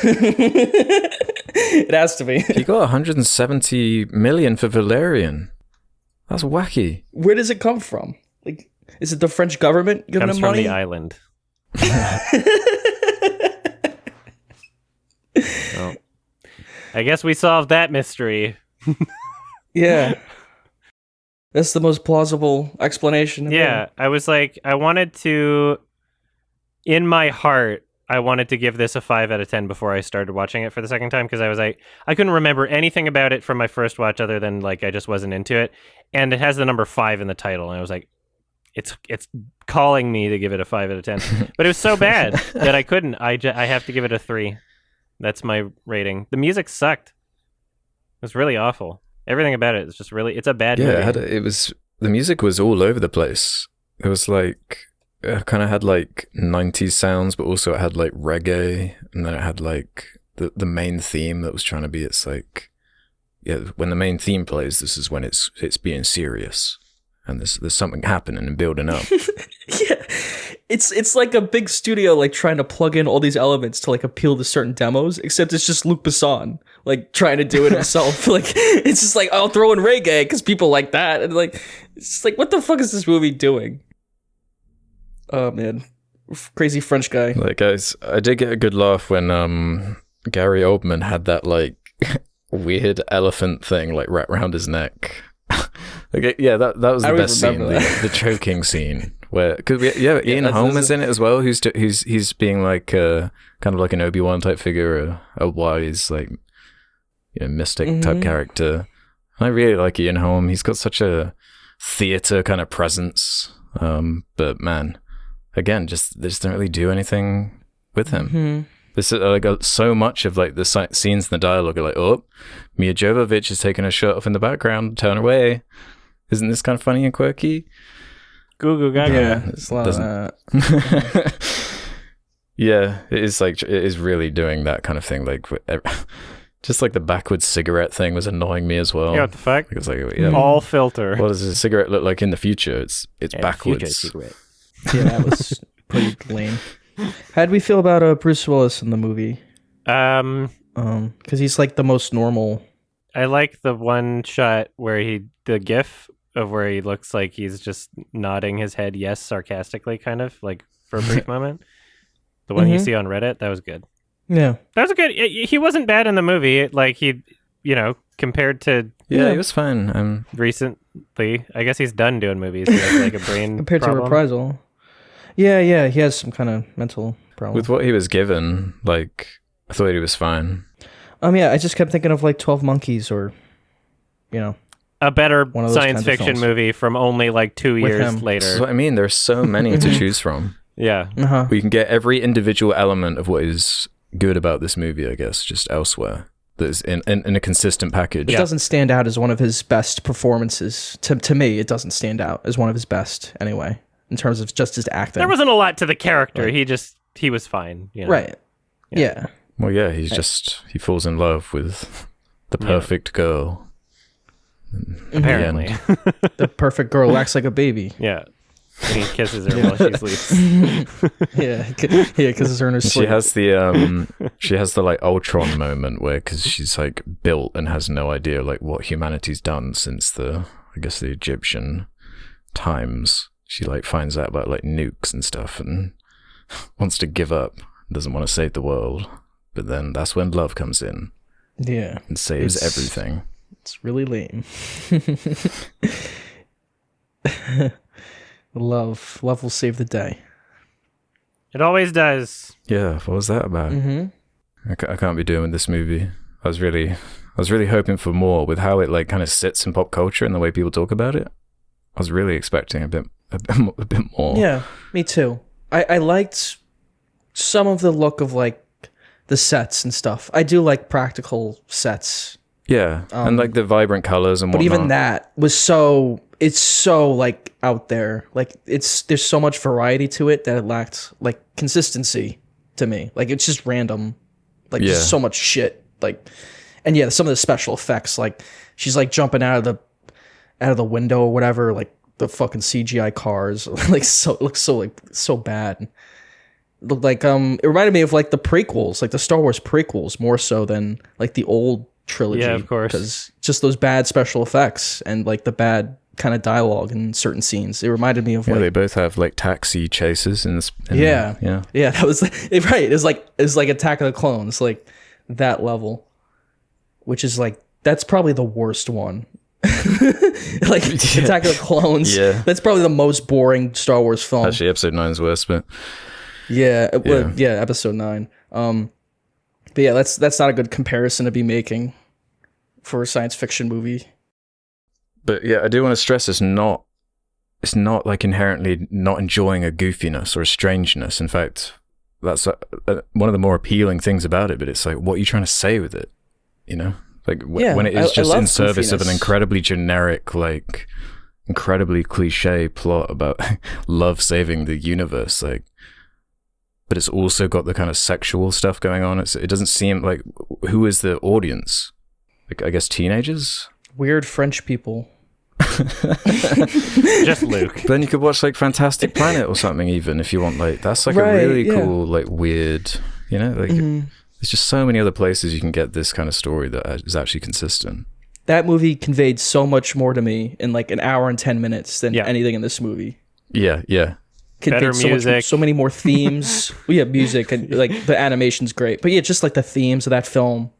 [SPEAKER 2] It has to be.
[SPEAKER 3] He got 170 million for Valerian. That's wacky.
[SPEAKER 2] Where does it come from? Like, is it the French government giving him money?
[SPEAKER 1] Comes from the island. Well, I guess we solved that mystery.
[SPEAKER 2] Yeah. That's the most plausible explanation.
[SPEAKER 1] Yeah, I was like, I wanted to, in my heart, I wanted to give this a 5 out of 10 before I started watching it for the second time, because I was like, I couldn't remember anything about it from my first watch other than like I just wasn't into it. And it has the number 5 in the title, and I was like, it's calling me to give it a 5 out of 10. But it was so bad that I couldn't. I have to give it a 3. That's my rating. The music sucked. It was really awful. Everything about it is just really, it's a bad movie.
[SPEAKER 3] Yeah, the music was all over the place. It was like, it kind of had like 90s sounds, but also it had like reggae, and then it had like the main theme that was trying to be, it's like, yeah, when the main theme plays, this is when it's being serious, and there's something happening and building up.
[SPEAKER 2] Yeah, it's like a big studio like trying to plug in all these elements to like appeal to certain demos, except it's just Luc Besson like trying to do it himself. Like it's just like, I'll throw in reggae because people like that, and like it's just like, what the fuck is this movie doing? Oh man, crazy French guy.
[SPEAKER 3] Like, guys, I did get a good laugh when Gary Oldman had that like weird elephant thing like wrapped around his neck. Okay, yeah, that was the best scene, the choking scene, where because Ian Holm is in it as well. He's being like kind of like an Obi-Wan type figure, a wise like mystic type character. I really like Ian Holm. He's got such a theater kind of presence. But man, again, they just don't really do anything with him. Mm-hmm. This is like so much of like the scenes and the dialogue are like, oh, Mia Jovovich is taking her shirt off in the background, turn away. Isn't this kind of funny and quirky?
[SPEAKER 1] Goo goo gaga.
[SPEAKER 2] Yeah, it's a lot of that.
[SPEAKER 3] Yeah, it is really doing that kind of thing. Like, just like the backwards cigarette thing was annoying me as well.
[SPEAKER 1] Yeah, what the fuck?
[SPEAKER 3] It's like,
[SPEAKER 1] all filter.
[SPEAKER 3] What does a cigarette look like in the future? It's backwards.
[SPEAKER 2] Yeah, that was pretty lame. How'd we feel about Bruce Willis in the movie? Because he's like the most normal.
[SPEAKER 1] I like the one shot where the gif of where he looks like he's just nodding his head yes sarcastically, kind of like for a brief moment. The one you see on Reddit, that was good.
[SPEAKER 2] Yeah, that was
[SPEAKER 1] a good. He wasn't bad in the movie. Like compared to
[SPEAKER 3] he was fine.
[SPEAKER 1] Recently, I guess he's done doing movies. He has like a brain
[SPEAKER 2] compared
[SPEAKER 1] problem.
[SPEAKER 2] to Reprisal. Yeah, he has some kind of mental problem.
[SPEAKER 3] With what he was given, like, I thought he was fine.
[SPEAKER 2] Yeah, I just kept thinking of like 12 Monkeys or,
[SPEAKER 1] a better science fiction movie from only like 2 years later.
[SPEAKER 3] That's what I mean. There's so many to choose from.
[SPEAKER 1] Yeah.
[SPEAKER 2] Uh-huh.
[SPEAKER 3] We can get every individual element of what is good about this movie, I guess, just elsewhere. That's in a consistent package.
[SPEAKER 2] It doesn't stand out as one of his best performances. To me, it doesn't stand out as one of his best anyway. In terms of just his acting.
[SPEAKER 1] There wasn't a lot to the character. He was fine.
[SPEAKER 2] Right. Yeah.
[SPEAKER 3] Well, yeah, he falls in love with the perfect girl.
[SPEAKER 1] Apparently.
[SPEAKER 2] The perfect girl who acts like a baby.
[SPEAKER 1] Yeah. And he kisses her while she sleeps.
[SPEAKER 2] Yeah, kisses her in her sleep.
[SPEAKER 3] She has the like Ultron moment where, because she's like built and has no idea like what humanity's done since the Egyptian times. She like finds out about like nukes and stuff and wants to give up, doesn't want to save the world. But then that's when love comes in.
[SPEAKER 2] Yeah.
[SPEAKER 3] And saves everything.
[SPEAKER 2] It's really lame. Love will save the day.
[SPEAKER 1] It always does.
[SPEAKER 3] Yeah, what was that about? Mm-hmm. I can't be doing with this movie. I was really hoping for more with how it like kind of sits in pop culture and the way people talk about it. I was really expecting a bit more.
[SPEAKER 2] Yeah, me too. I liked some of the look of like the sets and stuff. I do like practical sets.
[SPEAKER 3] Yeah, and like the vibrant colors and whatnot.
[SPEAKER 2] But even that was it's so like out there. Like there's so much variety to it that it lacked like consistency to me. Like it's just random. Like just so much shit. Like, and yeah, some of the special effects, like she's like jumping out of the window or whatever, like the fucking CGI cars, like it looks so bad. Looked like it reminded me of like the prequels, like the Star Wars prequels, more so than like the old trilogy.
[SPEAKER 1] Yeah, of course.
[SPEAKER 2] Because just those bad special effects and like the bad kind of dialogue in certain scenes. It reminded me of
[SPEAKER 3] they both have like taxi chases in this.
[SPEAKER 2] Yeah. That was right. It's like Attack of the Clones, like that level, which is like that's probably the worst one. like Attack of the Clones.
[SPEAKER 3] Yeah.
[SPEAKER 2] That's probably the most boring Star Wars film.
[SPEAKER 3] Actually, Episode 9 is worse, but
[SPEAKER 2] Yeah, Episode 9. But yeah, that's not a good comparison to be making for a science fiction movie.
[SPEAKER 3] But yeah, I do want to stress it's not like inherently not enjoying a goofiness or a strangeness. In fact, that's one of the more appealing things about it. But it's like, what are you trying to say with it? You know, like when it is just in service of an incredibly generic, like incredibly cliche plot about love saving the universe, like. But it's also got the kind of sexual stuff going on. It doesn't seem like, who is the audience? Like, I guess teenagers?
[SPEAKER 2] Weird French people.
[SPEAKER 1] Just Luke.
[SPEAKER 3] Then you could watch like Fantastic Planet or something, even if you want. Like, that's like a really cool, like weird, you know, like there's just so many other places you can get this kind of story that is actually consistent. That
[SPEAKER 2] movie conveyed so much more to me in like an hour and 10 minutes than anything in this movie.
[SPEAKER 3] Yeah.
[SPEAKER 1] Better music,
[SPEAKER 2] so many more themes. Music and like the animation's great, but just like the themes of that film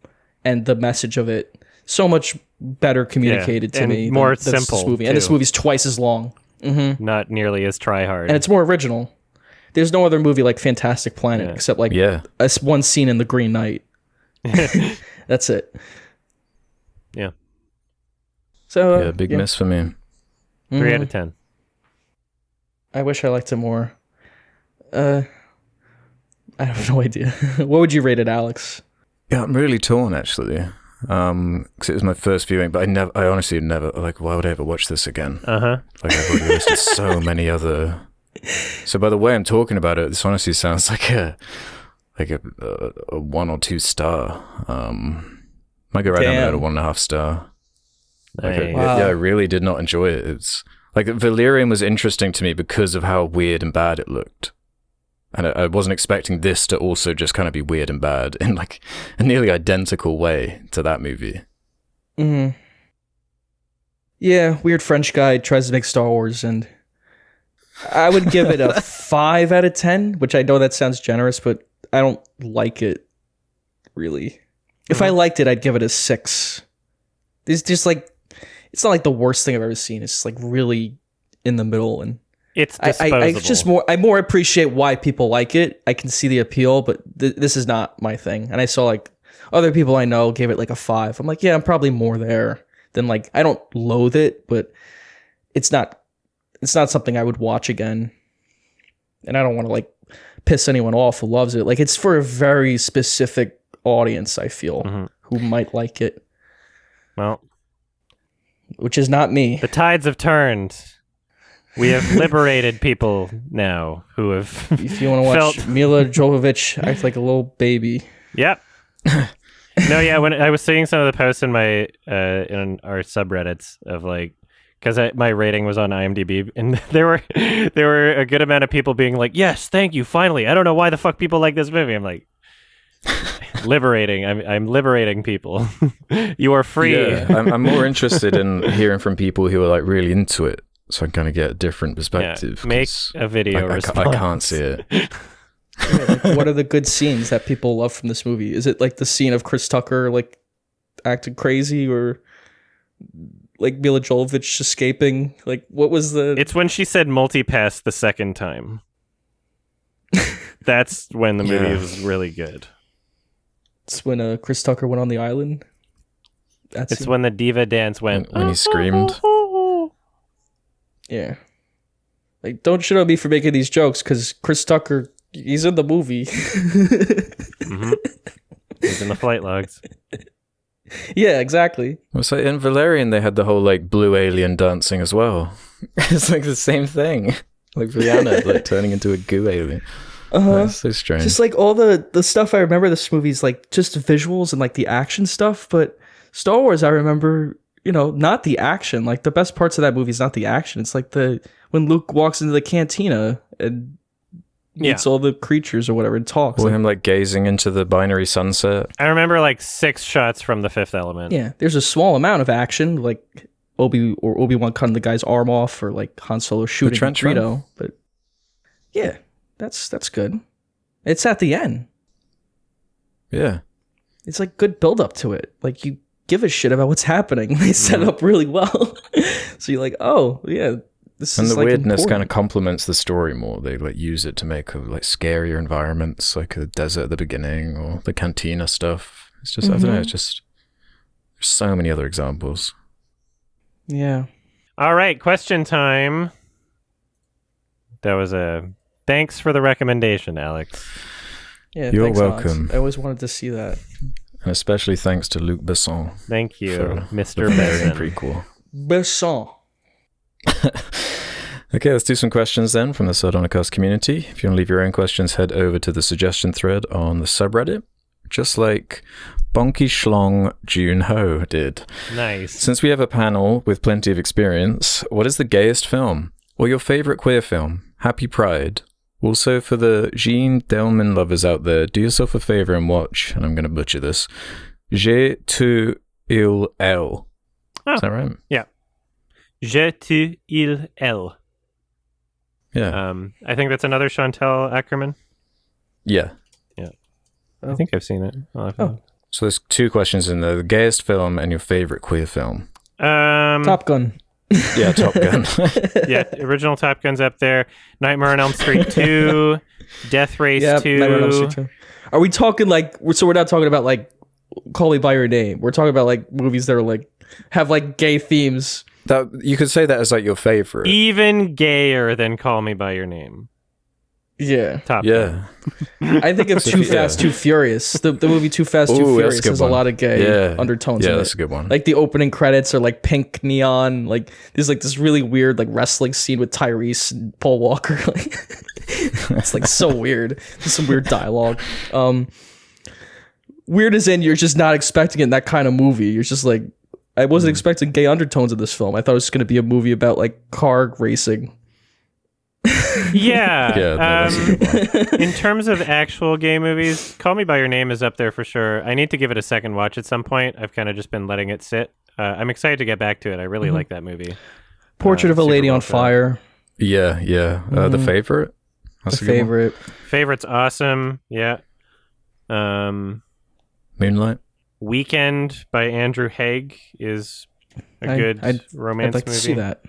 [SPEAKER 2] and the message of it, so much better communicated to me.
[SPEAKER 1] More
[SPEAKER 2] than
[SPEAKER 1] simple.
[SPEAKER 2] This movie. And this movie's twice as long. Mm-hmm.
[SPEAKER 1] Not nearly as try hard,
[SPEAKER 2] and it's more original. There's no other movie like Fantastic Planet except like one scene in The Green Knight. That's it.
[SPEAKER 1] Yeah.
[SPEAKER 2] So
[SPEAKER 3] big miss for me.
[SPEAKER 1] 3 out of 10.
[SPEAKER 2] I wish I liked it more. I have no idea. What would you rate it, Alex?
[SPEAKER 3] Yeah, I'm really torn actually. Because it was my first viewing, but I honestly never, like, why would I ever watch this again? Like, I've already listed so many other. So by the way I'm talking about it, this honestly sounds like a 1 or 2 star. Might go right down there to 1.5 star. Like, I really did not enjoy it. It's like Valerian was interesting to me because of how weird and bad it looked. And I wasn't expecting this to also just kind of be weird and bad in like a nearly identical way to that movie.
[SPEAKER 2] Mm-hmm. Yeah, weird French guy tries to make Star Wars, and I would give it a 5 out of 10, which I know that sounds generous, but I don't like it, really. If I liked it, I'd give it a 6. It's just like, it's not like the worst thing I've ever seen. It's just like really in the middle, and
[SPEAKER 1] it's disposable.
[SPEAKER 2] I more appreciate why people like it. I can see the appeal, but this is not my thing. And I saw like other people I know gave it like a 5. I'm like, yeah, I'm probably more there than like, I don't loathe it, but it's not something I would watch again. And I don't want to like piss anyone off who loves it. Like, it's for a very specific audience, I feel, who might like it.
[SPEAKER 1] Well,
[SPEAKER 2] which is not me.
[SPEAKER 1] The tides have turned. We have liberated people now who have.
[SPEAKER 2] If you want to watch Mila Jovovich act like a little baby.
[SPEAKER 1] Yep. No, yeah. When I was seeing some of the posts in my in our subreddits of like, because my rating was on IMDb, and there were a good amount of people being like, "Yes, thank you, finally." I don't know why the fuck people like this movie. I'm like, liberating. I'm liberating people. You are free.
[SPEAKER 3] Yeah, I'm more interested in hearing from people who are like really into it, so I can kind of get a different perspective.
[SPEAKER 1] Yeah, make a video response.
[SPEAKER 3] I can't see it.
[SPEAKER 2] Like, what are the good scenes that people love from this movie? Is it like the scene of Chris Tucker like acting crazy, or like Mila Jovovich escaping? Like, what was the?
[SPEAKER 1] It's when she said multipass the second time. That's when the movie was really good.
[SPEAKER 2] It's when Chris Tucker went on the island.
[SPEAKER 1] It's when the diva dance went.
[SPEAKER 3] When he screamed.
[SPEAKER 2] Yeah. Like, don't shit on me for making these jokes, because Chris Tucker, he's in the movie.
[SPEAKER 1] He's in the flight logs.
[SPEAKER 2] Yeah, exactly.
[SPEAKER 3] Well, so in Valerian, they had the whole like blue alien dancing as well. It's like the same thing. Like Rihanna like turning into a goo alien. That's so strange.
[SPEAKER 2] Just like all the stuff I remember this movie's like just visuals and like the action stuff, but Star Wars I remember, not the action. Like the best parts of that movie is not the action. It's like when Luke walks into the cantina and meets all the creatures or whatever and talks.
[SPEAKER 3] Or him like gazing into the binary sunset.
[SPEAKER 1] I remember like 6 shots from The Fifth Element.
[SPEAKER 2] Yeah, there's a small amount of action, like Obi-Wan cutting the guy's arm off, or like Han Solo shooting Greedo. But yeah. That's good. It's at the end.
[SPEAKER 3] Yeah.
[SPEAKER 2] It's like good build up to it. Like give a shit about what's happening. They set it up really well. So you're like, oh yeah, this
[SPEAKER 3] and
[SPEAKER 2] is
[SPEAKER 3] the
[SPEAKER 2] like
[SPEAKER 3] weirdness
[SPEAKER 2] important.
[SPEAKER 3] kind of complements the story more. They like use it to make like scarier environments, like a desert at the beginning or the cantina stuff. It's just I don't know. It's just there's so many other examples.
[SPEAKER 2] Yeah.
[SPEAKER 1] All right, question time. That was a thanks for the recommendation, Alex.
[SPEAKER 2] Yeah,
[SPEAKER 3] You're
[SPEAKER 2] thanks, Alex.
[SPEAKER 3] welcome.
[SPEAKER 2] I always wanted to see that.
[SPEAKER 3] And especially thanks to Luc Besson.
[SPEAKER 1] Thank you,
[SPEAKER 3] for
[SPEAKER 1] Mr.
[SPEAKER 3] the Valerian
[SPEAKER 1] Besson.
[SPEAKER 3] prequel.
[SPEAKER 2] Besson.
[SPEAKER 3] Okay, let's do some questions then from the Sardonicast community. If you want to leave your own questions, head over to the suggestion thread on the subreddit, just like Bonky Schlong June Ho did.
[SPEAKER 1] Nice.
[SPEAKER 3] Since we have a panel with plenty of experience, what is the gayest film? Or your favorite queer film? Happy Pride. Also, for the Jean Delman lovers out there, do yourself a favor and watch, and I'm going to butcher this, Je tu il elle.
[SPEAKER 1] Oh.
[SPEAKER 3] Is that right?
[SPEAKER 1] Yeah. Je tu il elle.
[SPEAKER 3] Yeah.
[SPEAKER 1] I think that's another Chantal Ackerman.
[SPEAKER 3] Yeah.
[SPEAKER 1] I think I've seen it.
[SPEAKER 2] Oh.
[SPEAKER 3] So there's two questions in there. The gayest film and your favorite queer film.
[SPEAKER 2] Top Gun.
[SPEAKER 3] Yeah, Top Gun.
[SPEAKER 1] Yeah, original Top Gun's up there. Nightmare on Elm Street 2, Death Race 2.
[SPEAKER 2] Nightmare on Elm Street 2. Are we talking like, so we're not talking about like Call Me By Your Name. We're talking about like movies that are like, have like gay themes.
[SPEAKER 3] That you could say that as like your favorite.
[SPEAKER 1] Even gayer than Call Me By Your Name.
[SPEAKER 2] Yeah.
[SPEAKER 1] Top
[SPEAKER 3] Yeah.
[SPEAKER 2] I think of Too Fast, Too Furious. The movie Too Fast, Too
[SPEAKER 3] Ooh, that's a
[SPEAKER 2] Furious
[SPEAKER 3] good
[SPEAKER 2] has
[SPEAKER 3] one.
[SPEAKER 2] a lot of gay undertones
[SPEAKER 3] Yeah,
[SPEAKER 2] in
[SPEAKER 3] that's
[SPEAKER 2] it.
[SPEAKER 3] a good one.
[SPEAKER 2] Like the opening credits are like pink neon. Like there's like this really weird like wrestling scene with Tyrese and Paul Walker. Like it's like so weird. There's some weird dialogue. Weird as in you're just not expecting it in that kind of movie. You're just like, I wasn't expecting gay undertones in this film. I thought it was going to be a movie about like car racing.
[SPEAKER 1] Yeah.
[SPEAKER 3] Yeah, no, that's a good one.
[SPEAKER 1] In terms of actual gay movies, Call Me By Your Name is up there for sure. I need to give it a second watch at some point. I've kind of just been letting it sit. I'm excited to get back to it. I really like that movie.
[SPEAKER 2] Portrait of a
[SPEAKER 1] Super
[SPEAKER 2] Lady
[SPEAKER 1] well
[SPEAKER 2] on
[SPEAKER 1] done.
[SPEAKER 2] Fire.
[SPEAKER 3] Yeah. The favorite. That's
[SPEAKER 2] The
[SPEAKER 3] a good one.
[SPEAKER 2] favorite.
[SPEAKER 1] Favorite's awesome. Yeah.
[SPEAKER 3] Moonlight.
[SPEAKER 1] Weekend by Andrew Haig is a good romance
[SPEAKER 2] I'd like
[SPEAKER 1] movie.
[SPEAKER 2] to see that.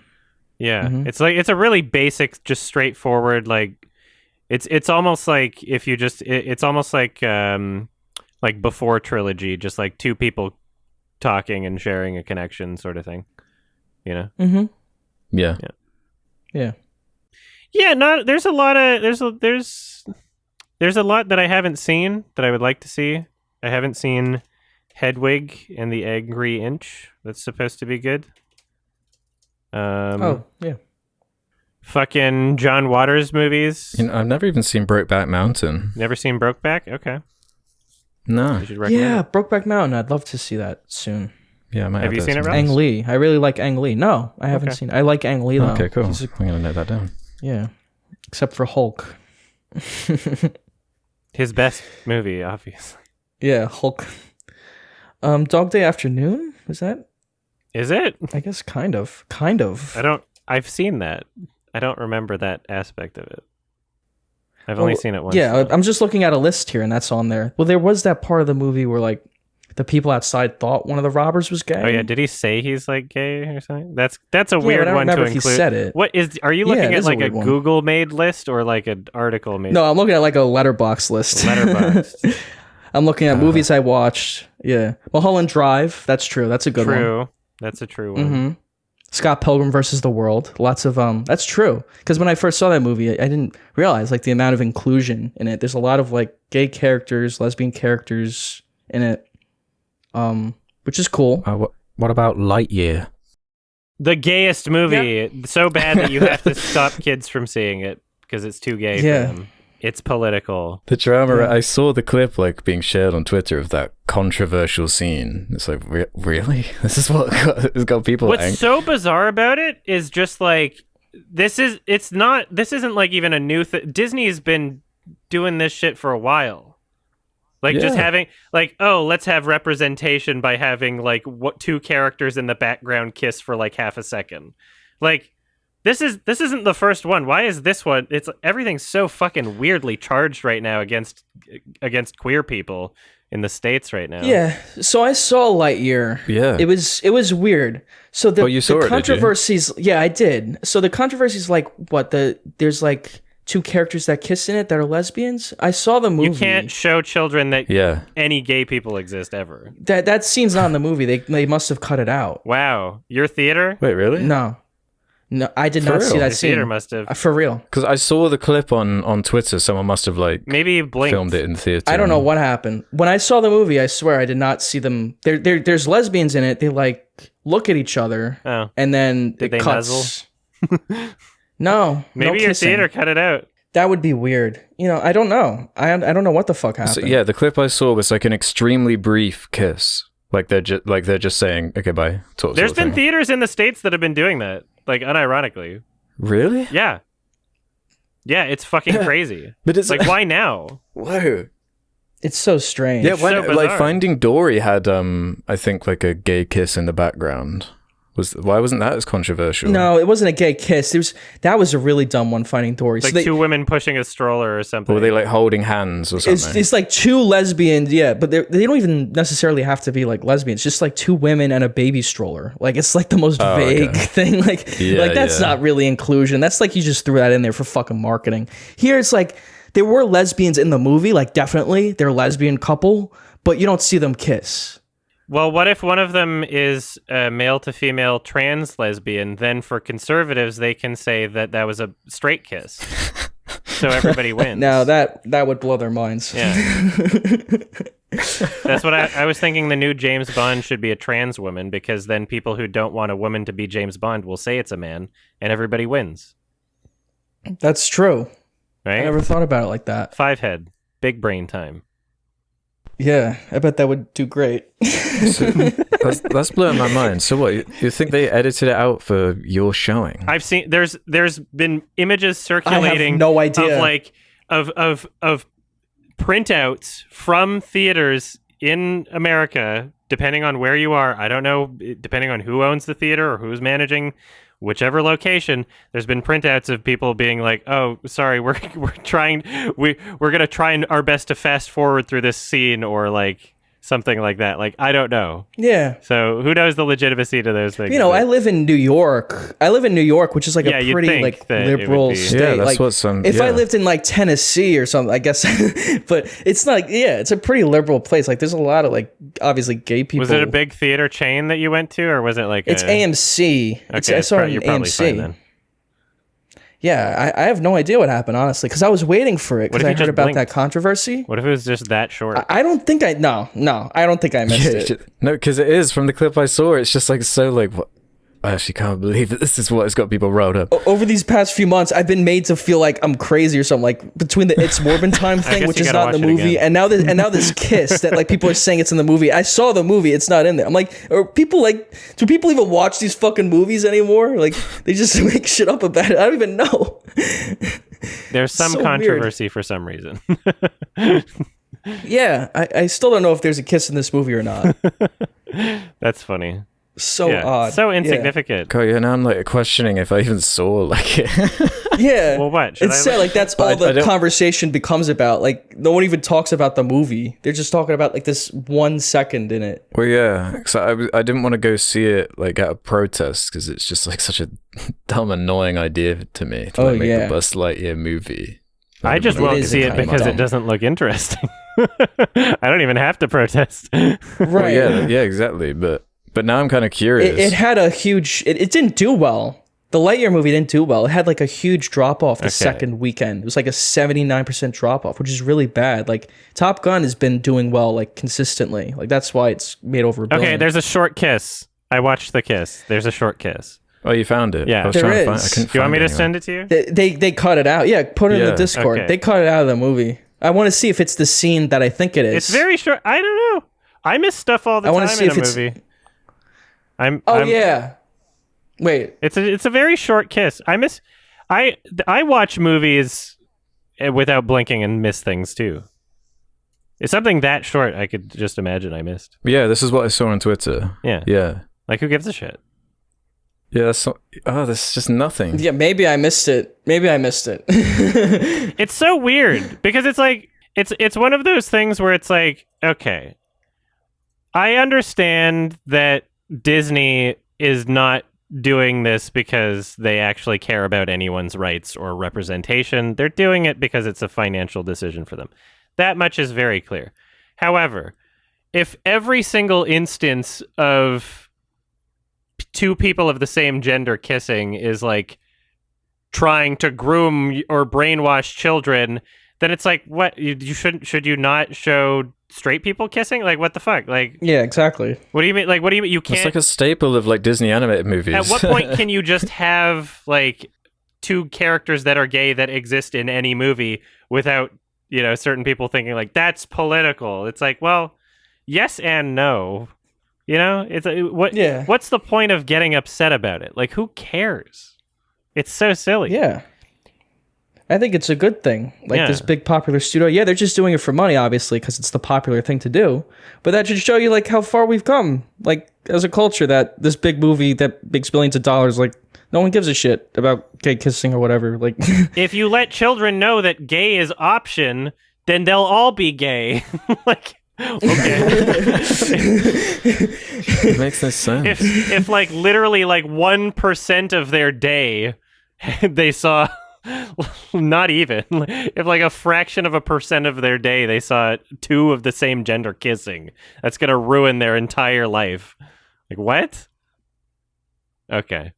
[SPEAKER 1] Yeah,
[SPEAKER 2] Mhm.
[SPEAKER 1] it's a really basic, just straightforward. Like it's almost like if you just it's almost like Before trilogy, just like two people talking and sharing a connection, sort of thing. You know?
[SPEAKER 2] Mm-hmm.
[SPEAKER 3] Yeah.
[SPEAKER 2] Yeah.
[SPEAKER 1] Yeah. Not there's a lot that I haven't seen that I would like to see. I haven't seen Hedwig and the Angry Inch. That's supposed to be good.
[SPEAKER 2] Oh, yeah.
[SPEAKER 1] Fucking John Waters movies.
[SPEAKER 3] You know, I've never even seen Brokeback Mountain.
[SPEAKER 1] Never seen Brokeback? Okay.
[SPEAKER 3] No.
[SPEAKER 1] You should recommend
[SPEAKER 2] Yeah,
[SPEAKER 1] it.
[SPEAKER 2] Brokeback Mountain. I'd love to see that soon.
[SPEAKER 3] Yeah, I might
[SPEAKER 1] Have you
[SPEAKER 3] that
[SPEAKER 1] seen it,
[SPEAKER 3] sometime.
[SPEAKER 1] Rob?
[SPEAKER 2] Ang Lee. I really like Ang Lee. No, I haven't
[SPEAKER 1] Okay.
[SPEAKER 2] seen it. I like Ang Lee, though.
[SPEAKER 3] Okay, cool.
[SPEAKER 2] He's a-
[SPEAKER 3] I'm going to note that down.
[SPEAKER 2] yeah. Except for Hulk.
[SPEAKER 1] His best movie, obviously.
[SPEAKER 2] Yeah, Hulk. Dog Day Afternoon? Is that?
[SPEAKER 1] Is it?
[SPEAKER 2] I guess kind of. Kind of.
[SPEAKER 1] I've seen that. I don't remember that aspect of it. I've only seen it once.
[SPEAKER 2] Yeah,
[SPEAKER 1] though.
[SPEAKER 2] I'm just looking at a list here, and that's on there. Well, there was that part of the movie where, like, the people outside thought one of the robbers was gay.
[SPEAKER 1] Oh yeah, did he say he's like gay or something? That's a
[SPEAKER 2] Yeah,
[SPEAKER 1] weird
[SPEAKER 2] but I don't
[SPEAKER 1] one to
[SPEAKER 2] remember if
[SPEAKER 1] include.
[SPEAKER 2] he said it.
[SPEAKER 1] What is? Are you
[SPEAKER 2] Yeah,
[SPEAKER 1] looking
[SPEAKER 2] it
[SPEAKER 1] at
[SPEAKER 2] is a
[SPEAKER 1] like a
[SPEAKER 2] weird one.
[SPEAKER 1] Google made list or like an article made?
[SPEAKER 2] No, I'm looking at, like, a letterbox list.
[SPEAKER 1] Letterboxd.
[SPEAKER 2] I'm looking at movies I watched. Yeah. Mulholland Drive. That's true. That's a good one.
[SPEAKER 1] True. That's a true one.
[SPEAKER 2] Mm-hmm. Scott Pilgrim versus the World. Lots of that's true. Because when I first saw that movie, I didn't realize like the amount of inclusion in it. There's a lot of like gay characters, lesbian characters in it, which is cool.
[SPEAKER 3] What about Lightyear?
[SPEAKER 1] The gayest movie. So bad that you have to stop kids from seeing it because it's too gay
[SPEAKER 2] Yeah.
[SPEAKER 1] for them. It's political.
[SPEAKER 3] The drama.
[SPEAKER 2] Yeah.
[SPEAKER 3] I saw the clip like being shared on Twitter of that controversial scene. It's like, really? This is what has got people
[SPEAKER 1] What's
[SPEAKER 3] angry.
[SPEAKER 1] so bizarre about it is just like this isn't like even a new thing. Disney's been doing this shit for a while. Like just
[SPEAKER 3] Yeah.
[SPEAKER 1] having like, oh, let's have representation by having like what two characters in the background kiss for like half a second. Like this isn't the first one. Why is this one? It's everything's so fucking weirdly charged right now against queer people in the States right now.
[SPEAKER 2] Yeah. So I saw Lightyear.
[SPEAKER 3] Yeah.
[SPEAKER 2] It was weird. So the,
[SPEAKER 3] you saw
[SPEAKER 2] the
[SPEAKER 3] it, did you?
[SPEAKER 2] controversies. Yeah, I did. So the controversies like what there's like two characters that kiss in it that are lesbians. I saw the movie.
[SPEAKER 1] You can't show children that
[SPEAKER 3] Yeah.
[SPEAKER 1] any gay people exist ever.
[SPEAKER 2] That scene's not in the movie. They must have cut it out.
[SPEAKER 1] Wow. Your theater?
[SPEAKER 3] Wait, really?
[SPEAKER 2] No, I did
[SPEAKER 3] For
[SPEAKER 2] not
[SPEAKER 3] real?
[SPEAKER 2] see that
[SPEAKER 1] The
[SPEAKER 2] scene.
[SPEAKER 1] theater must have.
[SPEAKER 2] For real.
[SPEAKER 3] Because I saw the clip on Twitter. Someone must have like
[SPEAKER 1] Maybe you blinked.
[SPEAKER 3] filmed it in the theater.
[SPEAKER 2] I don't know what happened. When I saw the movie, I swear I did not see them. There's lesbians in it. They like look at each other,
[SPEAKER 1] Oh.
[SPEAKER 2] and then
[SPEAKER 1] Did
[SPEAKER 2] it
[SPEAKER 1] they
[SPEAKER 2] cuts. No,
[SPEAKER 1] Maybe
[SPEAKER 2] no
[SPEAKER 1] your
[SPEAKER 2] kissing.
[SPEAKER 1] theater cut it out.
[SPEAKER 2] That would be weird. I don't know. I don't know what the fuck happened.
[SPEAKER 3] So, yeah, the clip I saw was like an extremely brief kiss. Like they're just saying, okay, bye.
[SPEAKER 1] There's been theaters in the States that have been doing that, like unironically.
[SPEAKER 3] Really?
[SPEAKER 1] Yeah. Yeah, it's fucking crazy.
[SPEAKER 3] But it's
[SPEAKER 1] like, why now?
[SPEAKER 3] Whoa.
[SPEAKER 2] It's so strange.
[SPEAKER 3] Yeah,
[SPEAKER 1] so
[SPEAKER 3] like
[SPEAKER 1] bizarre.
[SPEAKER 3] Finding Dory had I think like a gay kiss in the background. Why wasn't that as controversial?
[SPEAKER 2] No, it wasn't a gay kiss. That was a really dumb one. Finding Dory.
[SPEAKER 1] Like two women pushing a stroller or something.
[SPEAKER 3] Or were they like holding hands or something?
[SPEAKER 2] It's like two lesbians, yeah, but they don't even necessarily have to be like lesbians. Just like two women and a baby stroller. Like it's like the most vague thing. Like that's not really inclusion. That's like you just threw that in there for fucking marketing. Here it's like there were lesbians in the movie, like definitely they're a lesbian couple, but you don't see them kiss.
[SPEAKER 1] Well, what if one of them is a male to female trans lesbian? Then for conservatives, they can say that was a straight kiss. So everybody wins.
[SPEAKER 2] Now that would blow their minds.
[SPEAKER 1] Yeah. That's what I was thinking. The new James Bond should be a trans woman, because then people who don't want a woman to be James Bond will say it's a man, and everybody wins.
[SPEAKER 2] That's true.
[SPEAKER 1] Right?
[SPEAKER 2] I never thought about it like that.
[SPEAKER 1] Five head. Big brain time.
[SPEAKER 2] Yeah, I bet that would do great.
[SPEAKER 3] So, that's blowing my mind. So what? You think they edited it out for your showing?
[SPEAKER 1] I've seen there's been images circulating.
[SPEAKER 2] I have no idea.
[SPEAKER 1] Of like of printouts from theaters in America, depending on where you are. I don't know, depending on who owns the theater or who's managing whichever location. There's been printouts of people being like, "Oh, sorry, we're gonna try our best to fast forward through this scene," or like something like that. Like, I don't know.
[SPEAKER 2] Yeah.
[SPEAKER 1] So who knows the legitimacy to those things?
[SPEAKER 2] I live in New York. Which is like a
[SPEAKER 1] you'd
[SPEAKER 2] pretty
[SPEAKER 1] think
[SPEAKER 2] like
[SPEAKER 1] that it
[SPEAKER 2] liberal
[SPEAKER 1] would be.
[SPEAKER 2] state.
[SPEAKER 3] Yeah, that's
[SPEAKER 2] like,
[SPEAKER 3] what some.
[SPEAKER 2] if I
[SPEAKER 3] yeah.
[SPEAKER 2] lived in like Tennessee or something, I guess, but it's not. Yeah, it's a pretty liberal place. Like, there's a lot of like obviously gay people.
[SPEAKER 1] Was it a big theater chain that you went to, or was it like
[SPEAKER 2] It's AMC.
[SPEAKER 1] Okay,
[SPEAKER 2] I saw it
[SPEAKER 1] you're
[SPEAKER 2] in
[SPEAKER 1] probably
[SPEAKER 2] AMC.
[SPEAKER 1] fine then.
[SPEAKER 2] Yeah, I have no idea what happened, honestly, because I was waiting for it
[SPEAKER 1] What
[SPEAKER 2] because
[SPEAKER 1] if
[SPEAKER 2] I
[SPEAKER 1] you
[SPEAKER 2] heard
[SPEAKER 1] just
[SPEAKER 2] about
[SPEAKER 1] blinked?
[SPEAKER 2] that controversy.
[SPEAKER 1] What if it was just that short?
[SPEAKER 2] I don't think I don't think I missed it.
[SPEAKER 3] No, because it is from the clip I saw. It's just like so like what. I actually can't believe that this is what has got people riled up.
[SPEAKER 2] Over these past few months, I've been made to feel like I'm crazy or something. Like between the It's Morbin Time thing,
[SPEAKER 1] guess
[SPEAKER 2] which
[SPEAKER 1] you
[SPEAKER 2] is
[SPEAKER 1] gotta
[SPEAKER 2] not in the
[SPEAKER 1] watch it
[SPEAKER 2] movie,
[SPEAKER 1] again.
[SPEAKER 2] and now this kiss that like people are saying it's in the movie. I saw the movie, it's not in there. I'm like, do people even watch these fucking movies anymore? Like they just make shit up about it. I don't even know.
[SPEAKER 1] There's some
[SPEAKER 2] so
[SPEAKER 1] controversy for some reason.
[SPEAKER 2] Yeah, I still don't know if there's a kiss in this movie or not.
[SPEAKER 1] That's funny.
[SPEAKER 2] So
[SPEAKER 1] Yeah.
[SPEAKER 2] odd.
[SPEAKER 1] So
[SPEAKER 2] Yeah.
[SPEAKER 1] insignificant.
[SPEAKER 3] God, yeah, now I'm like questioning if I even saw like it.
[SPEAKER 2] Yeah.
[SPEAKER 1] Well, what? Should
[SPEAKER 2] It's
[SPEAKER 1] I
[SPEAKER 2] sad, like that's all
[SPEAKER 3] I
[SPEAKER 2] the
[SPEAKER 3] don't-
[SPEAKER 2] conversation becomes about. Like no one even talks about the movie. They're just talking about like this 1 second in it.
[SPEAKER 3] Well, yeah, because I didn't want to go see it like at a protest because it's just like such a dumb, annoying idea to me to like, make
[SPEAKER 2] yeah.
[SPEAKER 3] the Buzz Lightyear movie.
[SPEAKER 1] I just
[SPEAKER 2] It
[SPEAKER 1] won't
[SPEAKER 2] is
[SPEAKER 1] see it
[SPEAKER 2] kinda
[SPEAKER 1] because
[SPEAKER 2] dumb.
[SPEAKER 1] it doesn't look interesting. I don't even have to protest.
[SPEAKER 2] Right.
[SPEAKER 3] Well, yeah, exactly. But now I'm kind of curious.
[SPEAKER 2] It had a huge. It didn't do well. The Lightyear movie didn't do well. It had like a huge drop off the second weekend. It was like a 79% drop off, which is really bad. Like Top Gun has been doing well like consistently. Like that's why it's made over a billion.
[SPEAKER 1] Okay, there's a short kiss. I watched the kiss. There's a short kiss.
[SPEAKER 3] Oh, you found it?
[SPEAKER 1] Yeah.
[SPEAKER 3] I was
[SPEAKER 2] There
[SPEAKER 3] trying to
[SPEAKER 2] is.
[SPEAKER 3] find. I couldn't
[SPEAKER 1] Do you want me
[SPEAKER 3] find
[SPEAKER 1] to
[SPEAKER 3] it
[SPEAKER 1] send
[SPEAKER 3] anywhere.
[SPEAKER 1] it to you?
[SPEAKER 2] They cut it out. Yeah, put it in
[SPEAKER 3] Yeah.
[SPEAKER 2] the Discord.
[SPEAKER 1] Okay.
[SPEAKER 2] They cut it out of the movie. I want to see if it's the scene that I think it is.
[SPEAKER 1] It's very short. I don't know. I miss stuff all the
[SPEAKER 2] I
[SPEAKER 1] time
[SPEAKER 2] wanna see
[SPEAKER 1] in
[SPEAKER 2] if
[SPEAKER 1] a
[SPEAKER 2] it's-
[SPEAKER 1] movie. I'm
[SPEAKER 2] yeah. Wait.
[SPEAKER 1] It's a very short kiss. I watch movies without blinking and miss things too. It's something that short I could just imagine I missed.
[SPEAKER 3] Yeah, this is what I saw on Twitter.
[SPEAKER 1] Yeah.
[SPEAKER 3] Yeah.
[SPEAKER 1] Like, who gives a shit?
[SPEAKER 3] Yeah, that's this is just nothing.
[SPEAKER 2] Yeah, maybe I missed it.
[SPEAKER 1] It's so weird because it's like It's one of those things where it's like, okay, I understand that Disney is not doing this because they actually care about anyone's rights or representation. They're doing it because it's a financial decision for them. That much is very clear. However, if every single instance of two people of the same gender kissing is like trying to groom or brainwash children, then it's like, what, you should you not show straight people kissing? Like, what the fuck? Like,
[SPEAKER 2] yeah, exactly.
[SPEAKER 1] What do you mean? Like, what do you mean? You can't.
[SPEAKER 3] It's like a staple of like Disney animated movies.
[SPEAKER 1] At what point can you just have like two characters that are gay that exist in any movie without, you know, certain people thinking like that's political? It's like, well, yes and no. You know, it's what?
[SPEAKER 2] Yeah.
[SPEAKER 1] What's the point of getting upset about it? Like, who cares? It's so silly.
[SPEAKER 2] Yeah. I think it's a good thing. Like
[SPEAKER 1] Yeah.
[SPEAKER 2] this big popular studio. Yeah, they're just doing it for money, obviously, because it's the popular thing to do. But that should show you like how far we've come, like as a culture. That this big movie that makes billions of dollars, like no one gives a shit about gay kissing or whatever. Like,
[SPEAKER 1] If you let children know that gay is option, then they'll all be gay. Like, okay.
[SPEAKER 3] It makes no sense.
[SPEAKER 1] if like literally like 1% of their day they saw, not even, if like a fraction of a percent of their day they saw two of the same gender kissing, that's gonna ruin their entire life. Like, what? Okay,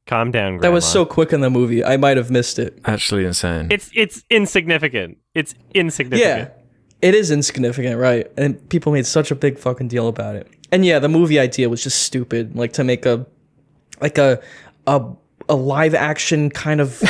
[SPEAKER 1] calm down, Grandma.
[SPEAKER 2] that was so quick in the movie. I might have missed it.
[SPEAKER 3] Actually insane.
[SPEAKER 1] It's insignificant. It's insignificant.
[SPEAKER 2] Yeah, it is insignificant, right? And people made such a big fucking deal about it. And yeah, the movie idea was just stupid. Like to make a live action kind of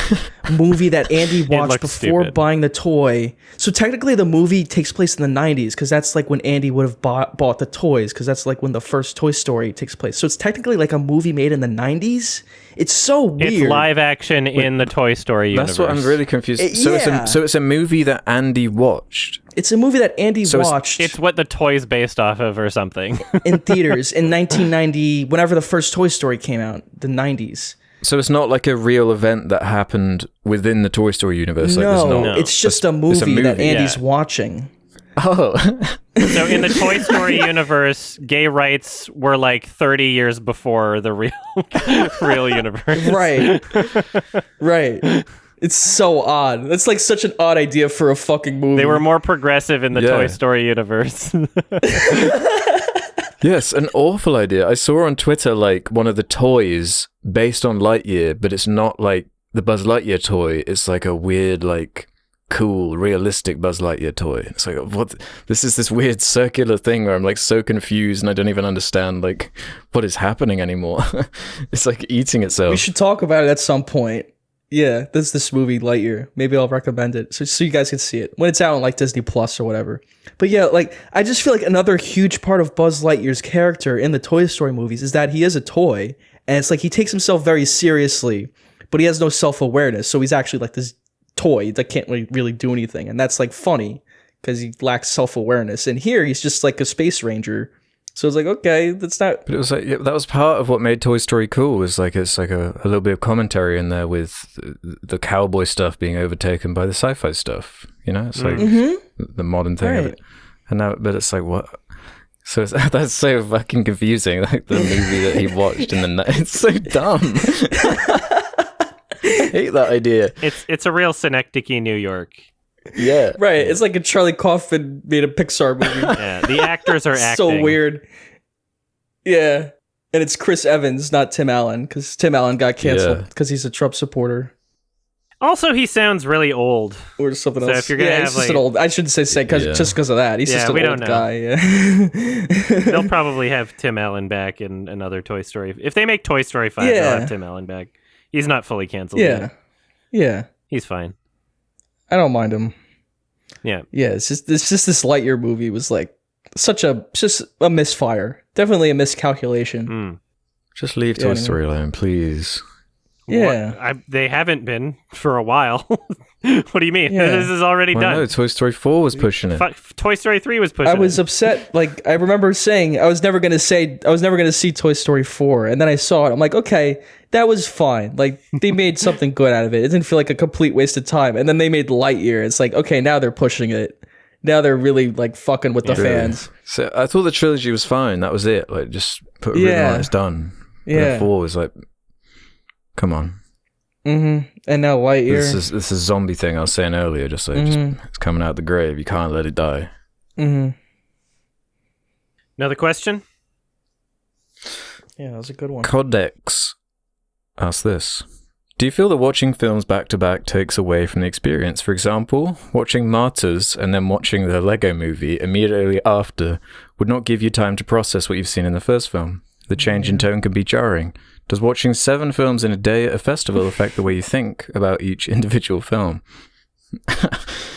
[SPEAKER 2] movie that Andy watched
[SPEAKER 1] looked
[SPEAKER 2] before
[SPEAKER 1] stupid.
[SPEAKER 2] buying the toy. So technically the movie takes place in the 90s because that's like when Andy would have bought the toys, because that's like when the first Toy Story takes place. So it's technically like a movie made in the 90s. It's so weird.
[SPEAKER 1] It's live action in the Toy Story universe.
[SPEAKER 3] That's what I'm really confused.
[SPEAKER 2] Yeah.
[SPEAKER 3] So it's a movie that Andy watched.
[SPEAKER 2] It's a movie that Andy
[SPEAKER 3] So
[SPEAKER 2] watched
[SPEAKER 1] It's what the toy's based off of or something.
[SPEAKER 2] in theaters in 1990, whenever the first Toy Story came out, the 90s.
[SPEAKER 3] So it's not like a real event that happened within the Toy Story universe. Like, there's
[SPEAKER 2] No,
[SPEAKER 3] no.
[SPEAKER 2] it's just a
[SPEAKER 3] it's a
[SPEAKER 2] movie that
[SPEAKER 3] movie,
[SPEAKER 2] Andy's
[SPEAKER 1] yeah.
[SPEAKER 2] watching.
[SPEAKER 3] Oh.
[SPEAKER 1] So in the Toy Story universe, gay rights were like 30 years before the real universe.
[SPEAKER 2] Right. Right. It's so odd. That's like such an odd idea for a fucking movie.
[SPEAKER 1] They were more progressive in the
[SPEAKER 3] Yeah.
[SPEAKER 1] Toy Story universe.
[SPEAKER 3] Yes, an awful idea. I saw on Twitter like one of the toys based on Lightyear, but it's not like the Buzz Lightyear toy. It's like a weird, like, cool, realistic Buzz Lightyear toy. It's like, what? This is this weird circular thing where I'm like so confused and I don't even understand like what is happening anymore. It's like eating itself.
[SPEAKER 2] We should talk about it at some point. Yeah, there's this movie Lightyear. Maybe I'll recommend it so you guys can see it when it's out on like Disney Plus or whatever. But yeah, like I just feel like another huge part of Buzz Lightyear's character in the Toy Story movies is that he is a toy, and it's like he takes himself very seriously, but he has no self-awareness. So he's actually like this toy that can't really do anything, and that's like funny because he lacks self-awareness. And here he's just like a space ranger. So it's like, okay, that's not.
[SPEAKER 3] But it was like, yeah, that was part of what made Toy Story cool. Was like it's like a little bit of commentary in there with the cowboy stuff being overtaken by the sci-fi stuff. You know, it's like the modern thing of
[SPEAKER 2] Right.
[SPEAKER 3] it. And now, but it's like what? So that's so fucking confusing. Like the movie that he watched in the night. It's so dumb. I hate that idea.
[SPEAKER 1] It's a real Synecdoche, New York.
[SPEAKER 3] Yeah.
[SPEAKER 2] Right, it's like a Charlie Kaufman made a Pixar movie.
[SPEAKER 1] Yeah, the actors are acting.
[SPEAKER 2] So weird. Yeah. And it's Chris Evans, not Tim Allen, because Tim Allen got canceled because he's a Trump supporter
[SPEAKER 1] Also, he sounds really old.
[SPEAKER 2] or something
[SPEAKER 1] So
[SPEAKER 2] else.
[SPEAKER 1] if you're gonna
[SPEAKER 2] yeah,
[SPEAKER 1] have,
[SPEAKER 2] he's just
[SPEAKER 1] like-
[SPEAKER 2] an old. I shouldn't say just because of that. He's
[SPEAKER 1] Yeah,
[SPEAKER 2] just an
[SPEAKER 1] we
[SPEAKER 2] old
[SPEAKER 1] don't know.
[SPEAKER 2] guy. Yeah.
[SPEAKER 1] They'll probably have Tim Allen back in another Toy Story. If they make Toy Story 5,
[SPEAKER 2] Yeah.
[SPEAKER 1] they'll have Tim Allen back. He's not fully canceled
[SPEAKER 2] yeah.
[SPEAKER 1] yet.
[SPEAKER 2] Yeah.
[SPEAKER 1] He's fine.
[SPEAKER 2] I don't mind him.
[SPEAKER 1] Yeah.
[SPEAKER 2] Yeah, it's just this Lightyear movie was like just a misfire. Definitely a miscalculation.
[SPEAKER 1] Mm.
[SPEAKER 3] Just leave
[SPEAKER 2] Yeah,
[SPEAKER 3] Toy
[SPEAKER 2] anyway.
[SPEAKER 3] Story alone, please.
[SPEAKER 1] They haven't been for a while. What do you mean?
[SPEAKER 2] Yeah.
[SPEAKER 1] This is already done.
[SPEAKER 3] No, Toy Story 4 was pushing it.
[SPEAKER 1] Toy Story 3 was pushing it.
[SPEAKER 2] I was upset. Like, I remember saying I was never gonna see Toy Story 4, and then I saw it. I'm like, okay, that was fine. Like, they made something good out of it. It didn't feel like a complete waste of time. And then they made Lightyear. It's like, okay, now they're pushing it. Now they're really like fucking with the fans.
[SPEAKER 3] So I thought the trilogy was fine. That was it. Like, just put a ribbon on it, it's done.
[SPEAKER 2] Yeah.
[SPEAKER 3] 4 was like, come on.
[SPEAKER 2] Mm-hmm. And now Lightyear.
[SPEAKER 3] This is zombie thing I was saying earlier. Just like it's coming out of the grave. You can't let it die.
[SPEAKER 2] Mm-hmm.
[SPEAKER 1] Another question?
[SPEAKER 2] Yeah, that was a good one.
[SPEAKER 3] Codex asks this. Do you feel that watching films back-to-back takes away from the experience? For example, watching Martyrs and then watching the Lego movie immediately after would not give you time to process what you've seen in the first film. The change in tone can be jarring. Does watching 7 films in a day at a festival affect the way you think about each individual film?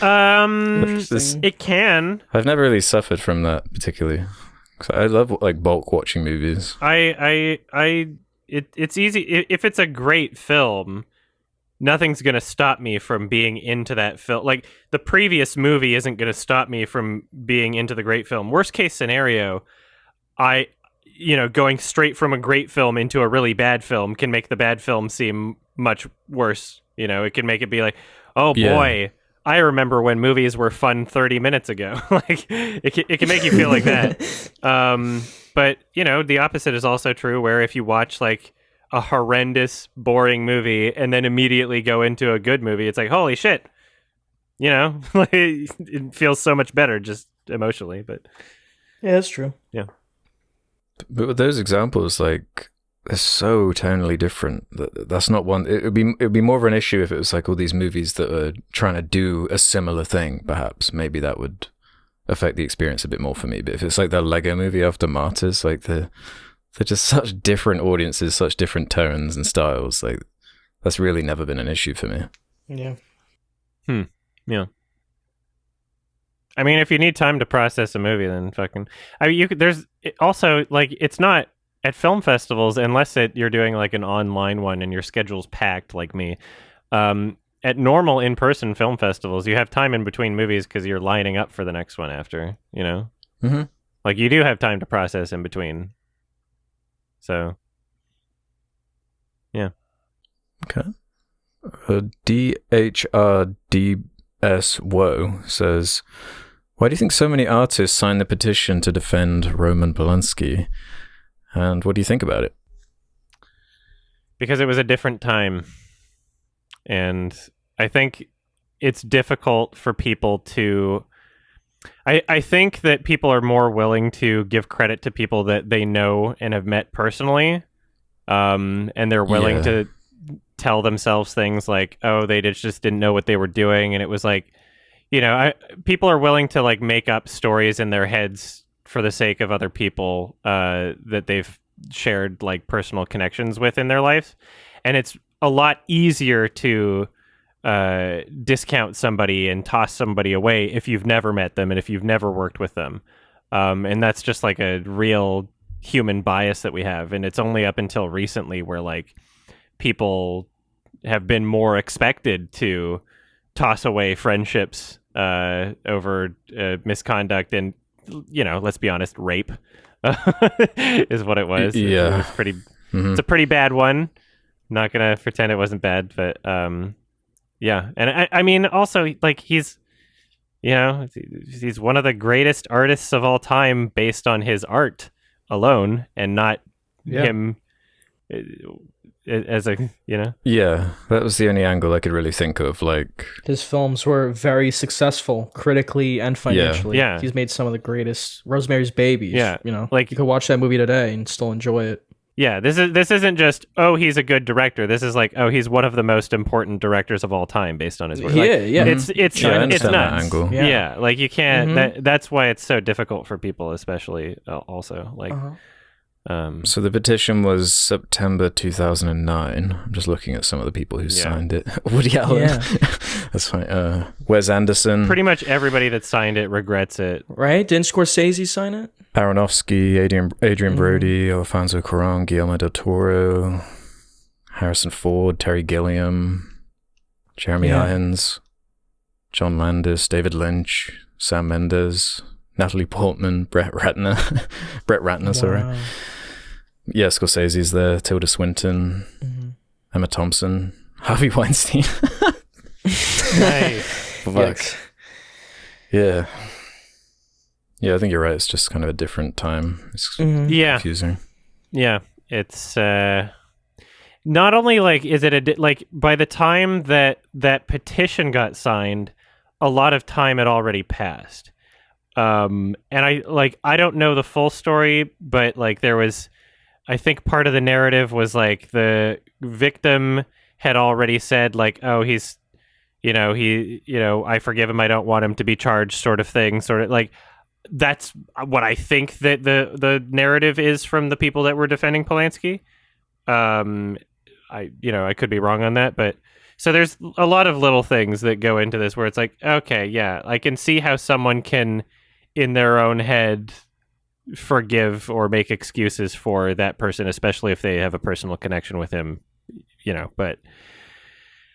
[SPEAKER 1] It can.
[SPEAKER 3] I've never really suffered from that particularly. 'Cause I love like bulk watching movies.
[SPEAKER 1] It's easy if it's a great film. Nothing's gonna stop me from being into that film. Like the previous movie isn't gonna stop me from being into the great film. Worst case scenario, going straight from a great film into a really bad film can make the bad film seem much worse. It can make it be like, oh boy, I remember when movies were fun 30 minutes ago. Like it can make you feel like that. But the opposite is also true, where if you watch like a horrendous, boring movie and then immediately go into a good movie, it's like, holy shit, like, it feels so much better just emotionally. But
[SPEAKER 2] yeah, that's true.
[SPEAKER 1] Yeah.
[SPEAKER 3] But with those examples, like, they're so tonally different. That's not one. It would be more of an issue if it was like all these movies that are trying to do a similar thing. Perhaps maybe that would affect the experience a bit more for me. But if it's like that Lego movie after Martyrs, like they're just such different audiences, such different tones and styles. Like that's really never been an issue for me.
[SPEAKER 2] Yeah.
[SPEAKER 1] Yeah. I mean, if you need time to process a movie, then fucking. I mean, there's also like it's not at film festivals unless you're doing like an online one and your schedule's packed like me. At normal in-person film festivals, you have time in between movies because you're lining up for the next one after.
[SPEAKER 3] Mm-hmm.
[SPEAKER 1] Like you do have time to process in between. So, yeah.
[SPEAKER 3] Okay. DHRDS says, why do you think so many artists signed the petition to defend Roman Polanski? And what do you think about it?
[SPEAKER 1] Because it was a different time. And I think it's difficult for people to... I think that people are more willing to give credit to people that they know and have met personally. And they're willing to tell themselves things like, oh, they just didn't know what they were doing. And it was like, people are willing to like make up stories in their heads for the sake of other people that they've shared like personal connections with in their life. And it's a lot easier to discount somebody and toss somebody away if you've never met them and if you've never worked with them. And that's just like a real human bias that we have. And it's only up until recently where like people have been more expected to toss away friendships over misconduct and, let's be honest, rape is what it was.
[SPEAKER 3] Yeah.
[SPEAKER 1] It was pretty. It's a pretty bad one. Not gonna pretend it wasn't bad, but yeah. And I mean, also like he's one of the greatest artists of all time based on his art alone, and not him as a
[SPEAKER 3] Yeah, that was the only angle I could really think of. Like
[SPEAKER 2] his films were very successful critically and financially.
[SPEAKER 1] Yeah.
[SPEAKER 2] He's made some of the greatest. Rosemary's Babies.
[SPEAKER 1] Yeah.
[SPEAKER 2] Like you could watch that movie today and still enjoy it.
[SPEAKER 1] Yeah, this isn't just, oh, he's a good director. This is like, oh, he's one of the most important directors of all time based on his work. Like, It's
[SPEAKER 3] I understand
[SPEAKER 1] nuts.
[SPEAKER 3] that angle.
[SPEAKER 1] Yeah, like you can't. That's why it's so difficult for people, especially also like.
[SPEAKER 3] So the petition was September 2009. I'm just looking at some of the people who signed it. Woody Allen. Yeah. That's fine. Wes Anderson.
[SPEAKER 1] Pretty much everybody that signed it regrets it.
[SPEAKER 2] Right? Didn't Scorsese sign it?
[SPEAKER 3] Aronofsky, Adrian Brody, Alfonso Cuarón, Guillermo del Toro, Harrison Ford, Terry Gilliam, Jeremy Irons, John Landis, David Lynch, Sam Mendes, Natalie Portman, Brett Ratner, sorry. Yeah, Scorsese's there, Tilda Swinton, Emma Thompson, Harvey Weinstein.
[SPEAKER 1] Nice.
[SPEAKER 3] Fuck. Yeah. Yeah, I think you're right. It's just kind of a different time. It's confusing.
[SPEAKER 1] Yeah. It's not only like is it like by the time that petition got signed, a lot of time had already passed. And I don't know the full story, but like there was, I think part of the narrative was like the victim had already said like, oh, he's, I forgive him. I don't want him to be charged, sort of thing. Sort of like that's what I think that the narrative is from the people that were defending Polanski. I could be wrong on that, but so there's a lot of little things that go into this where it's like, okay, yeah, I can see how someone can, in their own head, forgive or make excuses for that person, especially if they have a personal connection with him, but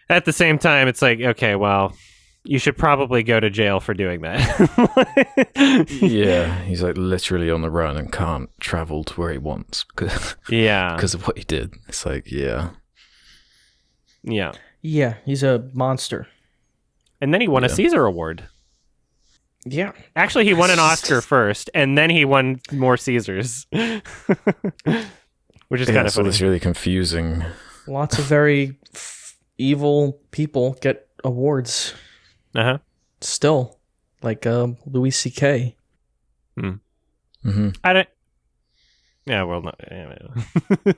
[SPEAKER 1] at the same time, it's like, okay, well, you should probably go to jail for doing that.
[SPEAKER 3] Yeah, he's like literally on the run and can't travel to where he wants because of what he did. It's like, yeah.
[SPEAKER 2] Yeah, he's a monster.
[SPEAKER 1] And then he won a Caesar Award.
[SPEAKER 2] Yeah.
[SPEAKER 1] Actually, he won an Oscar first, and then he won more Caesars. Which is kind of funny.
[SPEAKER 3] It's really confusing.
[SPEAKER 2] Lots of very evil people get awards.
[SPEAKER 1] Uh-huh.
[SPEAKER 2] Still. Like Louis C.K.
[SPEAKER 3] Mm-hmm.
[SPEAKER 1] I don't... Yeah, well, not,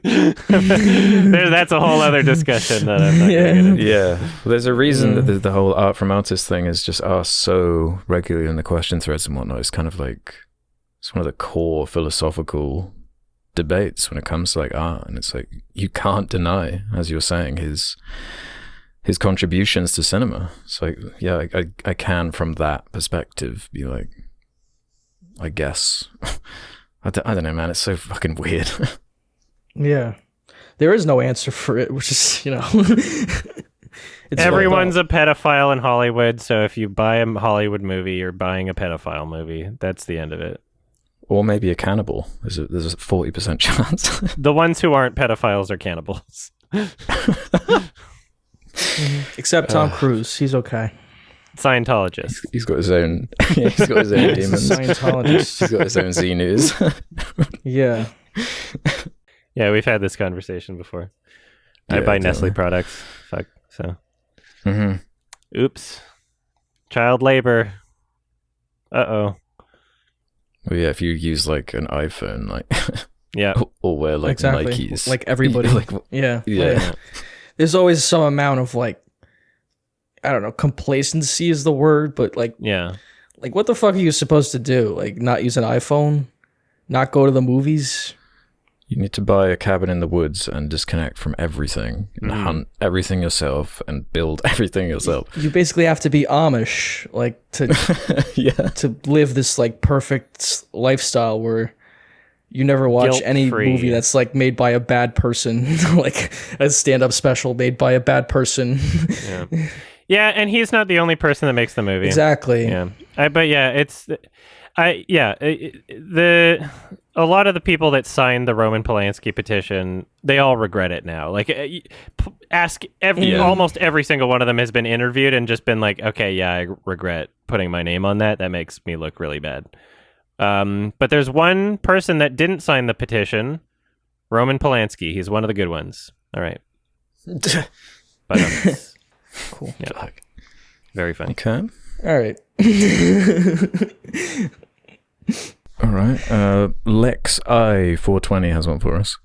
[SPEAKER 1] that's a whole other discussion that I'm not going to get into.
[SPEAKER 3] Yeah, well, there's a reason that the whole art from artist thing is just asked so regularly in the question threads and whatnot. It's kind of like it's one of the core philosophical debates when it comes to like art, and it's like you can't deny, as you were saying, his contributions to cinema. It's like, yeah, I can from that perspective be like, I guess. I don't know, man. It's so fucking weird.
[SPEAKER 2] Yeah. There is no answer for it, which is,
[SPEAKER 1] everyone's a pedophile in Hollywood, so if you buy a Hollywood movie, you're buying a pedophile movie. That's the end of it.
[SPEAKER 3] Or maybe a cannibal. There's a 40% chance.
[SPEAKER 1] The ones who aren't pedophiles are cannibals.
[SPEAKER 2] Except Tom Cruise. He's okay.
[SPEAKER 1] Scientologist.
[SPEAKER 3] He's got his own. He's got his own demons.
[SPEAKER 2] Scientologist.
[SPEAKER 3] He's got his own Z News.
[SPEAKER 2] Yeah.
[SPEAKER 1] Yeah, we've had this conversation before. I buy Nestle products. Fuck. So.
[SPEAKER 3] Mm-hmm.
[SPEAKER 1] Oops. Child labor. Uh-oh.
[SPEAKER 3] Well, yeah, if you use like an iPhone, like
[SPEAKER 1] yeah,
[SPEAKER 3] or wear like Nikes,
[SPEAKER 2] like everybody,
[SPEAKER 3] like
[SPEAKER 2] yeah.
[SPEAKER 3] Yeah.
[SPEAKER 2] There's always some amount of like, I don't know, complacency is the word, but like,
[SPEAKER 1] yeah,
[SPEAKER 2] like what the fuck are you supposed to do? Like not use an iPhone, not go to the movies?
[SPEAKER 3] You need to buy a cabin in the woods and disconnect from everything and hunt everything yourself and build everything yourself.
[SPEAKER 2] You basically have to be Amish, like to to live this like perfect lifestyle where you never watch any movie that's like made by a bad person, like a stand-up special made by a bad person.
[SPEAKER 1] Yeah, and he's not the only person that makes the movie.
[SPEAKER 2] Exactly.
[SPEAKER 1] Yeah, a lot of the people that signed the Roman Polanski petition, they all regret it now. Like, ask almost every single one of them has been interviewed and just been like, okay, yeah, I regret putting my name on that. That makes me look really bad. But there's one person that didn't sign the petition, Roman Polanski. He's one of the good ones. All right. But,
[SPEAKER 2] cool.
[SPEAKER 1] Yeah. Very funny.
[SPEAKER 3] Okay.
[SPEAKER 2] All right.
[SPEAKER 3] All right. Lex I 420 has one for us.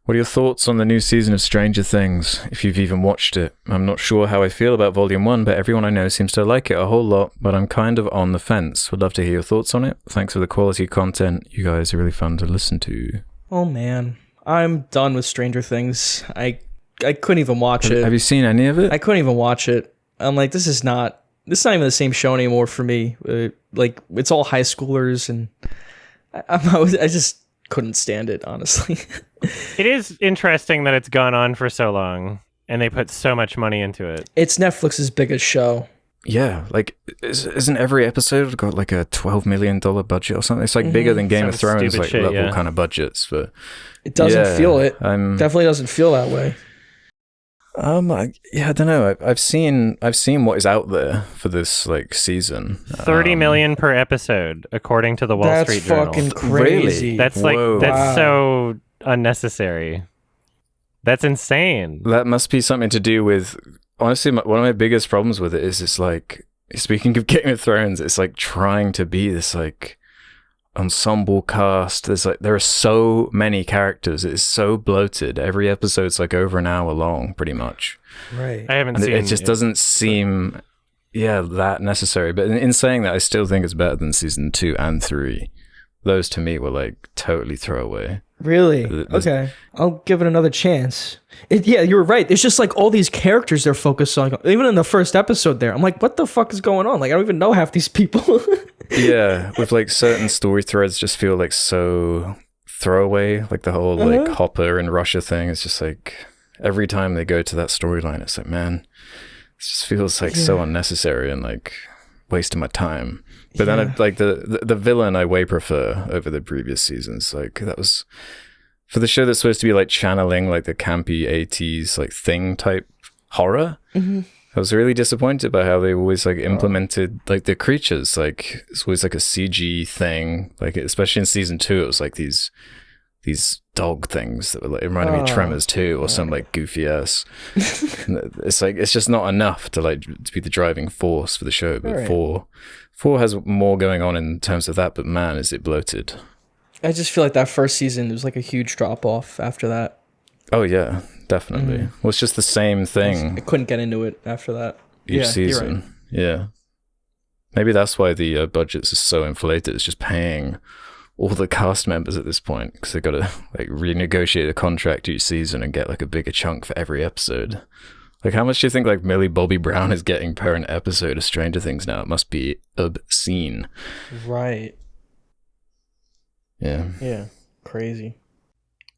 [SPEAKER 3] What are your thoughts on the new season of Stranger Things, if you've even watched it? I'm not sure how I feel about Volume 1, but everyone I know seems to like it a whole lot, but I'm kind of on the fence. Would love to hear your thoughts on it. Thanks for the quality content. You guys are really fun to listen to.
[SPEAKER 2] Oh, man. I'm done with Stranger Things. I couldn't even watch it.
[SPEAKER 3] Have you seen any of it?
[SPEAKER 2] I couldn't even watch it. I'm like, this is not even the same show anymore for me. Like, it's all high schoolers, and I just couldn't stand it, honestly.
[SPEAKER 1] It is interesting that it's gone on for so long and they put so much money into it.
[SPEAKER 2] It's Netflix's biggest show.
[SPEAKER 3] Yeah, like isn't every episode got like a $12 million budget or something? It's like bigger than Game of Thrones, like level kind of budgets. But
[SPEAKER 2] it doesn't feel it. Definitely doesn't feel that way.
[SPEAKER 3] I don't know. I've seen what is out there for this like season.
[SPEAKER 1] 30 million per episode, according to the Wall Street Journal.
[SPEAKER 2] That's fucking crazy.
[SPEAKER 3] Really?
[SPEAKER 1] That's that's so unnecessary. That's insane.
[SPEAKER 3] That must be something to do with. Honestly, one of my biggest problems with it is it's like, speaking of Game of Thrones, it's like trying to be this like ensemble cast. There are so many characters. It's so bloated. Every episode's like over an hour long, pretty much.
[SPEAKER 2] Right.
[SPEAKER 1] I haven't seen
[SPEAKER 3] it. It just doesn't seem, that necessary. But in saying that, I still think it's better than season 2 and 3. Those to me were like totally throwaway.
[SPEAKER 2] Really? Okay. I'll give it another chance. Yeah, you were right. It's just like all these characters they're focused on. Even in the first episode there, I'm like, what the fuck is going on? Like, I don't even know half these people.
[SPEAKER 3] Yeah, with like certain story threads just feel like so throwaway. Like the whole like Hopper and Russia thing. It's just like every time they go to that storyline, it's like, man, it just feels like so unnecessary and like wasting my time. But then I, like the villain I way prefer over the previous seasons. Like that was for the show that's supposed to be like channeling like the campy 80s like Thing type horror. I was really disappointed by how they always like implemented like the creatures. Like it's always like a CG thing. Like especially in season 2, it was like these dog things that were like, it reminded me of Tremors 2 or some like goofy ass. It's like it's just not enough to be the driving force for the show. But four has more going on in terms of that. But man, is it bloated.
[SPEAKER 2] I just feel like that first season was like a huge drop off after that.
[SPEAKER 3] Oh yeah, definitely. Well, it's just the same thing.
[SPEAKER 2] I couldn't get into it after that.
[SPEAKER 3] Each season. Right. Yeah. Maybe that's why the budgets are so inflated. It's just paying all the cast members at this point because they've got to like renegotiate a contract each season and get like a bigger chunk for every episode. Like how much do you think like Millie Bobby Brown is getting per an episode of Stranger Things now? It must be obscene.
[SPEAKER 2] Right.
[SPEAKER 3] Yeah.
[SPEAKER 2] Yeah. Crazy.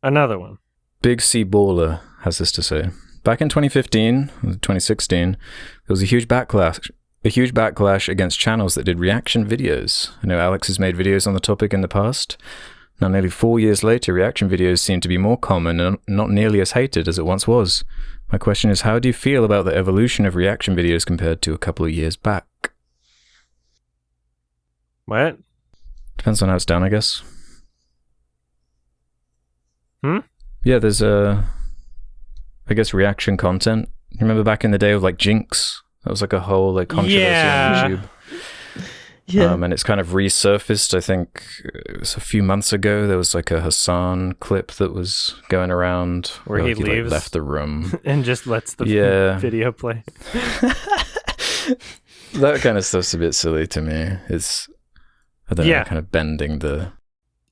[SPEAKER 1] Another one.
[SPEAKER 3] Big C Baller has this to say. Back in 2015, 2016, there was a huge backlash against channels that did reaction videos. I know Alex has made videos on the topic in the past. Now, nearly 4 years later, reaction videos seem to be more common and not nearly as hated as it once was. My question is, how do you feel about the evolution of reaction videos compared to a couple of years back?
[SPEAKER 1] What?
[SPEAKER 3] Depends on how it's done, I guess. Yeah, there's I guess reaction content. You remember back in the day of like Jinx? That was like a whole like controversy on YouTube.
[SPEAKER 2] Yeah.
[SPEAKER 3] And it's kind of resurfaced. I think it was a few months ago. There was like a Hassan clip that was going around
[SPEAKER 1] where he leaves,
[SPEAKER 3] like, left the room
[SPEAKER 1] and just lets the video play.
[SPEAKER 3] That kind of stuff's a bit silly to me. It's I don't know, kind of bending the.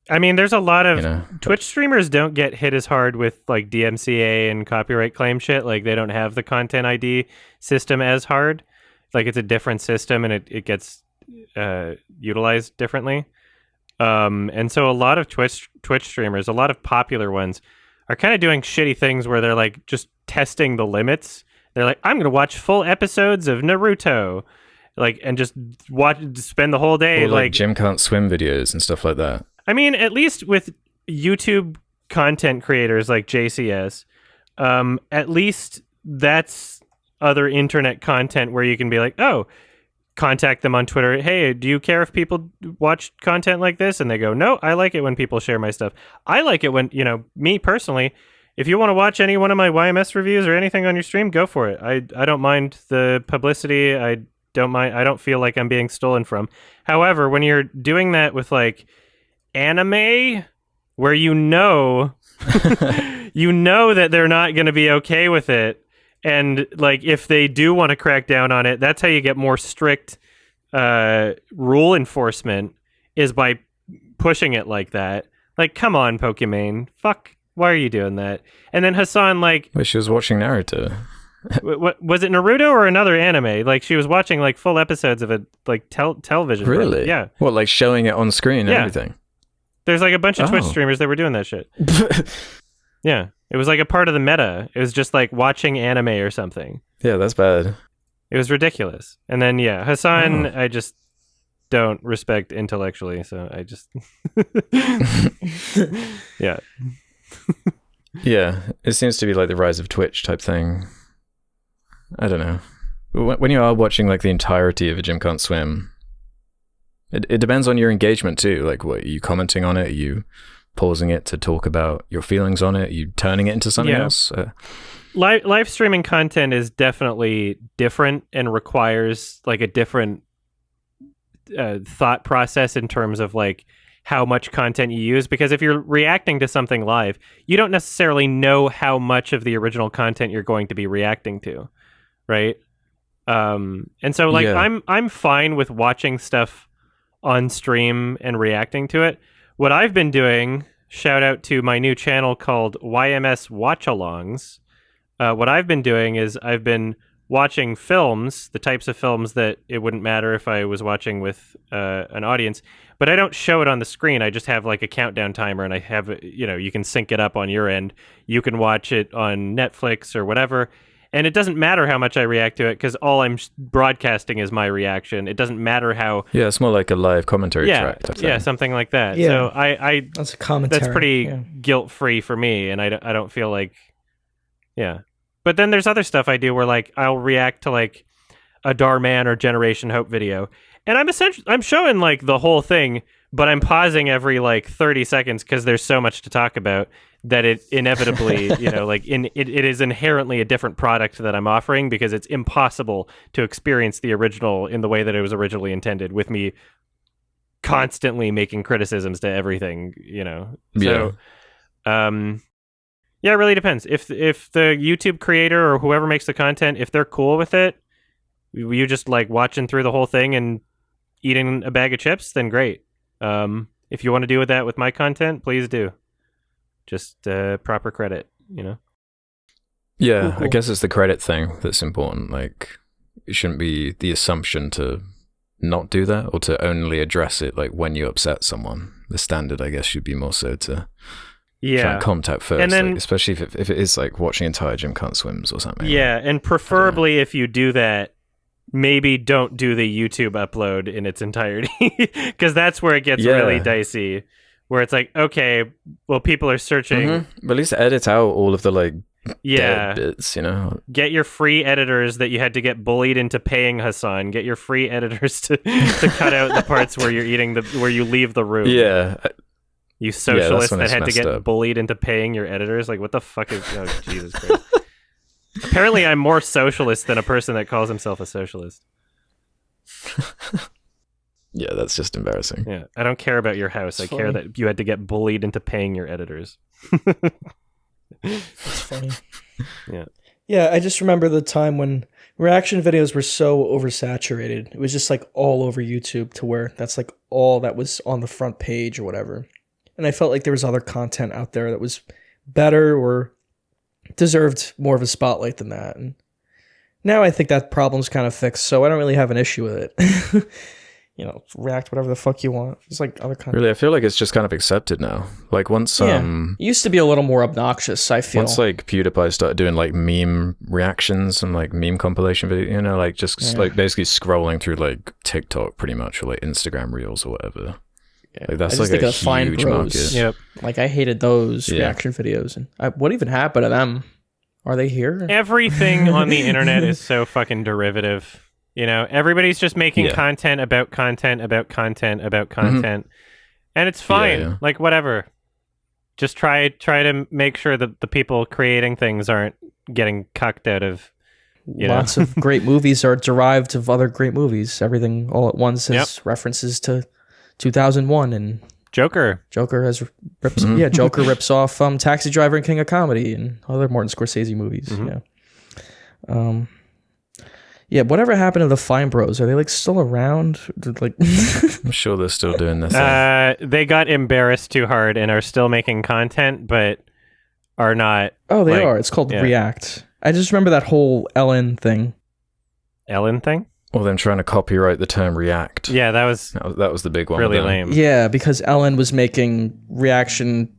[SPEAKER 1] I mean, there's a lot of Twitch streamers don't get hit as hard with like DMCA and copyright claim shit. Like they don't have the content ID system as hard. Like it's a different system and it gets utilized differently. And so a lot of Twitch streamers, a lot of popular ones, are kind of doing shitty things where they're like just testing the limits. They're like, I'm gonna watch full episodes of Naruto, like, and just spend the whole day
[SPEAKER 3] or like Jim Can't Swim videos and stuff like that.
[SPEAKER 1] I mean, at least with YouTube content creators like JCS, at least that's other internet content where you can be like, oh, contact them on Twitter. Hey, do you care if people watch content like this? And they go, no, I like it when people share my stuff. I like it when, me personally, if you want to watch any one of my YMS reviews or anything on your stream, go for it. I don't mind the publicity. I don't feel like I'm being stolen from. However, when you're doing that with like anime, where you know that they're not going to be okay with it, and like if they do want to crack down on it, that's how you get more strict rule enforcement, is by pushing it like that. Like, come on, Pokimane, fuck, why are you doing that? And then Hassan, like,
[SPEAKER 3] well, she was watching Naruto.
[SPEAKER 1] What was it, Naruto or another anime? Like she was watching like full episodes of it, like television.
[SPEAKER 3] Really?
[SPEAKER 1] Program. Yeah.
[SPEAKER 3] What, like showing it on screen and everything?
[SPEAKER 1] There's like a bunch of Twitch streamers that were doing that shit. Yeah. It was like a part of the meta. It was just like watching anime or something.
[SPEAKER 3] Yeah, that's bad.
[SPEAKER 1] It was ridiculous. And then, yeah, Hassan, I just don't respect intellectually, so I just... yeah.
[SPEAKER 3] Yeah, it seems to be like the rise of Twitch type thing. I don't know. When you are watching like the entirety of a Gym Can't Swim, it depends on your engagement too. Like, what are you commenting on it? Are you pausing it to talk about your feelings on it? Are you turning it into something else?
[SPEAKER 1] Live streaming content is definitely different and requires like a different thought process in terms of like how much content you use, because if you're reacting to something live, you don't necessarily know how much of the original content you're going to be reacting to, right? And so like I'm fine with watching stuff on stream and reacting to it. What I've been doing, shout out to my new channel called YMS Watch-Alongs. What I've been doing is I've been watching films, the types of films that it wouldn't matter if I was watching with an audience, but I don't show it on the screen. I just have like a countdown timer, and I have, you can sync it up on your end. You can watch it on Netflix or whatever, and it doesn't matter how much I react to it because all I'm broadcasting is my reaction. It doesn't matter how...
[SPEAKER 3] Yeah, it's more like a live commentary track.
[SPEAKER 1] Yeah, something like that.
[SPEAKER 2] Yeah.
[SPEAKER 1] So I
[SPEAKER 2] That's a commentary.
[SPEAKER 1] that's pretty guilt-free for me, and I don't feel like... Yeah. But then there's other stuff I do where like I'll react to like a Darman or Generation Hope video, and I'm showing like the whole thing, but I'm pausing every like 30 seconds because there's so much to talk about that it inevitably, it is inherently a different product that I'm offering because it's impossible to experience the original in the way that it was originally intended with me constantly making criticisms to everything, So, yeah, it really depends. If the YouTube creator or whoever makes the content, if they're cool with it, you just like watching through the whole thing and eating a bag of chips, then great. If you want to do that with my content, please do. Just proper credit,
[SPEAKER 3] Yeah,
[SPEAKER 2] Cool.
[SPEAKER 3] I guess it's the credit thing that's important. Like, it shouldn't be the assumption to not do that or to only address it like when you upset someone. The standard, I guess, should be more so to try and contact first,
[SPEAKER 1] and then,
[SPEAKER 3] like, especially if it is like watching entire Gym Can't Swims or something.
[SPEAKER 1] Yeah, and preferably if you do that, maybe don't do the YouTube upload in its entirety because that's where it gets really dicey. Where it's like, okay, well, people are searching.
[SPEAKER 3] But at least edit out all of the like dead bits,
[SPEAKER 1] Get your free editors that you had to get bullied into paying, Hassan. Get your free editors to cut out the parts where you're eating where you leave the room.
[SPEAKER 3] Yeah.
[SPEAKER 1] You socialists that had to get bullied into paying your editors. Like, what the fuck is... Oh, Jesus Christ. Apparently, I'm more socialist than a person that calls himself a socialist.
[SPEAKER 3] Yeah, that's just embarrassing.
[SPEAKER 1] Yeah, I don't care about your house. I care that you had to get bullied into paying your editors.
[SPEAKER 2] That's funny.
[SPEAKER 1] Yeah.
[SPEAKER 2] Yeah, I just remember the time when reaction videos were so oversaturated. It was just like all over YouTube to where that's like all that was on the front page or whatever. And I felt like there was other content out there that was better or deserved more of a spotlight than that. And now I think that problem's kind of fixed, so I don't really have an issue with it. React whatever the fuck you want. It's like other content.
[SPEAKER 3] Really, I feel like it's just kind of accepted now. Like once
[SPEAKER 2] it used to be a little more obnoxious, I feel.
[SPEAKER 3] Once like PewDiePie started doing like meme reactions and like meme compilation video, like just like basically scrolling through like TikTok pretty much or like Instagram Reels or whatever.
[SPEAKER 2] Yeah.
[SPEAKER 3] Like that's like a huge market.
[SPEAKER 1] Yep.
[SPEAKER 2] Like I hated those reaction videos. And what even happened to them? Are they here?
[SPEAKER 1] Everything on the internet is so fucking derivative. Everybody's just making content about content about content about content, and it's fine.
[SPEAKER 3] Yeah.
[SPEAKER 1] Like whatever. Just try to make sure that the people creating things aren't getting cucked out of.
[SPEAKER 2] Lots of great movies are derived of other great movies. Everything all at once has references to 2001 and
[SPEAKER 1] Joker.
[SPEAKER 2] Joker rips off Taxi Driver and King of Comedy and other Martin Scorsese movies. Yeah. Whatever happened to the Fine Bros? Are they like still around? Like,
[SPEAKER 3] I'm sure they're still doing this.
[SPEAKER 1] They got embarrassed too hard and are still making content, but are not.
[SPEAKER 2] Oh, they are. It's called React. I just remember that whole Ellen thing.
[SPEAKER 1] Ellen thing?
[SPEAKER 3] Or them trying to copyright the term React.
[SPEAKER 1] Yeah, that was
[SPEAKER 3] the big one.
[SPEAKER 1] Really lame.
[SPEAKER 2] Yeah, because Ellen was making reaction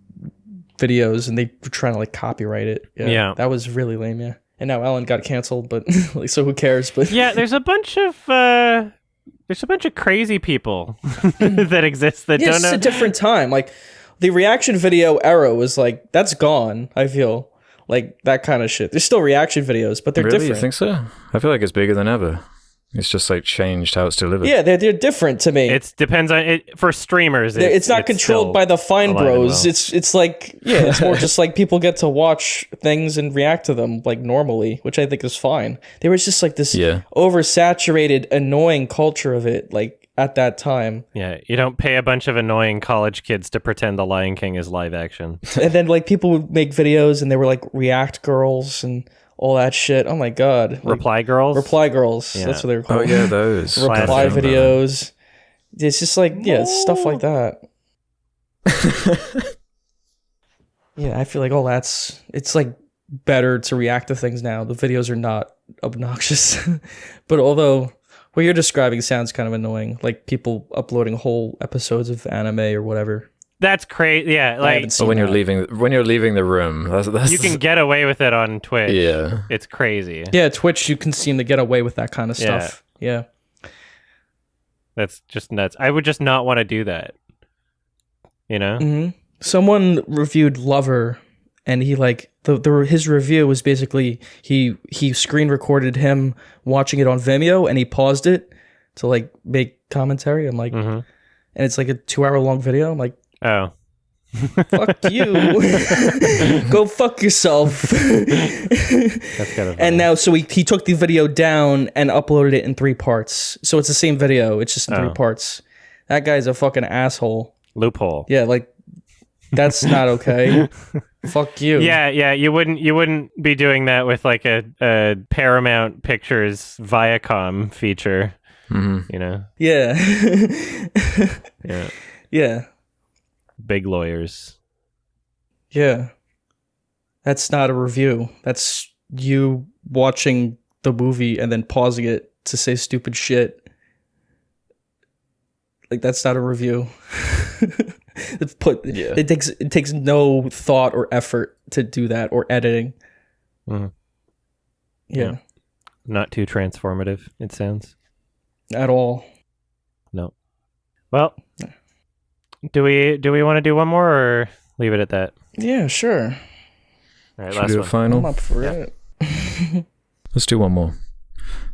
[SPEAKER 2] videos, and they were trying to like copyright it.
[SPEAKER 1] Yeah.
[SPEAKER 2] That was really lame. Yeah. And now Ellen got canceled, but like, so who cares? But
[SPEAKER 1] Yeah, there's a bunch of crazy people that exist that
[SPEAKER 2] yeah,
[SPEAKER 1] don't
[SPEAKER 2] it's
[SPEAKER 1] know.
[SPEAKER 2] a different time. Like the reaction video era was like, that's gone. I feel like that kind of shit. There's still reaction videos, but they're
[SPEAKER 3] Really?
[SPEAKER 2] different.
[SPEAKER 3] You think so? I feel like it's bigger than ever. It's just like changed how it's delivered.
[SPEAKER 2] Yeah, they're different to me.
[SPEAKER 1] It depends on it for streamers.
[SPEAKER 2] It's not controlled by the fine
[SPEAKER 1] alive and
[SPEAKER 2] bros.
[SPEAKER 1] well.
[SPEAKER 2] It's like, yeah, it's more just like people get to watch things and react to them like normally, which I think is fine. There was just like this oversaturated, annoying culture of it, like at that time.
[SPEAKER 1] Yeah, you don't pay a bunch of annoying college kids to pretend The Lion King is live action.
[SPEAKER 2] And then like people would make videos and they were like react girls and all that shit. Oh my god. Like,
[SPEAKER 1] Reply girls?
[SPEAKER 2] Reply girls.
[SPEAKER 1] Yeah.
[SPEAKER 2] That's what they were called.
[SPEAKER 3] Oh yeah, those.
[SPEAKER 2] Reply videos. It's just like, yeah, it's stuff like that. Yeah, I feel like it's like better to react to things now. The videos are not obnoxious. But although what you're describing sounds kind of annoying, like people uploading whole episodes of anime or whatever.
[SPEAKER 1] That's crazy. Yeah, like
[SPEAKER 3] But when you're leaving the room, that's
[SPEAKER 1] you can get away with it on Twitch.
[SPEAKER 3] Yeah.
[SPEAKER 1] It's crazy.
[SPEAKER 2] Yeah, Twitch, you can seem to get away with that kind of stuff. Yeah.
[SPEAKER 1] That's just nuts. I would just not want to do that. You know?
[SPEAKER 2] Mm-hmm. Someone reviewed Lover, and he like his review was basically he screen recorded him watching it on Vimeo, and he paused it to like make commentary. I'm like, and it's like a 2-hour long video. I'm like,
[SPEAKER 1] oh,
[SPEAKER 2] fuck you. Go fuck yourself.
[SPEAKER 1] that's kind of
[SPEAKER 2] And now, so he took the video down and uploaded it in 3 parts. So it's the same video. It's just in 3 parts. That guy's a fucking asshole.
[SPEAKER 1] loophole.
[SPEAKER 2] Yeah, like that's not okay. Fuck you.
[SPEAKER 1] Yeah, you wouldn't be doing that with like a Paramount Pictures Viacom feature. You know?
[SPEAKER 2] Yeah.
[SPEAKER 1] Yeah.
[SPEAKER 2] Yeah.
[SPEAKER 1] Big lawyers.
[SPEAKER 2] Yeah. That's not a review. That's you watching the movie and then pausing it to say stupid shit. Like that's not a review. It takes no thought or effort to do that or editing. Yeah.
[SPEAKER 1] Not too transformative, it sounds.
[SPEAKER 2] At all.
[SPEAKER 1] No. Well, do we want to do one more or leave it at that?
[SPEAKER 2] Yeah, sure.
[SPEAKER 1] All right,
[SPEAKER 3] Should we
[SPEAKER 1] last
[SPEAKER 3] do a
[SPEAKER 1] one.
[SPEAKER 3] final?
[SPEAKER 2] I'm up for it.
[SPEAKER 3] Let's do one more.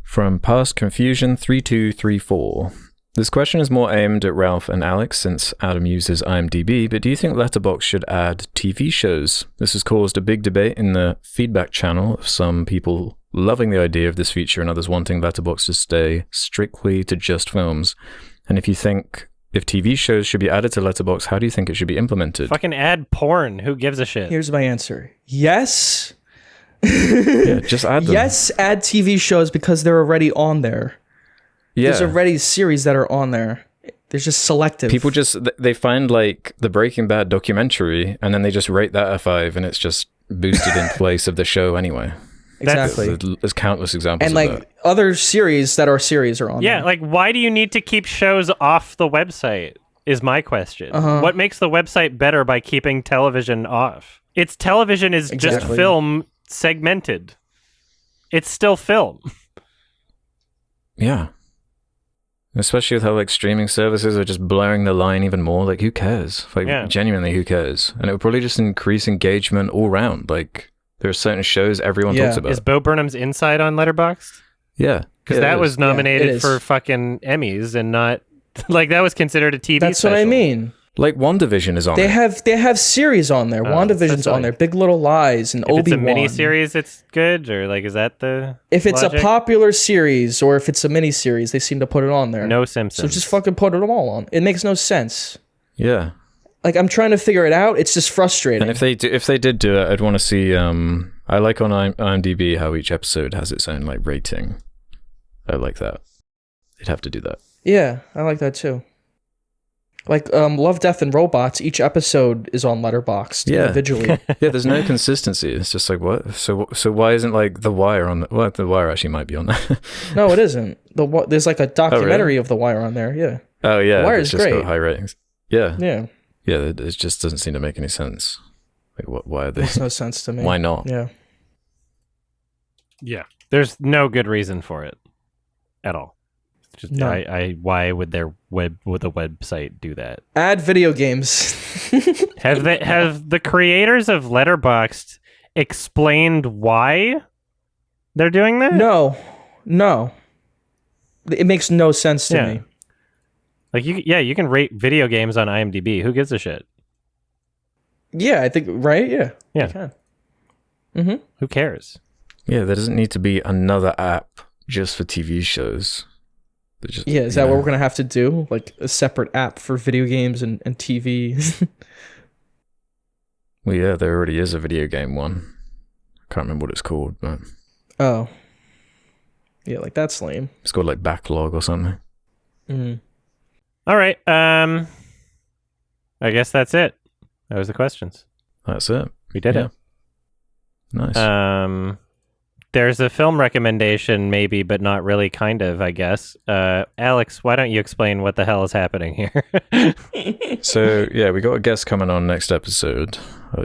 [SPEAKER 3] From Past Confusion 3234. This question is more aimed at Ralph and Alex since Adam uses IMDb, but do you think Letterboxd should add TV shows? This has caused a big debate in the feedback channel of some people loving the idea of this feature and others wanting Letterboxd to stay strictly to just films. And if TV shows should be added to Letterboxd, how do you think it should be implemented?
[SPEAKER 1] Fucking add porn. Who gives a shit?
[SPEAKER 2] Here's my answer. Yes.
[SPEAKER 3] Yeah, just add them.
[SPEAKER 2] Yes, add TV shows because they're already on there.
[SPEAKER 3] Yeah.
[SPEAKER 2] There's already series that are on there. They're just selective.
[SPEAKER 3] People they find like the Breaking Bad documentary and then they just rate that a 5 and it's just boosted in place of the show anyway.
[SPEAKER 2] Exactly.
[SPEAKER 3] There's countless examples
[SPEAKER 2] And
[SPEAKER 3] of
[SPEAKER 2] like
[SPEAKER 3] that.
[SPEAKER 2] other series that are series are on
[SPEAKER 1] Yeah,
[SPEAKER 2] there.
[SPEAKER 1] like why do you need to keep shows off the website is my question. What makes the website better by keeping television off? It's television is just
[SPEAKER 2] Exactly.
[SPEAKER 1] film segmented. It's still film.
[SPEAKER 3] Yeah. Especially with how like streaming services are just blurring the line even more. Like who cares? Like genuinely who cares? And it would probably just increase engagement all round. Like there are certain shows everyone talks about.
[SPEAKER 1] Is Bo Burnham's Inside on Letterboxd?
[SPEAKER 3] Yeah.
[SPEAKER 1] Because that was nominated
[SPEAKER 2] it is.
[SPEAKER 1] for fucking Emmys and not like that was considered a TV
[SPEAKER 2] That's
[SPEAKER 1] special.
[SPEAKER 2] what I mean.
[SPEAKER 3] Like WandaVision is on
[SPEAKER 2] They
[SPEAKER 3] it.
[SPEAKER 2] have series on there. WandaVision's on there. Big Little Lies and
[SPEAKER 1] If
[SPEAKER 2] Obi-Wan.
[SPEAKER 1] it's a miniseries, it's good, or like is that the
[SPEAKER 2] If it's
[SPEAKER 1] logic?
[SPEAKER 2] a popular series or if it's a miniseries, they seem to put it on there.
[SPEAKER 1] No
[SPEAKER 2] So
[SPEAKER 1] Simpsons.
[SPEAKER 2] just fucking put them all on. It makes no sense.
[SPEAKER 3] Yeah.
[SPEAKER 2] Like I'm trying to figure it out. It's just frustrating.
[SPEAKER 3] And if they did do it, I'd want to see I like on IMDb how each episode has its own like rating. I like that. They'd have to do that.
[SPEAKER 2] Yeah, I like that too. Like Love, Death, and Robots, each episode is on Letterboxd individually.
[SPEAKER 3] Yeah, there's no consistency. It's just like what? So why isn't like The Wire on the? Well, The Wire actually might be on there.
[SPEAKER 2] No, it isn't. There's like a documentary of The Wire on there. Yeah.
[SPEAKER 3] Oh yeah,
[SPEAKER 2] The Wire
[SPEAKER 3] it's
[SPEAKER 2] is
[SPEAKER 3] just
[SPEAKER 2] great.
[SPEAKER 3] got high ratings. Yeah,
[SPEAKER 2] Yeah.
[SPEAKER 3] yeah. It just doesn't seem to make any sense. Like, why are they?
[SPEAKER 2] Makes no sense to me.
[SPEAKER 3] Why not?
[SPEAKER 2] Yeah.
[SPEAKER 1] Yeah. There's no good reason for it at all. It's just,
[SPEAKER 2] No.
[SPEAKER 1] why would the website do that?
[SPEAKER 2] Add video games.
[SPEAKER 1] Have the creators of Letterboxd explained why they're doing that?
[SPEAKER 2] No. It makes no sense to me.
[SPEAKER 1] Like you can rate video games on IMDb. Who gives a shit?
[SPEAKER 2] Yeah, I think right. Yeah.
[SPEAKER 1] Yeah.
[SPEAKER 2] You can. Mm-hmm.
[SPEAKER 1] Who cares?
[SPEAKER 3] Yeah, there doesn't need to be another app just for TV shows.
[SPEAKER 2] Yeah, is that what we're gonna have to do? Like a separate app for video games and TV?
[SPEAKER 3] Well, yeah, there already is a video game one. I can't remember what it's called, but
[SPEAKER 2] Oh. Yeah, like that's lame.
[SPEAKER 3] it's called like Backlog or something.
[SPEAKER 2] Mm.
[SPEAKER 1] All right. I guess that's it. That was the questions.
[SPEAKER 3] That's it.
[SPEAKER 1] We did it.
[SPEAKER 3] Nice.
[SPEAKER 1] There's a film recommendation, maybe, but not really, kind of, I guess. Alex, why don't you explain what the hell is happening here?
[SPEAKER 3] So, yeah, we got a guest coming on next episode.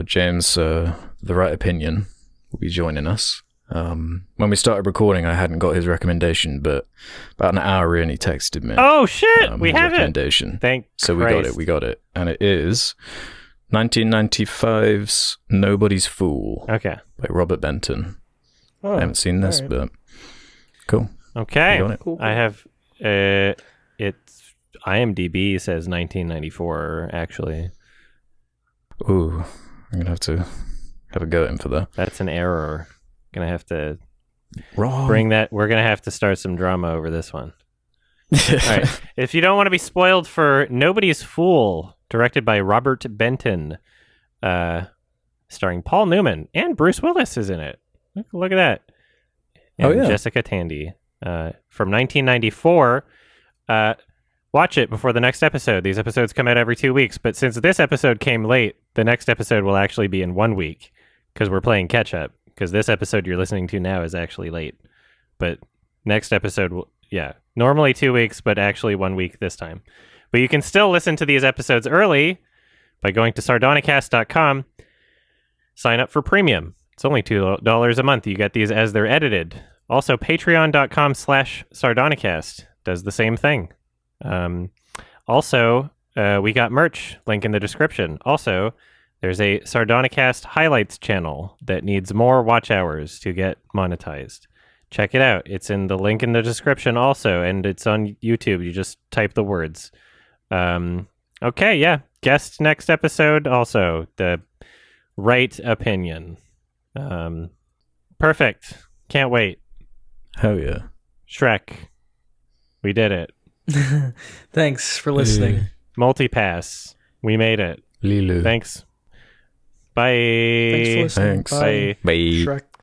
[SPEAKER 3] James, The Right Opinion, will be joining us. When we started recording, I hadn't got his recommendation, but about an hour in, he texted me.
[SPEAKER 1] Oh, shit! We
[SPEAKER 3] his
[SPEAKER 1] have it!
[SPEAKER 3] recommendation.
[SPEAKER 1] Thank
[SPEAKER 3] So
[SPEAKER 1] Christ.
[SPEAKER 3] we got it. And it is 1995's Nobody's Fool
[SPEAKER 1] Okay.
[SPEAKER 3] by Robert Benton.
[SPEAKER 2] Oh,
[SPEAKER 3] I haven't seen this,
[SPEAKER 2] all right.
[SPEAKER 3] but cool.
[SPEAKER 1] Okay.
[SPEAKER 3] You got it?
[SPEAKER 2] Cool.
[SPEAKER 1] I have, it's, IMDb says 1994, actually.
[SPEAKER 3] Ooh, I'm going to have a go at him for that.
[SPEAKER 1] That's an error. Gonna have to
[SPEAKER 3] Wrong.
[SPEAKER 1] we're gonna have to start some drama over this one. All right. If you don't want to be spoiled for Nobody's Fool, directed by Robert Benton, starring Paul Newman, and Bruce Willis is in it. Look at that. And Jessica Tandy. From 1994. Watch it before the next episode. These episodes come out every 2 weeks, but since this episode came late, the next episode will actually be in 1 week, because we're playing catch up. Because this episode you're listening to now is actually late. But next episode, normally 2 weeks, but actually 1 week this time. But you can still listen to these episodes early by going to sardonicast.com. Sign up for premium. It's only $2 a month. You get these as they're edited. Also, patreon.com/sardonicast does the same thing. Also, we got merch. Link in the description. Also, there's a Sardonicast highlights channel that needs more watch hours to get monetized. Check it out. It's in the link in the description also, and it's on YouTube. You just type the words. Okay, yeah. Guest next episode also. The Right Opinion. Perfect. Can't wait.
[SPEAKER 3] Hell yeah.
[SPEAKER 1] Shrek. We did it.
[SPEAKER 2] Thanks for listening.
[SPEAKER 1] Multipass. We made it.
[SPEAKER 3] Lilu.
[SPEAKER 1] Thanks. Bye.
[SPEAKER 2] Thanks for listening.
[SPEAKER 3] Thanks.
[SPEAKER 1] Bye.
[SPEAKER 3] Bye.
[SPEAKER 2] Shrek.